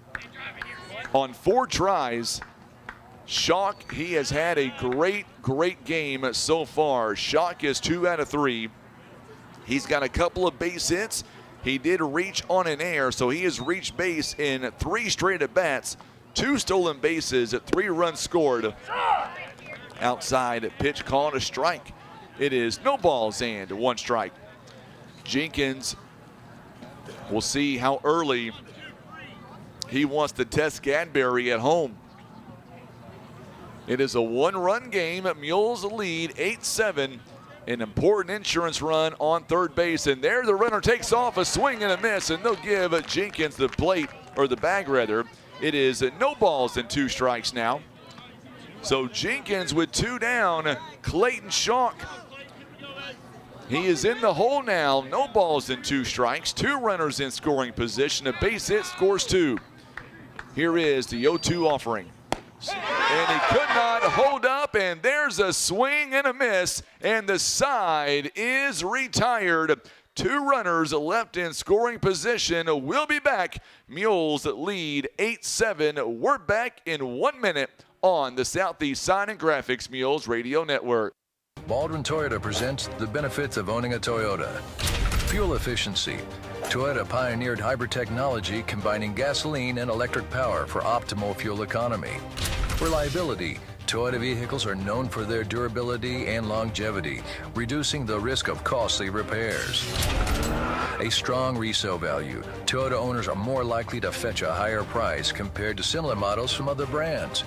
on 4 tries. Schalk, he has had a great game so far. Schalk is 2 out of 3. He's got a couple of base hits. He did reach on an error, so he has reached base in 3 straight at bats. 2 stolen bases, 3 runs scored. Outside pitch called a strike. It is no balls and 1 strike. Jenkins, we'll see how early he wants to test Gadberry at home. It is a 1-run game. Mules lead 8-7. An important insurance run on third base. And there the runner takes off, a swing and a miss. And they'll give Jenkins the plate, or the bag rather. It is no balls and 2 strikes now. So Jenkins with 2 down. Clayton Schalk, he is in the hole now. No balls and 2 strikes. 2 runners in scoring position. A base hit, scores 2. Here is the 0-2 offering. And he could not hold up, and there's a swing and a miss, and the side is retired. 2 runners left in scoring position. We'll be back. Mules lead 8-7. We're back in 1 minute on the Southeast Sign and Graphics Mules Radio Network. Baldwin Toyota presents the benefits of owning a Toyota. Fuel efficiency. Toyota pioneered hybrid technology combining gasoline and electric power for optimal fuel economy. Reliability. Toyota vehicles are known for their durability and longevity, reducing the risk of costly repairs. A strong resale value. Toyota owners are more likely to fetch a higher price compared to similar models from other brands.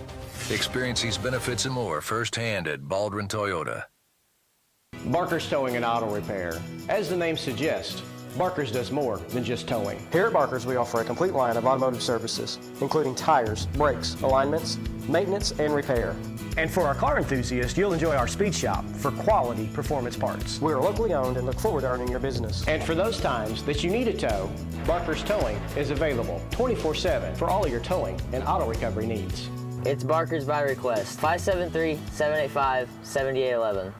Experience these benefits and more firsthand at Baldwin Toyota. Barker's Towing and Auto Repair. As the name suggests, Barker's does more than just towing. Here at Barker's, we offer a complete line of automotive services, including tires, brakes, alignments, maintenance, and repair. And for our car enthusiasts, you'll enjoy our speed shop for quality performance parts. We are locally owned and look forward to earning your business. And for those times that you need a tow, Barker's Towing is available 24/7 for all of your towing and auto recovery needs. It's Barker's by request. 573-785-7811.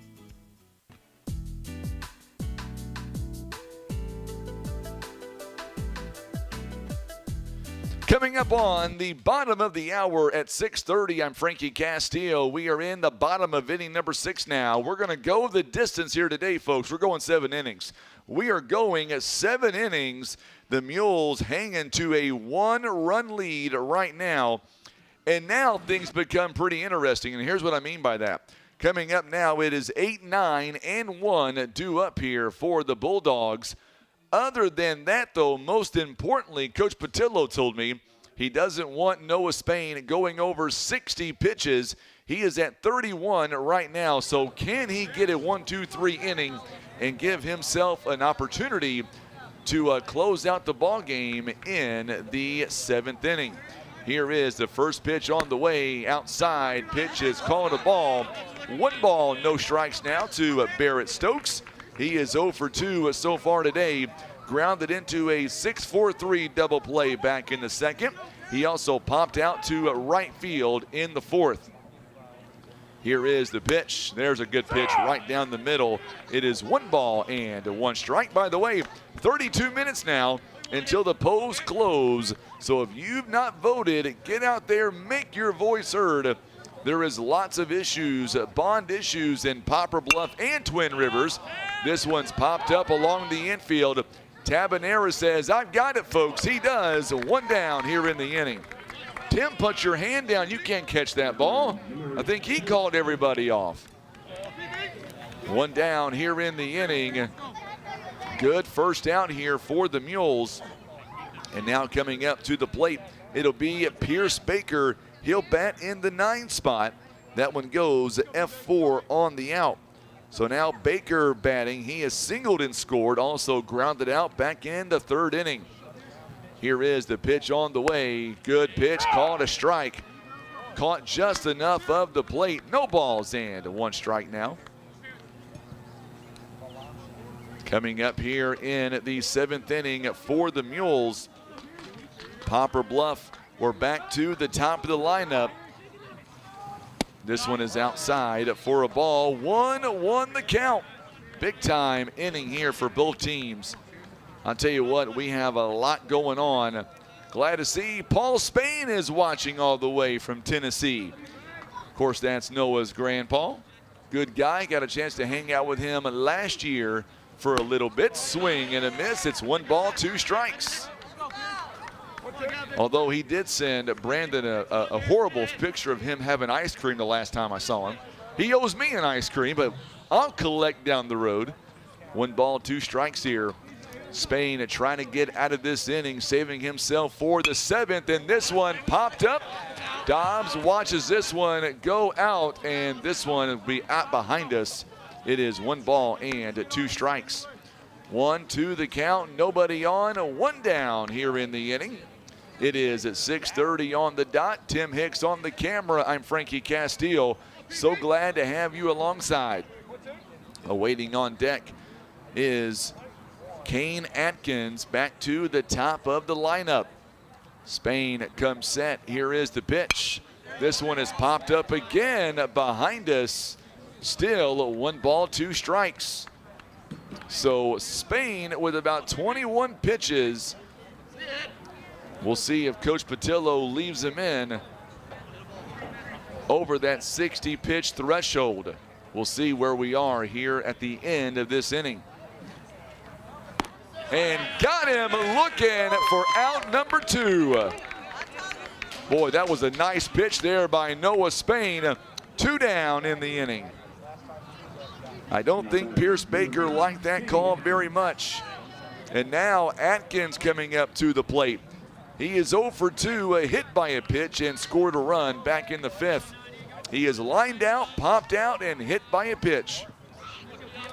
Coming up on the bottom of the hour at 6:30, I'm Frankie Castillo. We are in the bottom of inning number 6 now. We're going to go the distance here today, folks. We're going 7 innings. We are going 7 innings. The Mules hanging to a 1-run lead right now. And now things become pretty interesting, and here's what I mean by that. Coming up now, it is 8-9-1 due up here for the Bulldogs. Other than that, though, most importantly, Coach Patillo told me he doesn't want Noah Spain going over 60 pitches. He is at 31 right now, so can he get a 1-2-3 inning and give himself an opportunity to close out the ball game in the 7th inning? Here is the first pitch on the way. Outside pitch is called a ball. 1 ball, no strikes now to Barrett Stokes. He is 0 for 2 so far today. Grounded into a 6-4-3 double play back in the 2nd. He also popped out to right field in the 4th. Here is the pitch. There's a good pitch right down the middle. It is 1 ball and 1 strike. By the way, 32 minutes now until the polls close. So if you've not voted, get out there, make your voice heard. There is lots of issues, bond issues in Poplar Bluff and Twin Rivers. This one's popped up along the infield. Tabanera says, I've got it, folks. He does. 1 down here in the inning. Tim, put your hand down. You can't catch that ball. I think he called everybody off. 1 down here in the inning. Good first out here for the Mules. And now coming up to the plate, it'll be Pierce Baker. He'll bat in the 9 spot. That one goes F4 on the out. So now Baker batting. He has singled and scored, also grounded out back in the 3rd inning. Here is the pitch on the way. Good pitch, called a strike. Caught just enough of the plate. No balls and 1 strike now. Coming up here in the 7th inning for the Mules. Poplar Bluff, we're back to the top of the lineup. This one is outside for a ball. 1-1 the count. Big time inning here for both teams. I'll tell you what, we have a lot going on. Glad to see Paul Spain is watching all the way from Tennessee. Of course, that's Noah's grandpa. Good guy, got a chance to hang out with him last year for a little bit. Swing and a miss. It's 1 ball, 2 strikes. Although he did send Brandon a horrible picture of him having ice cream the last time I saw him. He owes me an ice cream, but I'll collect down the road. 1 ball, 2 strikes here. Spain trying to get out of this inning, saving himself for the 7th, and this one popped up. Dobbs watches this one go out, and this one will be out behind us. It is 1 ball and 2 strikes. 1-2 the count, nobody on, 1 down here in the inning. It is at 6:30 on the dot. Tim Hicks on the camera. I'm Frankie Castillo. So glad to have you alongside. Awaiting on deck is Kane Atkins back to the top of the lineup. Spain comes set. Here is the pitch. This one is popped up again behind us. Still 1 ball, 2 strikes. So Spain with about 21 pitches. We'll see if Coach Patillo leaves him in over that 60 pitch threshold. We'll see where we are here at the end of this inning. And got him looking for out number 2. Boy, that was a nice pitch there by Noah Spain. 2 down in the inning. I don't think Pierce Baker liked that call very much. And now Atkins coming up to the plate. He is 0 for 2, hit by a pitch and scored a run back in the 5th. He is lined out, popped out, and hit by a pitch.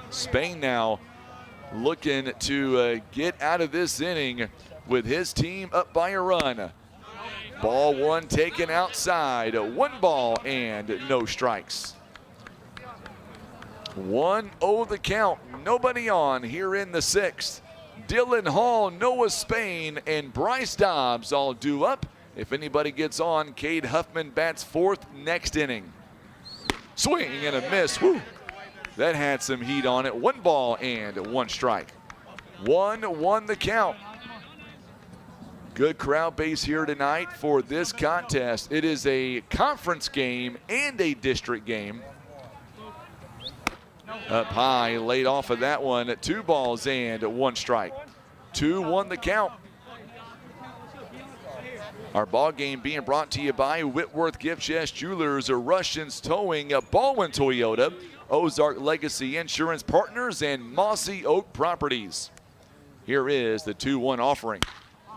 Spain now looking to get out of this inning with his team up by a run. Ball 1 taken outside, 1 ball and no strikes. 1-0 the count, nobody on here in the 6th. Dylan Hall, Noah Spain, and Bryce Dobbs all due up. If anybody gets on, Cade Huffman bats 4th next inning. Swing and a miss. Woo. That had some heat on it. 1 ball and 1 strike. 1-1 the count. Good crowd base here tonight for this contest. It is a conference game and a district game. Up high, laid off of that one. 2 balls and 1 strike. 2-1 the count. Our ball game being brought to you by Whitworth Gift Chest Jewelers, Russians Towing, Baldwin Toyota, Ozark Legacy Insurance Partners, and Mossy Oak Properties. Here is the 2-1 offering.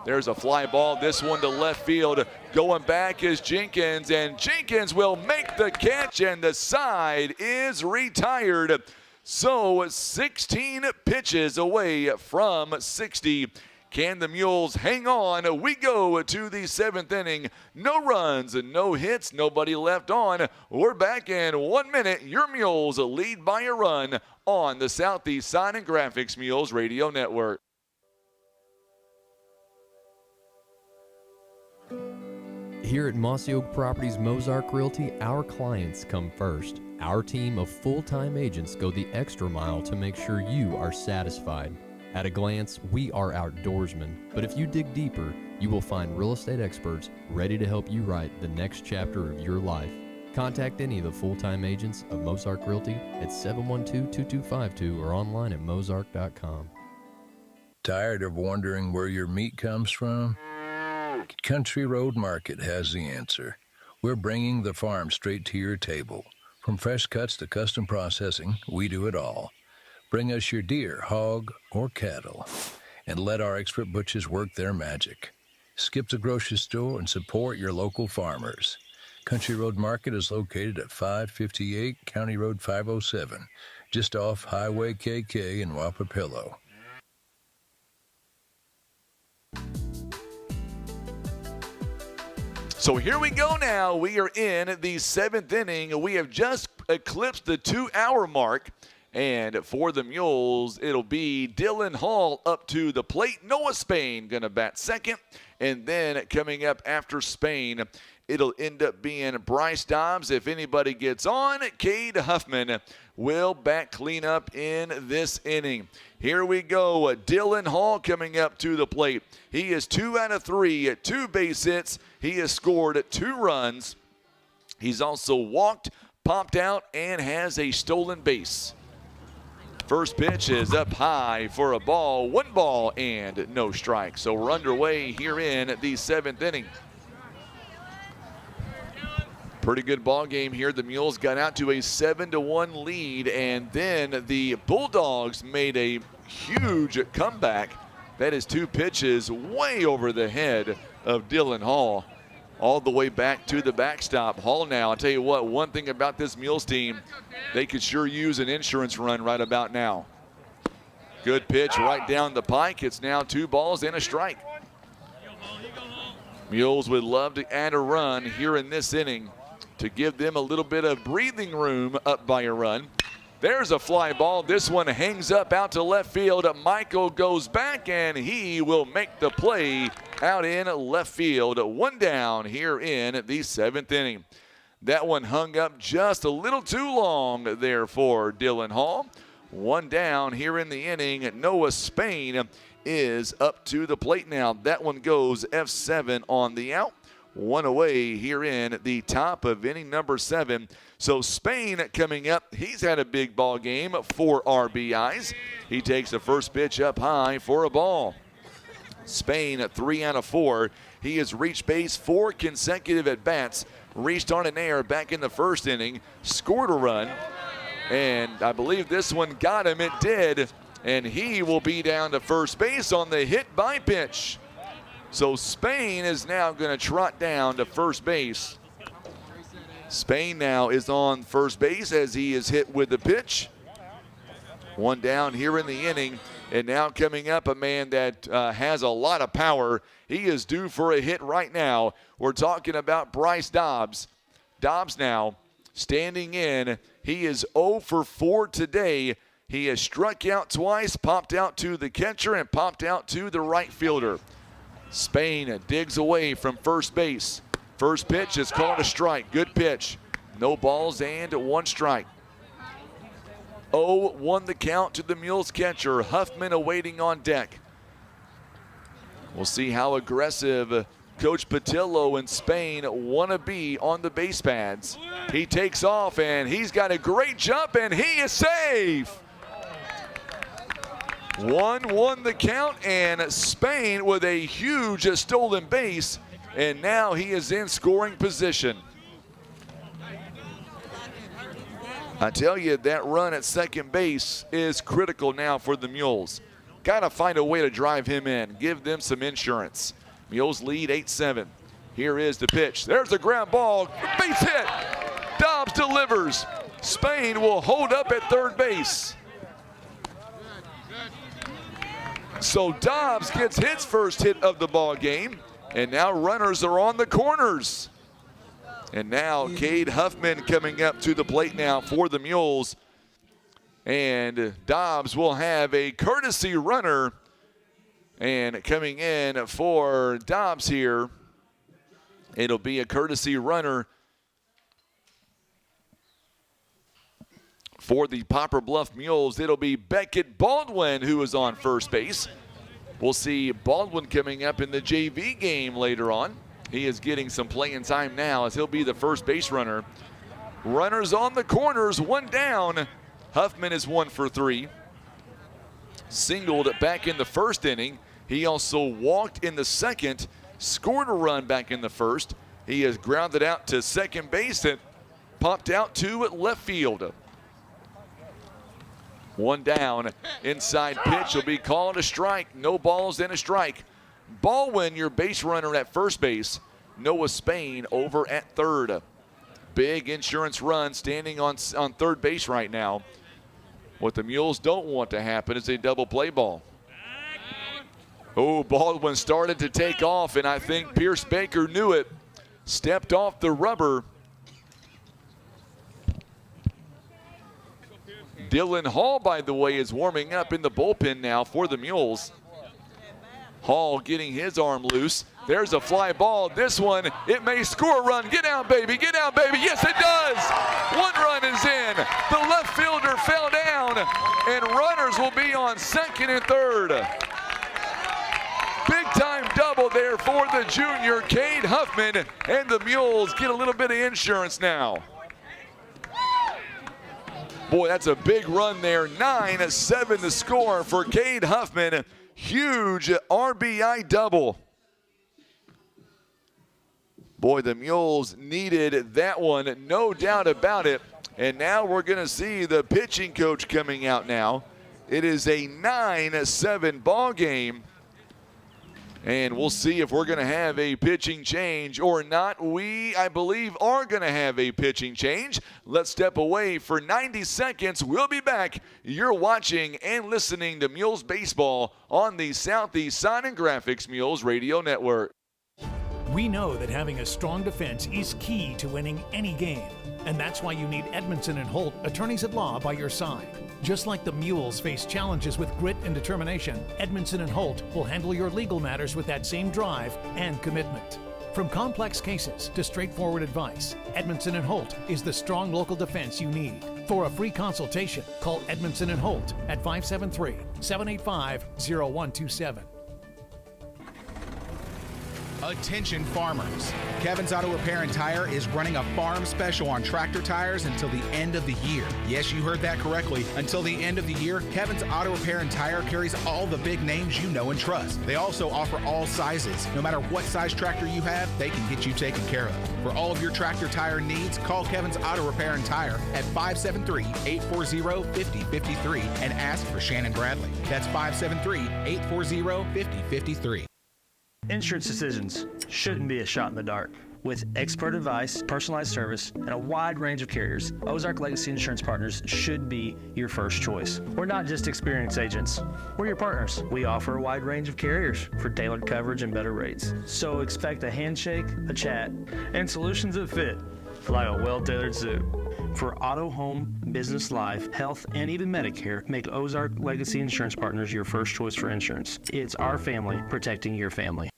There's a fly ball, this one to left field. Going back is Jenkins, and Jenkins will make the catch, and the side is retired. So 16 pitches away from 60. Can the Mules hang on? We go to the 7th inning. No runs, no hits, nobody left on. We're back in 1 minute. Your Mules lead by a run on the Southeast Sign and Graphics Mules Radio Network. Here at Mossy Oak Properties Mozark Realty, our clients come first. Our team of full-time agents go the extra mile to make sure you are satisfied. At a glance, we are outdoorsmen, but if you dig deeper, you will find real estate experts ready to help you write the next chapter of your life. Contact any of the full-time agents of Mozark Realty at 712-2252 or online at mozark.com. Tired of wondering where your meat comes from? Country Road Market has the answer. We're bringing the farm straight to your table. From fresh cuts to custom processing, we do it all. Bring us your deer, hog, or cattle, and let our expert butchers work their magic. Skip the grocery store and support your local farmers. Country Road Market is located at 558 County Road 507, just off Highway KK in Wapapillo. So here we go now. We are in the 7th inning. We have just eclipsed the 2-hour mark. And for the Mules, it'll be Dylan Hall up to the plate. Noah Spain going to bat 2nd. And then coming up after Spain, it'll end up being Bryce Dobbs. If anybody gets on, Cade Huffman will bat cleanup in this inning. Here we go. Dylan Hall coming up to the plate. He is 2 out of 3, 2 base hits. He has scored 2 runs. He's also walked, popped out, and has a stolen base. First pitch is up high for a ball, 1 ball and no strike. So we're underway here in the 7th inning. Pretty good ball game here. The Mules got out to a 7-1 lead, and then the Bulldogs made a huge comeback. That is 2 pitches way over the head of Dylan Hall, all the way back to the backstop. Hall now, I'll tell you what, one thing about this Mules team, they could sure use an insurance run right about now. Good pitch right down the pike. It's now 2 balls and a strike. Mules would love to add a run here in this inning to give them a little bit of breathing room up by a run. There's a fly ball. This one hangs up out to left field. Michael goes back, and he will make the play out in left field. 1 down here in the 7th inning. That one hung up just a little too long there for Dylan Hall. 1 down here in the inning. Noah Spain is up to the plate now. That one goes F7 on the out. 1 away here in the top of inning number 7. So Spain coming up, he's had a big ball game, 4 RBIs. He takes the first pitch up high for a ball. Spain 3 out of 4. He has reached base 4 consecutive at-bats, reached on an error back in the first inning, scored a run, and I believe this one got him. It did, and he will be down to first base on the hit by pitch. So Spain is now going to trot down to first base. Spain now is on first base as he is hit with the pitch. 1 down here in the inning. And now coming up, a man that has a lot of power. He is due for a hit right now. We're talking about Bryce Dobbs. Dobbs now standing in. He is 0 for 4 today. He has struck out twice, popped out to the catcher, and popped out to the right fielder. Spain digs away from first base. First pitch is called a strike. Good pitch. No balls and 1 strike. 0-1 the count to the Mules catcher. Huffman awaiting on deck. We'll see how aggressive Coach Patillo and Spain want to be on the base pads. He takes off, and he's got a great jump, and he is safe. 1-1 the count, and Spain with a huge stolen base, and now he is in scoring position. I tell you, that run at second base is critical now for the Mules. Got to find a way to drive him in, give them some insurance. Mules lead 8-7. Here is the pitch. There's a ground ball, base hit. Dobbs delivers. Spain will hold up at third base. So Dobbs gets his first hit of the ball game, and now runners are on the corners. And now Cade Huffman coming up to the plate now for the Mules. And Dobbs will have a courtesy runner. And coming in for Dobbs here, it'll be a courtesy runner for the Poplar Bluff Mules. It'll be Beckett Baldwin who is on first base. We'll see Baldwin coming up in the JV game later on. He is getting some playing time now as he'll be the first base runner. Runners on the corners, 1 down. Huffman is 1 for 3. Singled back in the first inning. He also walked in the second, scored a run back in the first. He has grounded out to second base and popped out to left field. 1 down. Inside pitch will be called a strike. No balls and a strike. Baldwin, your base runner at first base. Noah Spain over at third. Big insurance run standing on third base right now. What the Mules don't want to happen is a double play ball. Oh, Baldwin started to take off, and I think Pierce Baker knew it. Stepped off the rubber. Dylan Hall, by the way, is warming up in the bullpen now for the Mules. Hall getting his arm loose. There's a fly ball. This one, it may score a run. Get out, baby. Get out, baby. Yes, it does. 1 run is in. The left fielder fell down, and runners will be on second and third. Big time double there for the junior, Cade Huffman, and the Mules get a little bit of insurance now. Boy, that's a big run there. 9-7 the score for Cade Huffman. Huge RBI double. Boy, the Mules needed that one, no doubt about it. And now we're going to see the pitching coach coming out now. It is a 9-7 ball game. And we'll see if we're going to have a pitching change or not. We, I believe, are going to have a pitching change. Let's step away for 90 seconds. We'll be back. You're watching and listening to Mules Baseball on the Southeast Sign and Graphics Mules Radio Network. We know that having a strong defense is key to winning any game. And that's why you need Edmondson and Holt, attorneys at law, by your side. Just like the Mules face challenges with grit and determination, Edmondson and Holt will handle your legal matters with that same drive and commitment. From complex cases to straightforward advice, Edmondson and Holt is the strong local defense you need. For a free consultation, call Edmondson and Holt at 573-785-0127. Attention farmers. Kevin's Auto Repair and Tire is running a farm special on tractor tires until the end of the year. Yes, you heard that correctly. Until the end of the year, Kevin's Auto Repair and Tire carries all the big names you know and trust. They also offer all sizes. No matter what size tractor you have, they can get you taken care of. For all of your tractor tire needs, call Kevin's Auto Repair and Tire at 573-840-5053 and ask for Shannon Bradley. That's 573-840-5053. Insurance decisions shouldn't be a shot in the dark. With expert advice, personalized service, and a wide range of carriers, Ozark Legacy Insurance Partners should be your first choice. We're not just experienced agents, we're your partners. We offer a wide range of carriers for tailored coverage and better rates. So expect a handshake, a chat, and solutions that fit like a well-tailored suit. For auto, home, business, life, health, and even Medicare, make Ozark Legacy Insurance Partners your first choice for insurance. It's our family protecting your family.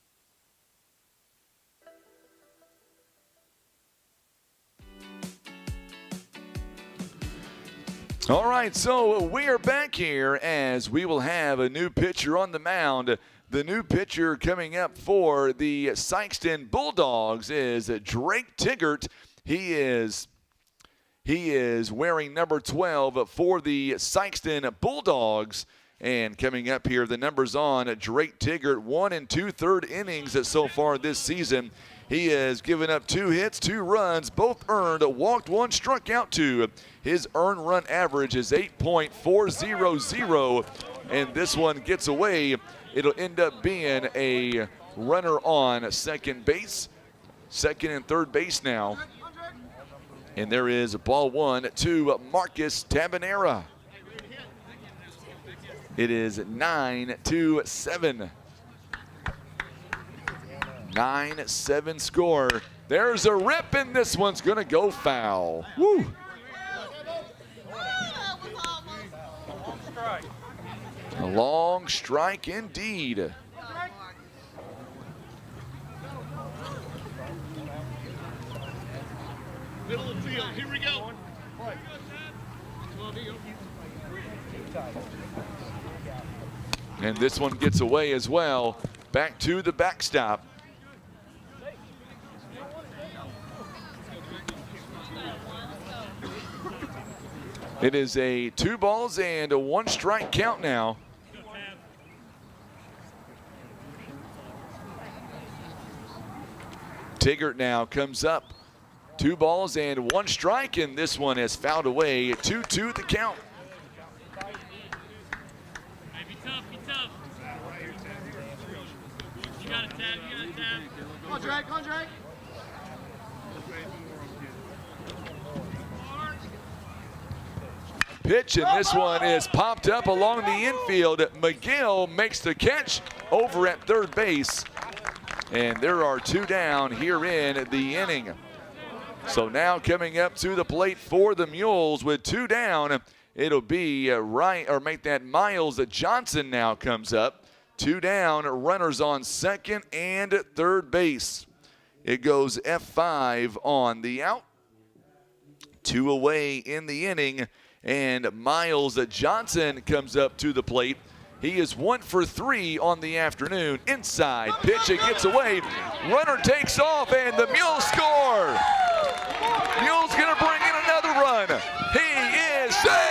All right, so we are back here as we will have a new pitcher on the mound. The new pitcher coming up for the Sikeston Bulldogs is Drake Tiggart. He is wearing number 12 for the Sikeston Bulldogs. And coming up here, the numbers on Drake Tiggart, 1 2/3 innings so far this season. He has given up 2 hits, 2 runs, both earned, walked 1, struck out 2. His earned run average is 8.400, and this one gets away. It'll end up being a runner on second base, second and third base now. And there is ball 1 to Marcus Tabanera. It is 9-7. 9-7 score. There's a rip, and this one's going to go foul. Woo! A long strike indeed. Middle of the field, here we go. And this one gets away as well. Back to the backstop. It is a 2 balls and a 1 strike count now. Tiggart now comes up. 2 balls and 1 strike, and this one is fouled away. 2-2 the count. Hey, be tough, be tough. You got a tap, you got a tap. Come on, Drake, come on, Drake. Pitch, and this one is popped up along the infield. McGill makes the catch over at third base. And there are 2 down here in the inning. So now coming up to the plate for the Mules with 2 down, it'll be make that Miles Johnson now comes up. 2 down, runners on second and third base. It goes F5 on the out. 2 away in the inning. And Miles Johnson comes up to the plate. He is 1 for 3 on the afternoon. Inside pitch, it gets away. Runner takes off, and the Mules score. Mules gonna bring in another run. He is safe.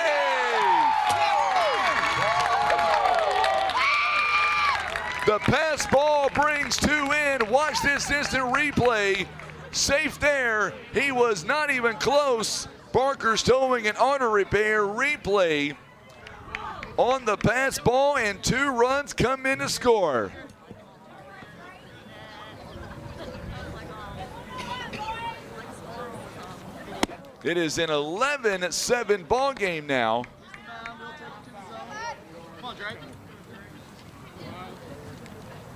The pass ball brings 2 in. Watch this instant replay. Safe there. He was not even close. Barker's Towing and Auto Repair replay on the pass ball, and 2 runs come in to score. It is an 11-7 ball game now.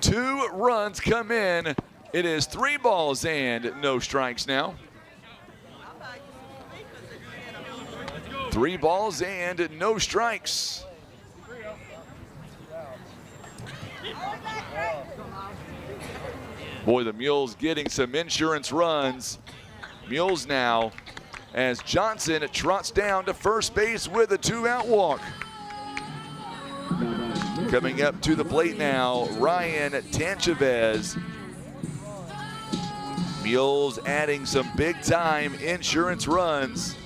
Two runs come in. It is 3 balls and no strikes now. 3 balls and no strikes. Boy, the Mules getting some insurance runs. Mules now as Johnson trots down to first base with a 2-out walk. Coming up to the plate now, Ryan Tanchavez. Mules adding some big-time insurance runs.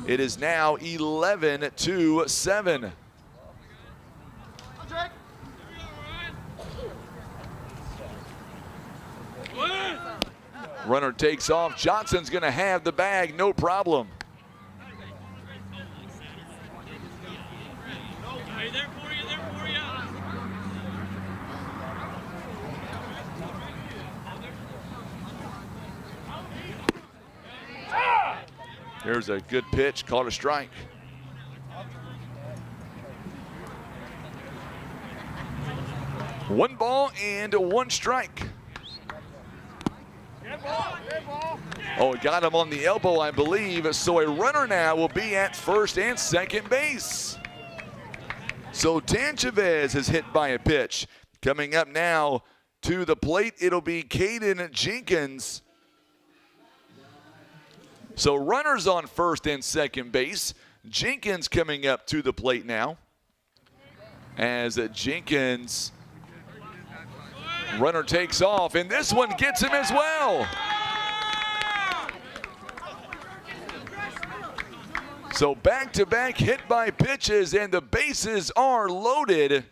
It is now 11-7. Runner takes off. Johnson's going to have the bag, no problem. Here's a good pitch, called a strike. One ball and 1 strike. Oh, it got him on the elbow, I believe. So a runner now will be at first and second base. So Tanchavez is hit by a pitch. Coming up now to the plate, it'll be Caden Jenkins. So runners on first and second base. Jenkins coming up to the plate now. As Jenkins, runner takes off, and this one gets him as well. So back-to-back hit by pitches, and the bases are loaded.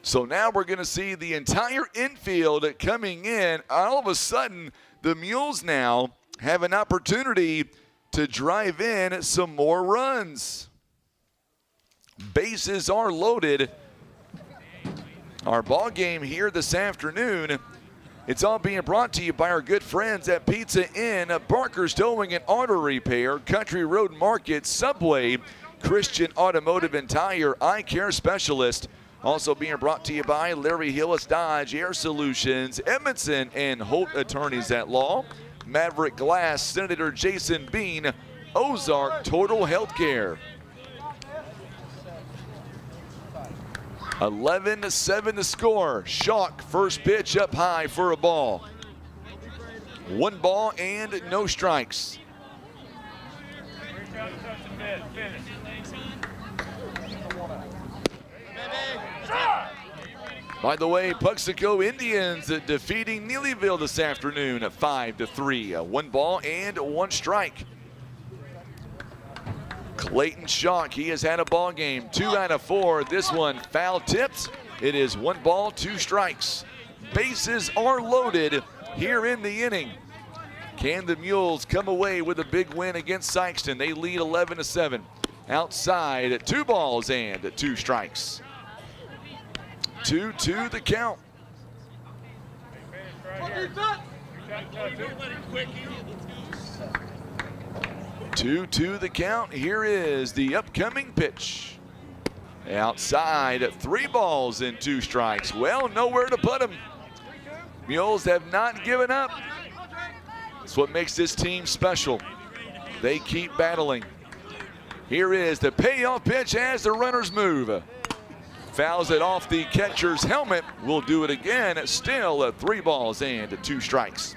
So now we're going to see the entire infield coming in. All of a sudden, the Mules now have an opportunity to drive in some more runs. Bases are loaded. Our ball game here this afternoon, it's all being brought to you by our good friends at Pizza Inn, Barker's Towing and Auto Repair, Country Road Market, Subway, Christian Automotive and Tire, Eye Care Specialist. Also being brought to you by Larry Hillis Dodge Air Solutions, Edmondson and Holt Attorneys at Law, Maverick Glass, Senator Jason Bean, Ozark Total Healthcare. 11-7 the score. Shock first pitch up high for a ball. 1 ball and no strikes. By the way, Puxico Indians defeating Neelyville this afternoon at 5-3. 1 ball and 1 strike. Clayton Shock, he has had a ball game, 2 out of 4. This one foul tipped. It is 1 ball, 2 strikes. Bases are loaded here in the inning. Can the Mules come away with a big win against Sikeston? They lead 11-7. Outside, 2 balls and 2 strikes. 2-2 the count. 2-2 the count. Here is the upcoming pitch. Outside, 3 balls and 2 strikes. Well, nowhere to put them. Mules have not given up. That's what makes this team special. They keep battling. Here is the payoff pitch as the runners move. Fouls it off the catcher's helmet. We'll do it again. Still 3 balls and 2 strikes.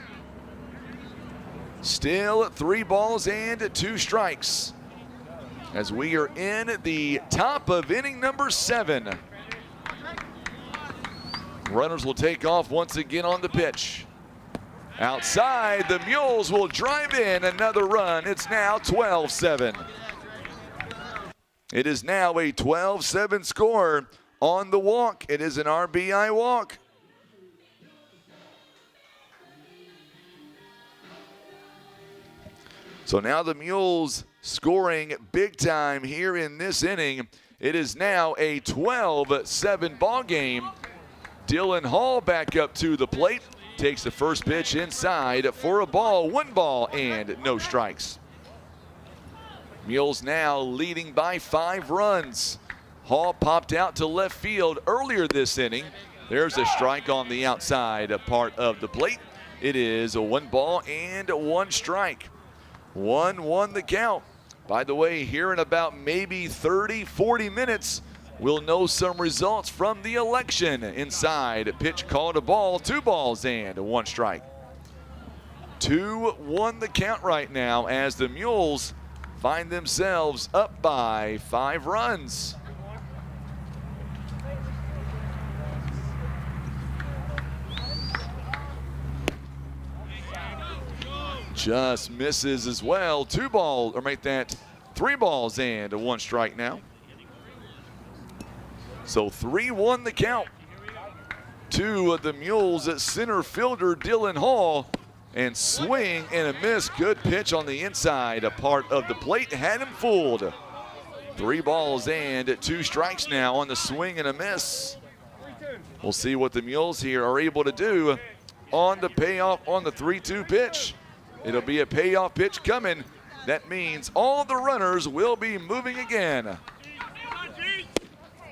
Still 3 balls and 2 strikes. As we are in the top of inning number 7. Runners will take off once again on the pitch. Outside, the Mules will drive in another run. It's now 12-7. It is now a 12-7 score on the walk. It is an RBI walk. So now the Mules scoring big time here in this inning. It is now a 12-7 ball game. Dylan Hall back up to the plate. Takes the first pitch inside for a ball, 1 ball and no strikes. Mules now leading by 5 runs. Hall popped out to left field earlier this inning. There's a strike on the outside part of the plate. It is a 1 ball and 1 strike. 1-1 the count. By the way, here in about maybe 30, 40 minutes, we'll know some results from the election. Inside, pitch called a ball, 2 balls and 1 strike. 2-1 the count right now as the Mules find themselves up by 5 runs. Just misses as well. 2 balls, or make that 3 balls and 1 strike now. So 3-1 the count. 2 of the Mules at center fielder Dylan Hall. And swing and a miss. Good pitch on the inside. A part of the plate had him fooled. 3 balls and 2 strikes now on the swing and a miss. We'll see what the Mules here are able to do on the payoff on the 3-2 pitch. It'll be a payoff pitch coming. That means all the runners will be moving again.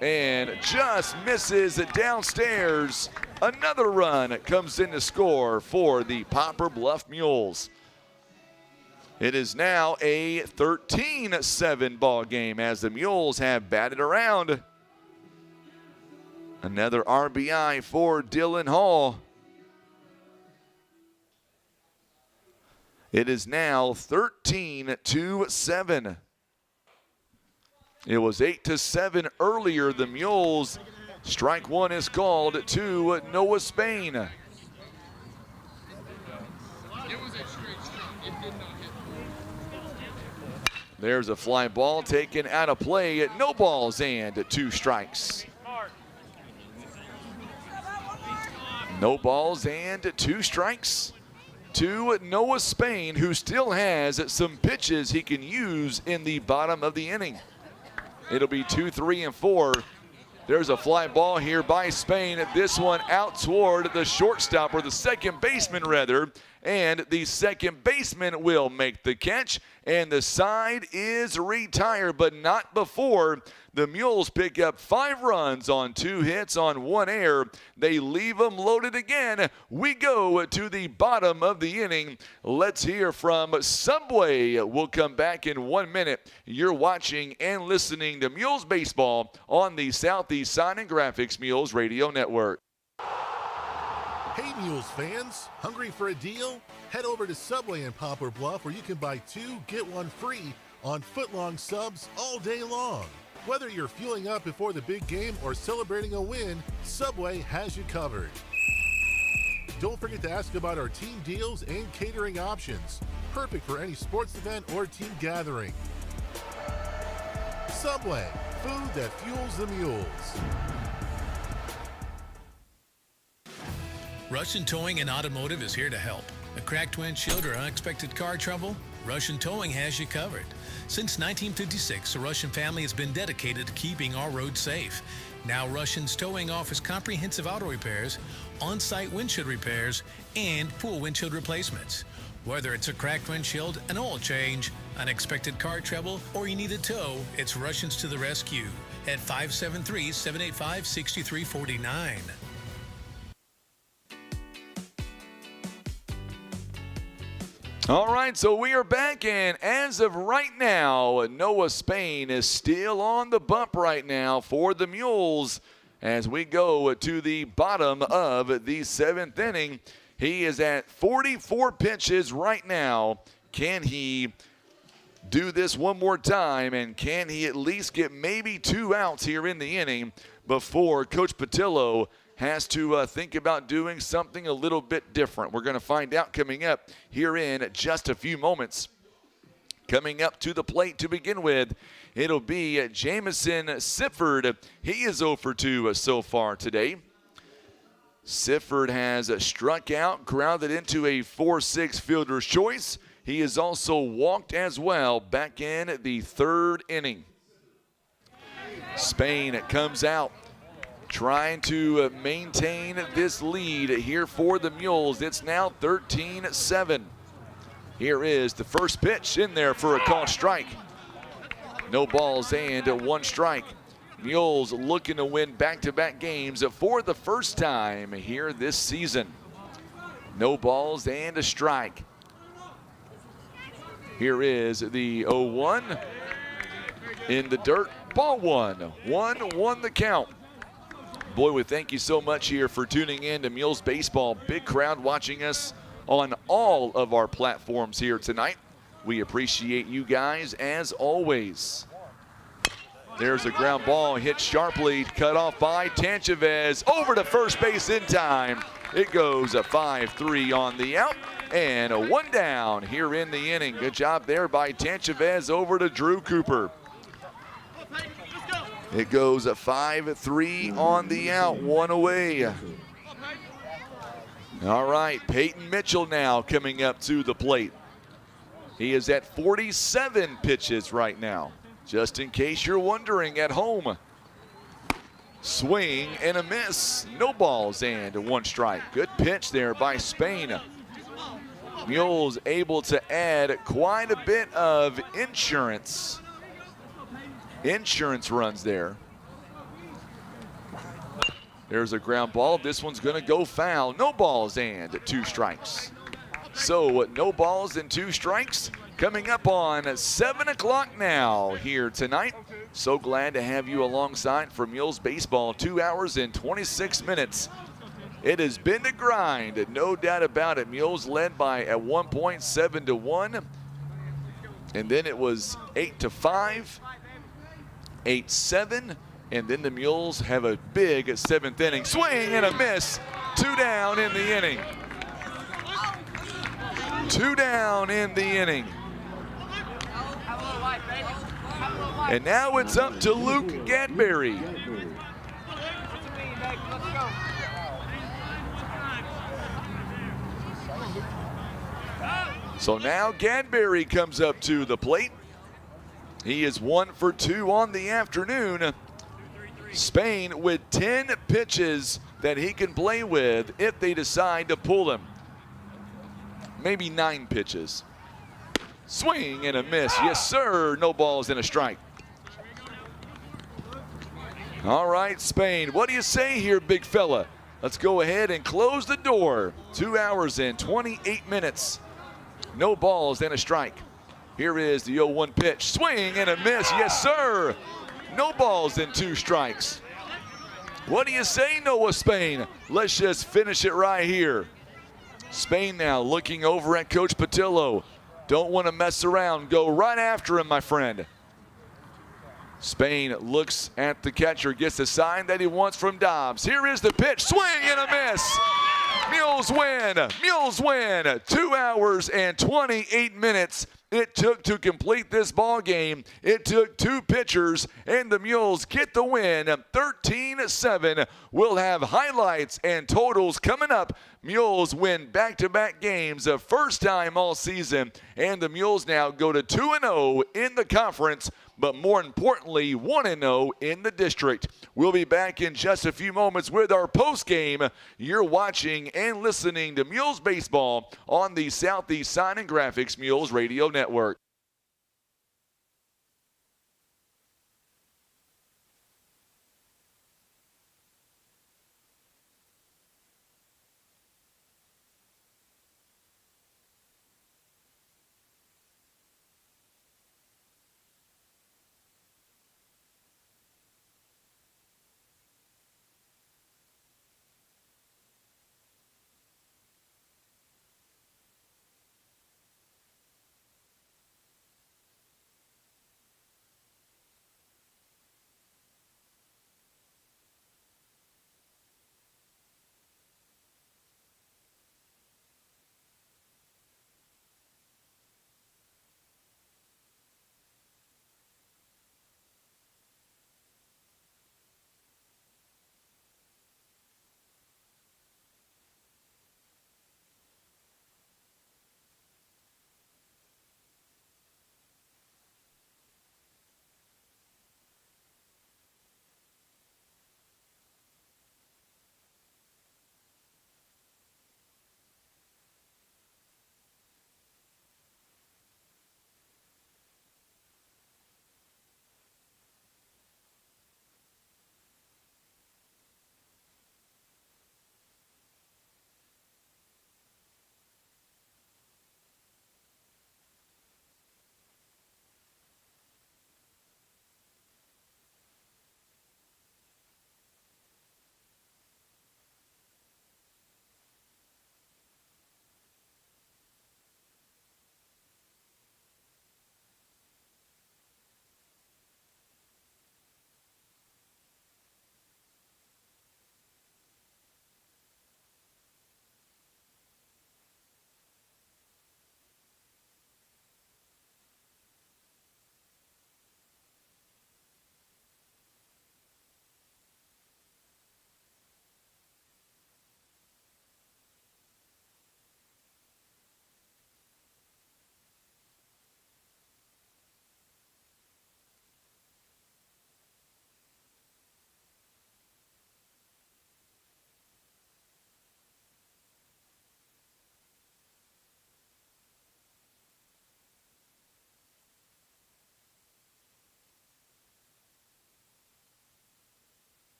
And just misses it downstairs. Another run comes in to score for the Poplar Bluff Mules. It is now a 13-7 ball game as the Mules have batted around. Another RBI for Dylan Hall. It is now 13-7. It was 8-7 earlier. The Mules, strike 1 is called to Noah Spain. There's a fly ball taken out of play. No balls and 2 strikes. No balls and 2 strikes to Noah Spain, who still has some pitches he can use in the bottom of the inning. It'll be 2, 3, and 4. There's a fly ball here by Spain. This one out toward the shortstop, or the second baseman rather. And the second baseman will make the catch. And the side is retired, but not before the Mules pick up 5 runs on 2 hits on 1 error. They leave them loaded again. We go to the bottom of the inning. Let's hear from Subway. We'll come back in 1 minute. You're watching and listening to Mules Baseball on the Southeast Sign and Graphics Mules Radio Network. Hey Mules fans, hungry for a deal? Head over to Subway in Poplar Bluff where you can buy 2, get 1 free on footlong subs all day long. Whether you're fueling up before the big game or celebrating a win, Subway has you covered. Don't forget to ask about our team deals and catering options. Perfect for any sports event or team gathering. Subway, food that fuels the Mules. Russian Towing and Automotive is here to help. A cracked windshield or unexpected car trouble? Russian Towing has you covered. Since 1956, the Russian family has been dedicated to keeping our roads safe. Now Russian's Towing offers comprehensive auto repairs, on-site windshield repairs, and full windshield replacements. Whether it's a cracked windshield, an oil change, unexpected car trouble, or you need a tow, it's Russians to the rescue at 573-785-6349. All right, so we are back, and as of right now, Noah Spain is still on the bump right now for the Mules as we go to the bottom of the 7th inning. He is at 44 pitches right now. Can he do this one more time, and can he at least get maybe 2 outs here in the inning before Coach Patillo has to think about doing something a little bit different? We're going to find out coming up here in just a few moments. Coming up to the plate to begin with, it'll be Jamison Sifford. He is 0 for 2 so far today. Sifford has struck out, grounded into a 4-6 fielder's choice. He has also walked as well back in the third inning. Spain comes out, trying to maintain this lead here for the Mules. It's now 13-7. Here is the first pitch in there for a called strike. No balls and 1 strike. Mules looking to win back-to-back games for the first time here this season. No balls and a strike. Here is the 0-1 in the dirt. Ball 1. 1-1 the count. Boy, we thank you so much here for tuning in to Mules Baseball. Big crowd watching us on all of our platforms here tonight. We appreciate you guys as always. There's a ground ball hit sharply, cut off by Tanchavez, over to first base in time. It goes a 5-3 on the out and a 1 down here in the inning. Good job there by Tanchavez over to Drew Cooper. It goes a 5-3 on the out, 1 away. All right, Peyton Mitchell now coming up to the plate. He is at 47 pitches right now, just in case you're wondering at home. Swing and a miss. No balls and 1 strike. Good pitch there by Spain. Mules able to add quite a bit of insurance runs there. There's a ground ball. This one's going to go foul. No balls and 2 strikes. So no balls and 2 strikes coming up on 7 o'clock now here tonight. So glad to have you alongside for Mules Baseball. 2 hours and 26 minutes. It has been a grind, no doubt about it. Mules led by at one point 7-1. And then it was 8-5, 8-7. And then the Mules have a big 7th inning. Swing and a miss. 2 down in the inning. 2 down in the inning. And now it's up to Luke Gadberry. So now Gadberry comes up to the plate. He is 1 for 2 on the afternoon. Spain with 10 pitches that he can play with if they decide to pull him. Maybe 9 pitches. Swing and a miss. Yes, sir. No balls and a strike. All right, Spain. What do you say here, big fella? Let's go ahead and close the door. 2 hours and 28 minutes. No balls and a strike. Here is the 0-1 pitch. Swing and a miss. Yes, sir. No balls and 2 strikes. What do you say, Noah Spain? Let's just finish it right here. Spain now looking over at Coach Patillo. Don't want to mess around. Go right after him, my friend. Spain looks at the catcher, gets the sign that he wants from Dobbs. Here is the pitch. Swing and a miss. Mules win. Mules win. 2 hours and 28 minutes. It took to complete this ball game. It took 2 pitchers, and the Mules get the win, 13-7. We'll have highlights and totals coming up. Mules win back-to-back games, the first time all season, and the Mules now go to 2-0 in the conference, but more importantly, 1-0 in the district. We'll be back in just a few moments with our post-game. You're watching and listening to Mules Baseball on the Southeast Sign and Graphics Mules Radio Network.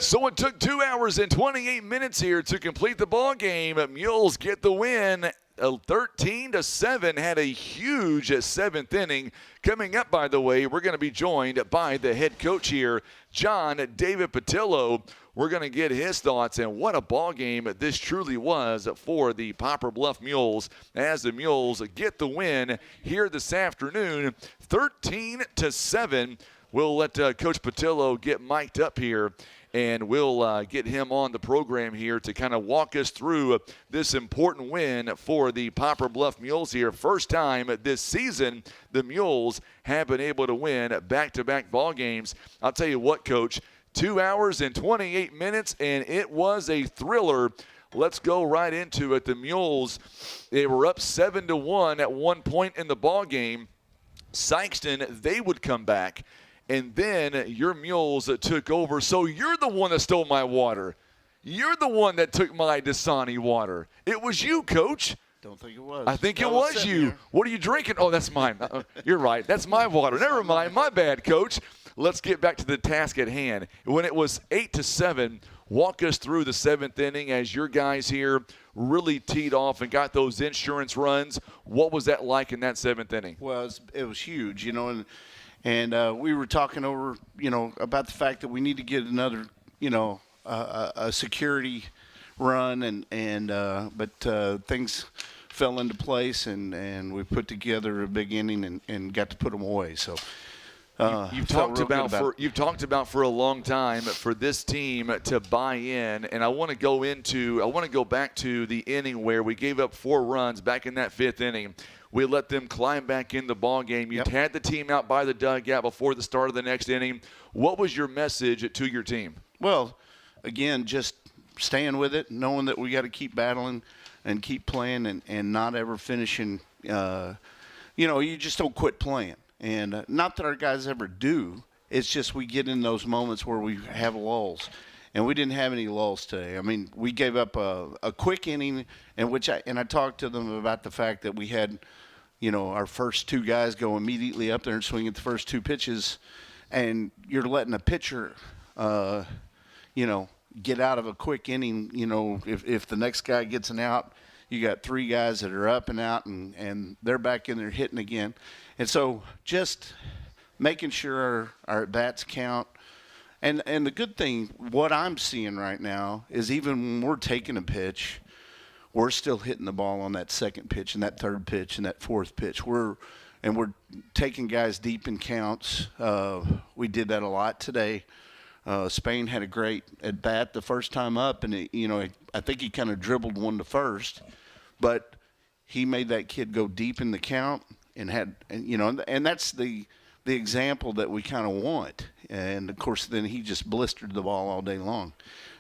So it took 2 hours and 28 minutes here to complete the ball game. Mules get the win. 13-7, had a huge 7th inning. Coming up, by the way, we're going to be joined by the head coach here, John David Patillo. We're going to get his thoughts and what a ball game this truly was for the Poplar Bluff Mules as the Mules get the win here this afternoon, 13-7. We'll let Coach Patillo get mic'd up here, and we'll get him on the program here to kind of walk us through this important win for the Poplar Bluff Mules here. First time this season the Mules have been able to win back-to-back ball games. I'll tell you what, Coach, 2 hours and 28 minutes, and it was a thriller. Let's go right into it. The Mules, they were up 7-1 at one point in the ball game. Sikeston, they would come back. And then your Mules took over. So you're the one that stole my water. You're the one that took my Dasani water. It was you, Coach. Don't think it was. I think it was you. Here. What are you drinking? Oh, that's mine. You're right. That's my water. Never mind. My bad, Coach. Let's get back to the task at hand. When it was 8-7, walk us through the 7th inning as your guys here really teed off and got those insurance runs. What was that like in that 7th inning? Well, it was huge, and we were talking over, about the fact that we need to get another, a security run, but things fell into place, and we put together a big inning and got to put them away. So you've talked about for a long time for this team to buy in, and I want to go back to the inning where we gave up 4 runs back in that 5th inning. We let them climb back in the ball game. You had the team out by the dugout before the start of the next inning. What was your message to your team? Well, again, just staying with it, knowing that we got to keep battling and keep playing and not ever finishing. You just don't quit playing. And not that our guys ever do. It's just we get in those moments where we have lulls. And we didn't have any lulls today. I mean, we gave up a quick inning, I talked to them about the fact that we had, our first 2 guys go immediately up there and swing at the first 2 pitches, and you're letting a pitcher, get out of a quick inning. If the next guy gets an out, you got 3 guys that are up and out, and they're back in there hitting again. And so just making sure our at-bats count. And the good thing, what I'm seeing right now, is even when we're taking a pitch, we're still hitting the ball on that 2nd pitch and that 3rd pitch and that 4th pitch. We're taking guys deep in counts. We did that a lot today. Spain had a great at bat the first time up, and I think he kind of dribbled one to first, but he made that kid go deep in the count and that's the example that we kind of want. And, of course, then he just blistered the ball all day long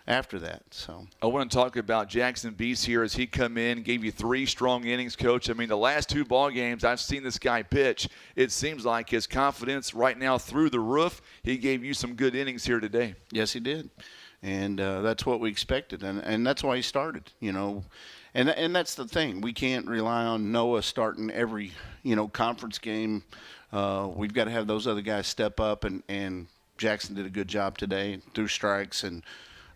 after that. So I want to talk about Jackson Beast here as he come in, gave you 3 strong innings, Coach. I mean, the last 2 ball games I've seen this guy pitch, it seems like his confidence right now through the roof. He gave you some good innings here today. Yes, he did. And that's what we expected. And that's why he started, And that's the thing. We can't rely on Noah starting every, conference game. We've got to have those other guys step up, and Jackson did a good job today, threw strikes, and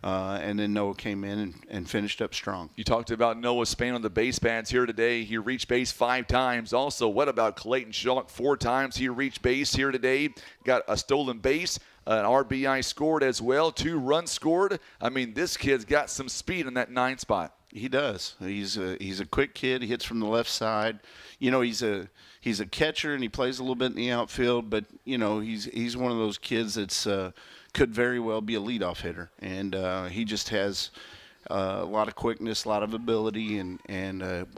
then Noah came in and finished up strong. You talked about Noah Spain on the base pads here today. He reached base 5 times. Also, what about Clayton Schalk? 4 times he reached base here today. Got a stolen base, an RBI scored as well, 2 runs scored. I mean, this kid's got some speed in that 9 spot. He does. He's a quick kid. He hits from the left side. He's a catcher, and he plays a little bit in the outfield, but he's one of those kids that's could very well be a leadoff hitter, and he just has a lot of quickness, a lot of ability, and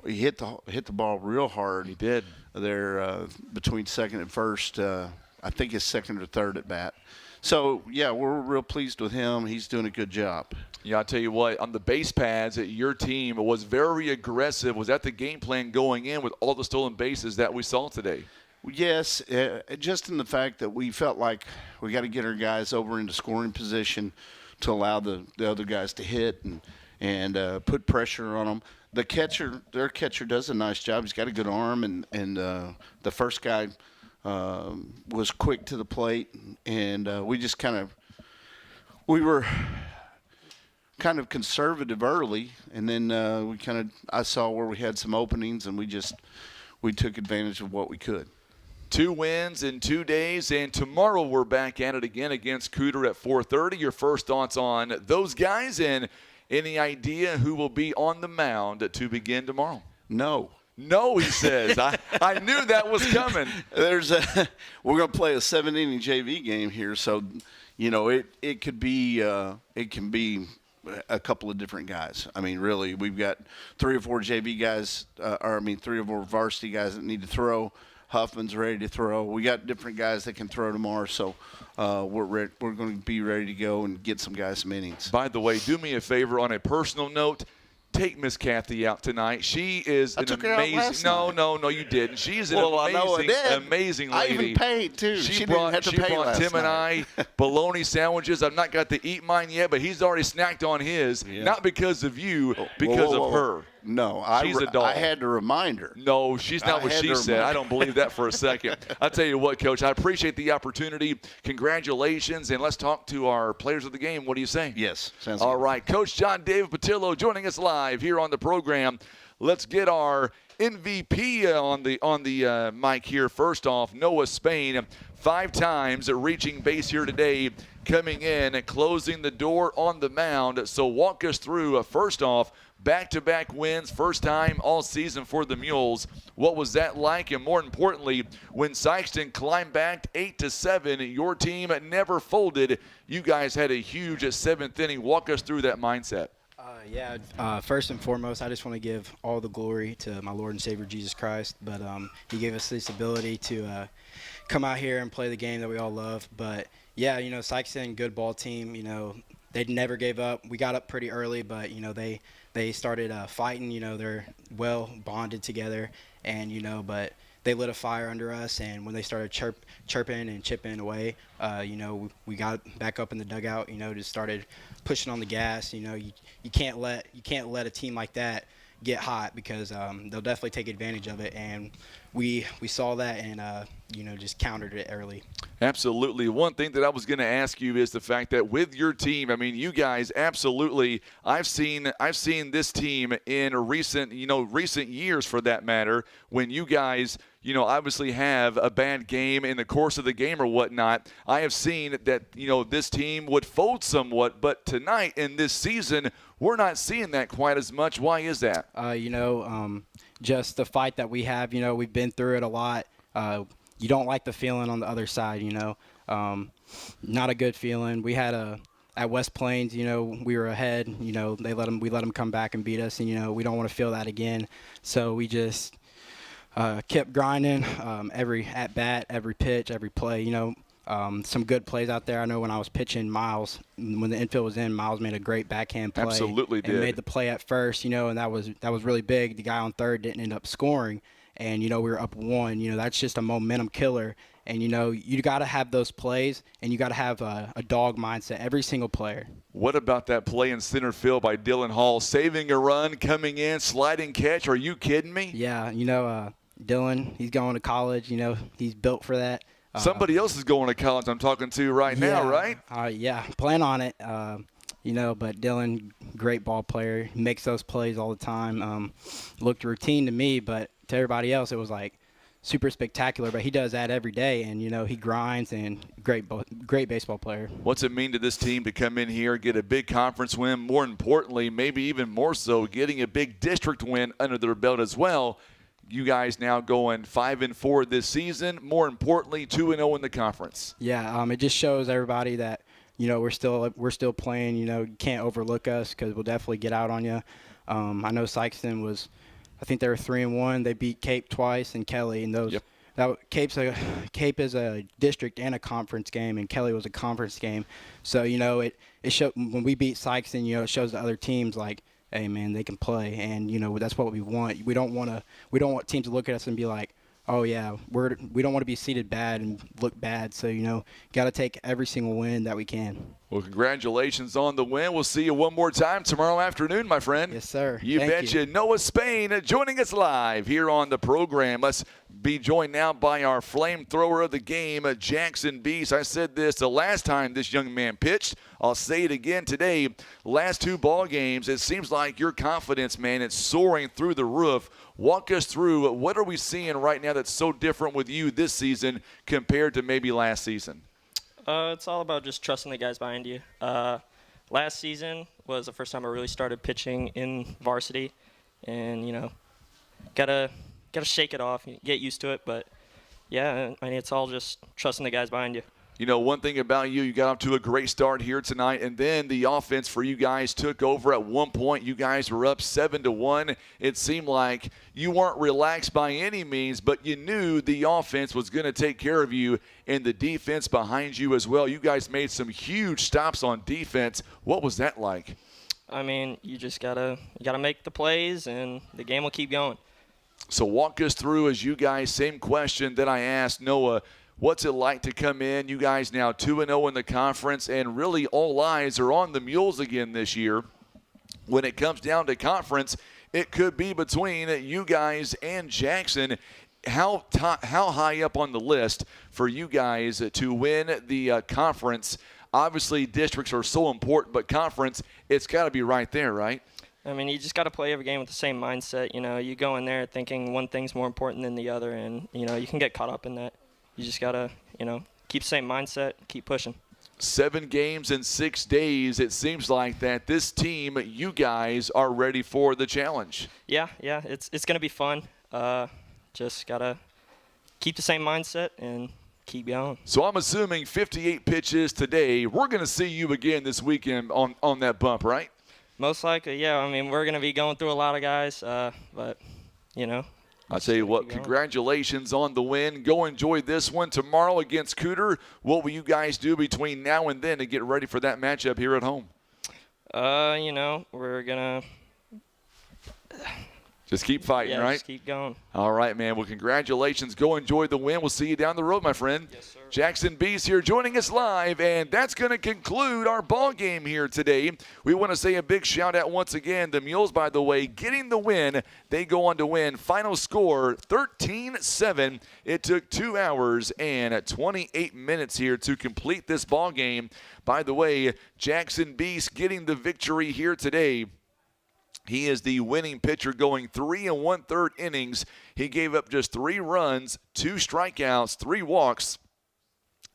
he hit the ball real hard. He did there between 2nd and 1st. I think his 2nd or 3rd at bat. So, yeah, we're real pleased with him. He's doing a good job. Yeah, I'll tell you what, on the base pads, your team was very aggressive. Was that the game plan going in with all the stolen bases that we saw today? Yes, just in the fact that we felt like we got to get our guys over into scoring position to allow the other guys to hit and put pressure on them. Their catcher does a nice job. He's got a good arm, and the first guy was quick to the plate, and we just we were kind of conservative early, and then I saw where we had some openings, and we took advantage of what we could. 2 wins in 2 days, and tomorrow we're back at it again against Cooter at 4:30. Your first thoughts on those guys, and any idea who will be on the mound to begin tomorrow? No, he says. I knew that was coming. We're going to play a 7-inning JV game here, so it can be a couple of different guys. I mean, really, we've got 3 or 4 JV guys, 3 or 4 varsity guys that need to throw. Huffman's ready to throw. We got different guys that can throw tomorrow, so we're going to be ready to go and get some guys some innings. By the way, do me a favor on a personal note. Take Miss Kathy out tonight. She is an amazing. No, you didn't. She is an amazing lady. I even paid too. She brought Tim and I bologna sandwiches. I've not got to eat mine yet, but he's already snacked on his. Yeah. Not because of you, because of her. No, she's a doll. I had to remind her. No, she's not what she said. I don't believe that for a second. I'll tell you what, Coach, I appreciate the opportunity. Congratulations, and let's talk to our players of the game. What do you say? Yes, sounds all good. right. Coach John David Patillo joining us live here on the program. Let's get our MVP on the mic here. First off, Noah Spain, 5 times reaching base here today, coming in and closing the door on the mound. So walk us through, first off, back-to-back wins, first time all season for the Mules. What was that like? And more importantly, when Sikeston climbed back 8-7, your team never folded. You guys had a huge 7th inning. Walk us through that mindset. First and foremost, I just want to give all the glory to my Lord and Savior Jesus Christ. But he gave us this ability to come out here and play the game that we all love. But, yeah, Sikeston, good ball team. They never gave up. We got up pretty early, but, they started fighting. They're well bonded together, and, but they lit a fire under us. And when they started chirping and chipping away, we got back up in the dugout, just started pushing on the gas. You can't let a team like that get hot, because they'll definitely take advantage of it. And we saw that and, just countered it early. Absolutely. One thing that I was going to ask you is the fact that with your team, I mean, you guys absolutely, I've seen this team in recent years, for that matter, when you guys, obviously have a bad game in the course of the game or whatnot. I have seen that, this team would fold somewhat, but tonight in this season, we're not seeing that quite as much. Why is that? Just the fight that we have, we've been through it a lot. You don't like the feeling on the other side, not a good feeling. We had at West Plains, we were ahead, we let them come back and beat us, and, we don't want to feel that again. So we just kept grinding, every at bat, every pitch, every play, some good plays out there. I know when I was pitching Miles, when the infield was in, Miles made a great backhand play. Absolutely did. And made the play at first, and that was really big. The guy on third didn't end up scoring. And, we were up 1. That's just a momentum killer. And, you got to have those plays, and you got to have a dog mindset, every single player. What about that play in center field by Dylan Hall, saving a run, coming in, sliding catch? Are you kidding me? Yeah, Dylan, he's going to college. He's built for that. Somebody else is going to college I'm talking to right now, right? Yeah, plan on it. But Dylan, great ball player, makes those plays all the time. Looked routine to me, but to everybody else, it was like super spectacular. But he does that every day, and he grinds, and great baseball player. What's it mean to this team to come in here, get a big conference win? More importantly, maybe even more so, getting a big district win under their belt as well. You guys now going 5-4 this season. More importantly, 2-0 in the conference. Yeah, it just shows everybody that we're still playing. You can't overlook us, because we'll definitely get out on you. I know Sikeston was, I think they were 3-1. They beat Cape twice and Kelly, and those. Yep. Cape is a district and a conference game, and Kelly was a conference game. So it showed when we beat Sikeston. It shows the other teams like, hey man, they can play, and that's what we want. We don't want teams to look at us and be like, oh yeah, we don't want to be seated bad and look bad. So got to take every single win that we can. Well, congratulations on the win. We'll see you one more time tomorrow afternoon, my friend. Yes, sir. You betcha. Noah Spain joining us live here on the program. Let's be joined now by our flamethrower of the game, Jackson Beast. I said this the last time this young man pitched. I'll say it again today. Last 2 ball games, it seems like your confidence, man, it's soaring through the roof. Walk us through what are we seeing right now that's so different with you this season compared to maybe last season? It's all about just trusting the guys behind you. Last season was the first time I really started pitching in varsity, and gotta shake it off, get used to it. But yeah, I mean, it's all just trusting the guys behind you. You know, one thing about you got off to a great start here tonight, and then the offense for you guys took over at one point. You guys were up 7-1. It seemed like you weren't relaxed by any means, but you knew the offense was going to take care of you and the defense behind you as well. You guys made some huge stops on defense. What was that like? I mean, you just gotta make the plays, and the game will keep going. So walk us through, as you guys, same question that I asked Noah. What's it like to come in? You guys now 2-0 in the conference, and really all eyes are on the Mules again this year. When it comes down to conference, it could be between you guys and Jackson. How high up on the list for you guys to win the conference? Obviously, districts are so important, but conference, it's got to be right there, right? I mean, you just got to play every game with the same mindset. You go in there thinking one thing's more important than the other, and, you can get caught up in that. You just got to, keep the same mindset, keep pushing. 7 games in 6 days. It seems like that this team, you guys, are ready for the challenge. Yeah, it's going to be fun. Just got to keep the same mindset and keep going. So I'm assuming 58 pitches today. We're going to see you again this weekend on that bump, right? Most likely, yeah. I mean, we're going to be going through a lot of guys, but, I'll tell you what, congratulations on the win. Go enjoy this one tomorrow against Cooter. What will you guys do between now and then to get ready for that matchup here at home? We're going to just keep fighting, right? Just keep going. All right, man. Well, congratulations. Go enjoy the win. We'll see you down the road, my friend. Yes, sir. Jackson Beast here joining us live, and that's going to conclude our ball game here today. We want to say a big shout out once again. The Mules, by the way, getting the win. They go on to win. Final score 13-7. It took 2 hours and 28 minutes here to complete this ball game. By the way, Jackson Beast getting the victory here today. He is the winning pitcher, going 3 1/3 innings. He gave up just 3 runs, 2 strikeouts, 3 walks.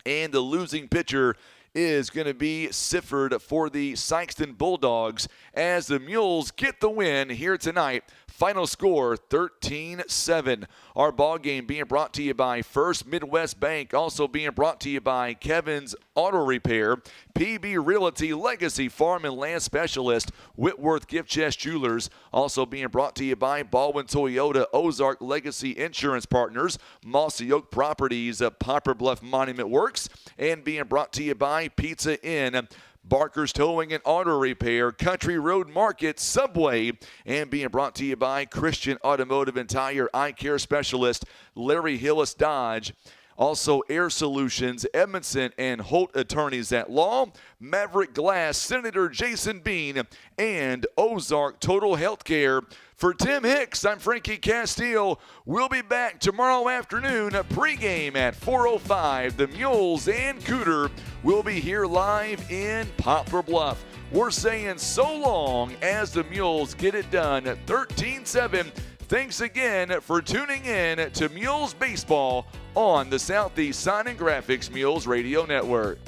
And the losing pitcher is going to be Sifford for the Sikeston Bulldogs as the Mules get the win here tonight. Final score 13-7. Our ball game being brought to you by First Midwest Bank, also being brought to you by Kevin's Auto Repair, PB Realty, Legacy Farm and Land Specialist, Whitworth Gift Chest Jewelers, also being brought to you by Baldwin Toyota, Ozark Legacy Insurance Partners, Mossy Oak Properties, Poplar Bluff Monument Works, and being brought to you by Pizza Inn, Barker's Towing and Auto Repair, Country Road Market, Subway, and being brought to you by Christian Automotive and Tire Eye Care Specialist, Larry Hillis Dodge. Also, Air Solutions, Edmondson and Holt Attorneys at Law, Maverick Glass, Senator Jason Bean, and Ozark Total Healthcare. For Tim Hicks, I'm Frankie Castile. We'll be back tomorrow afternoon, pregame at 4:05. The Mules and Cooter will be here live in Poplar Bluff. We're saying so long as the Mules get it done at 13-7. Thanks again for tuning in to Mules Baseball on the Southeast Sign and Graphics Mules Radio Network.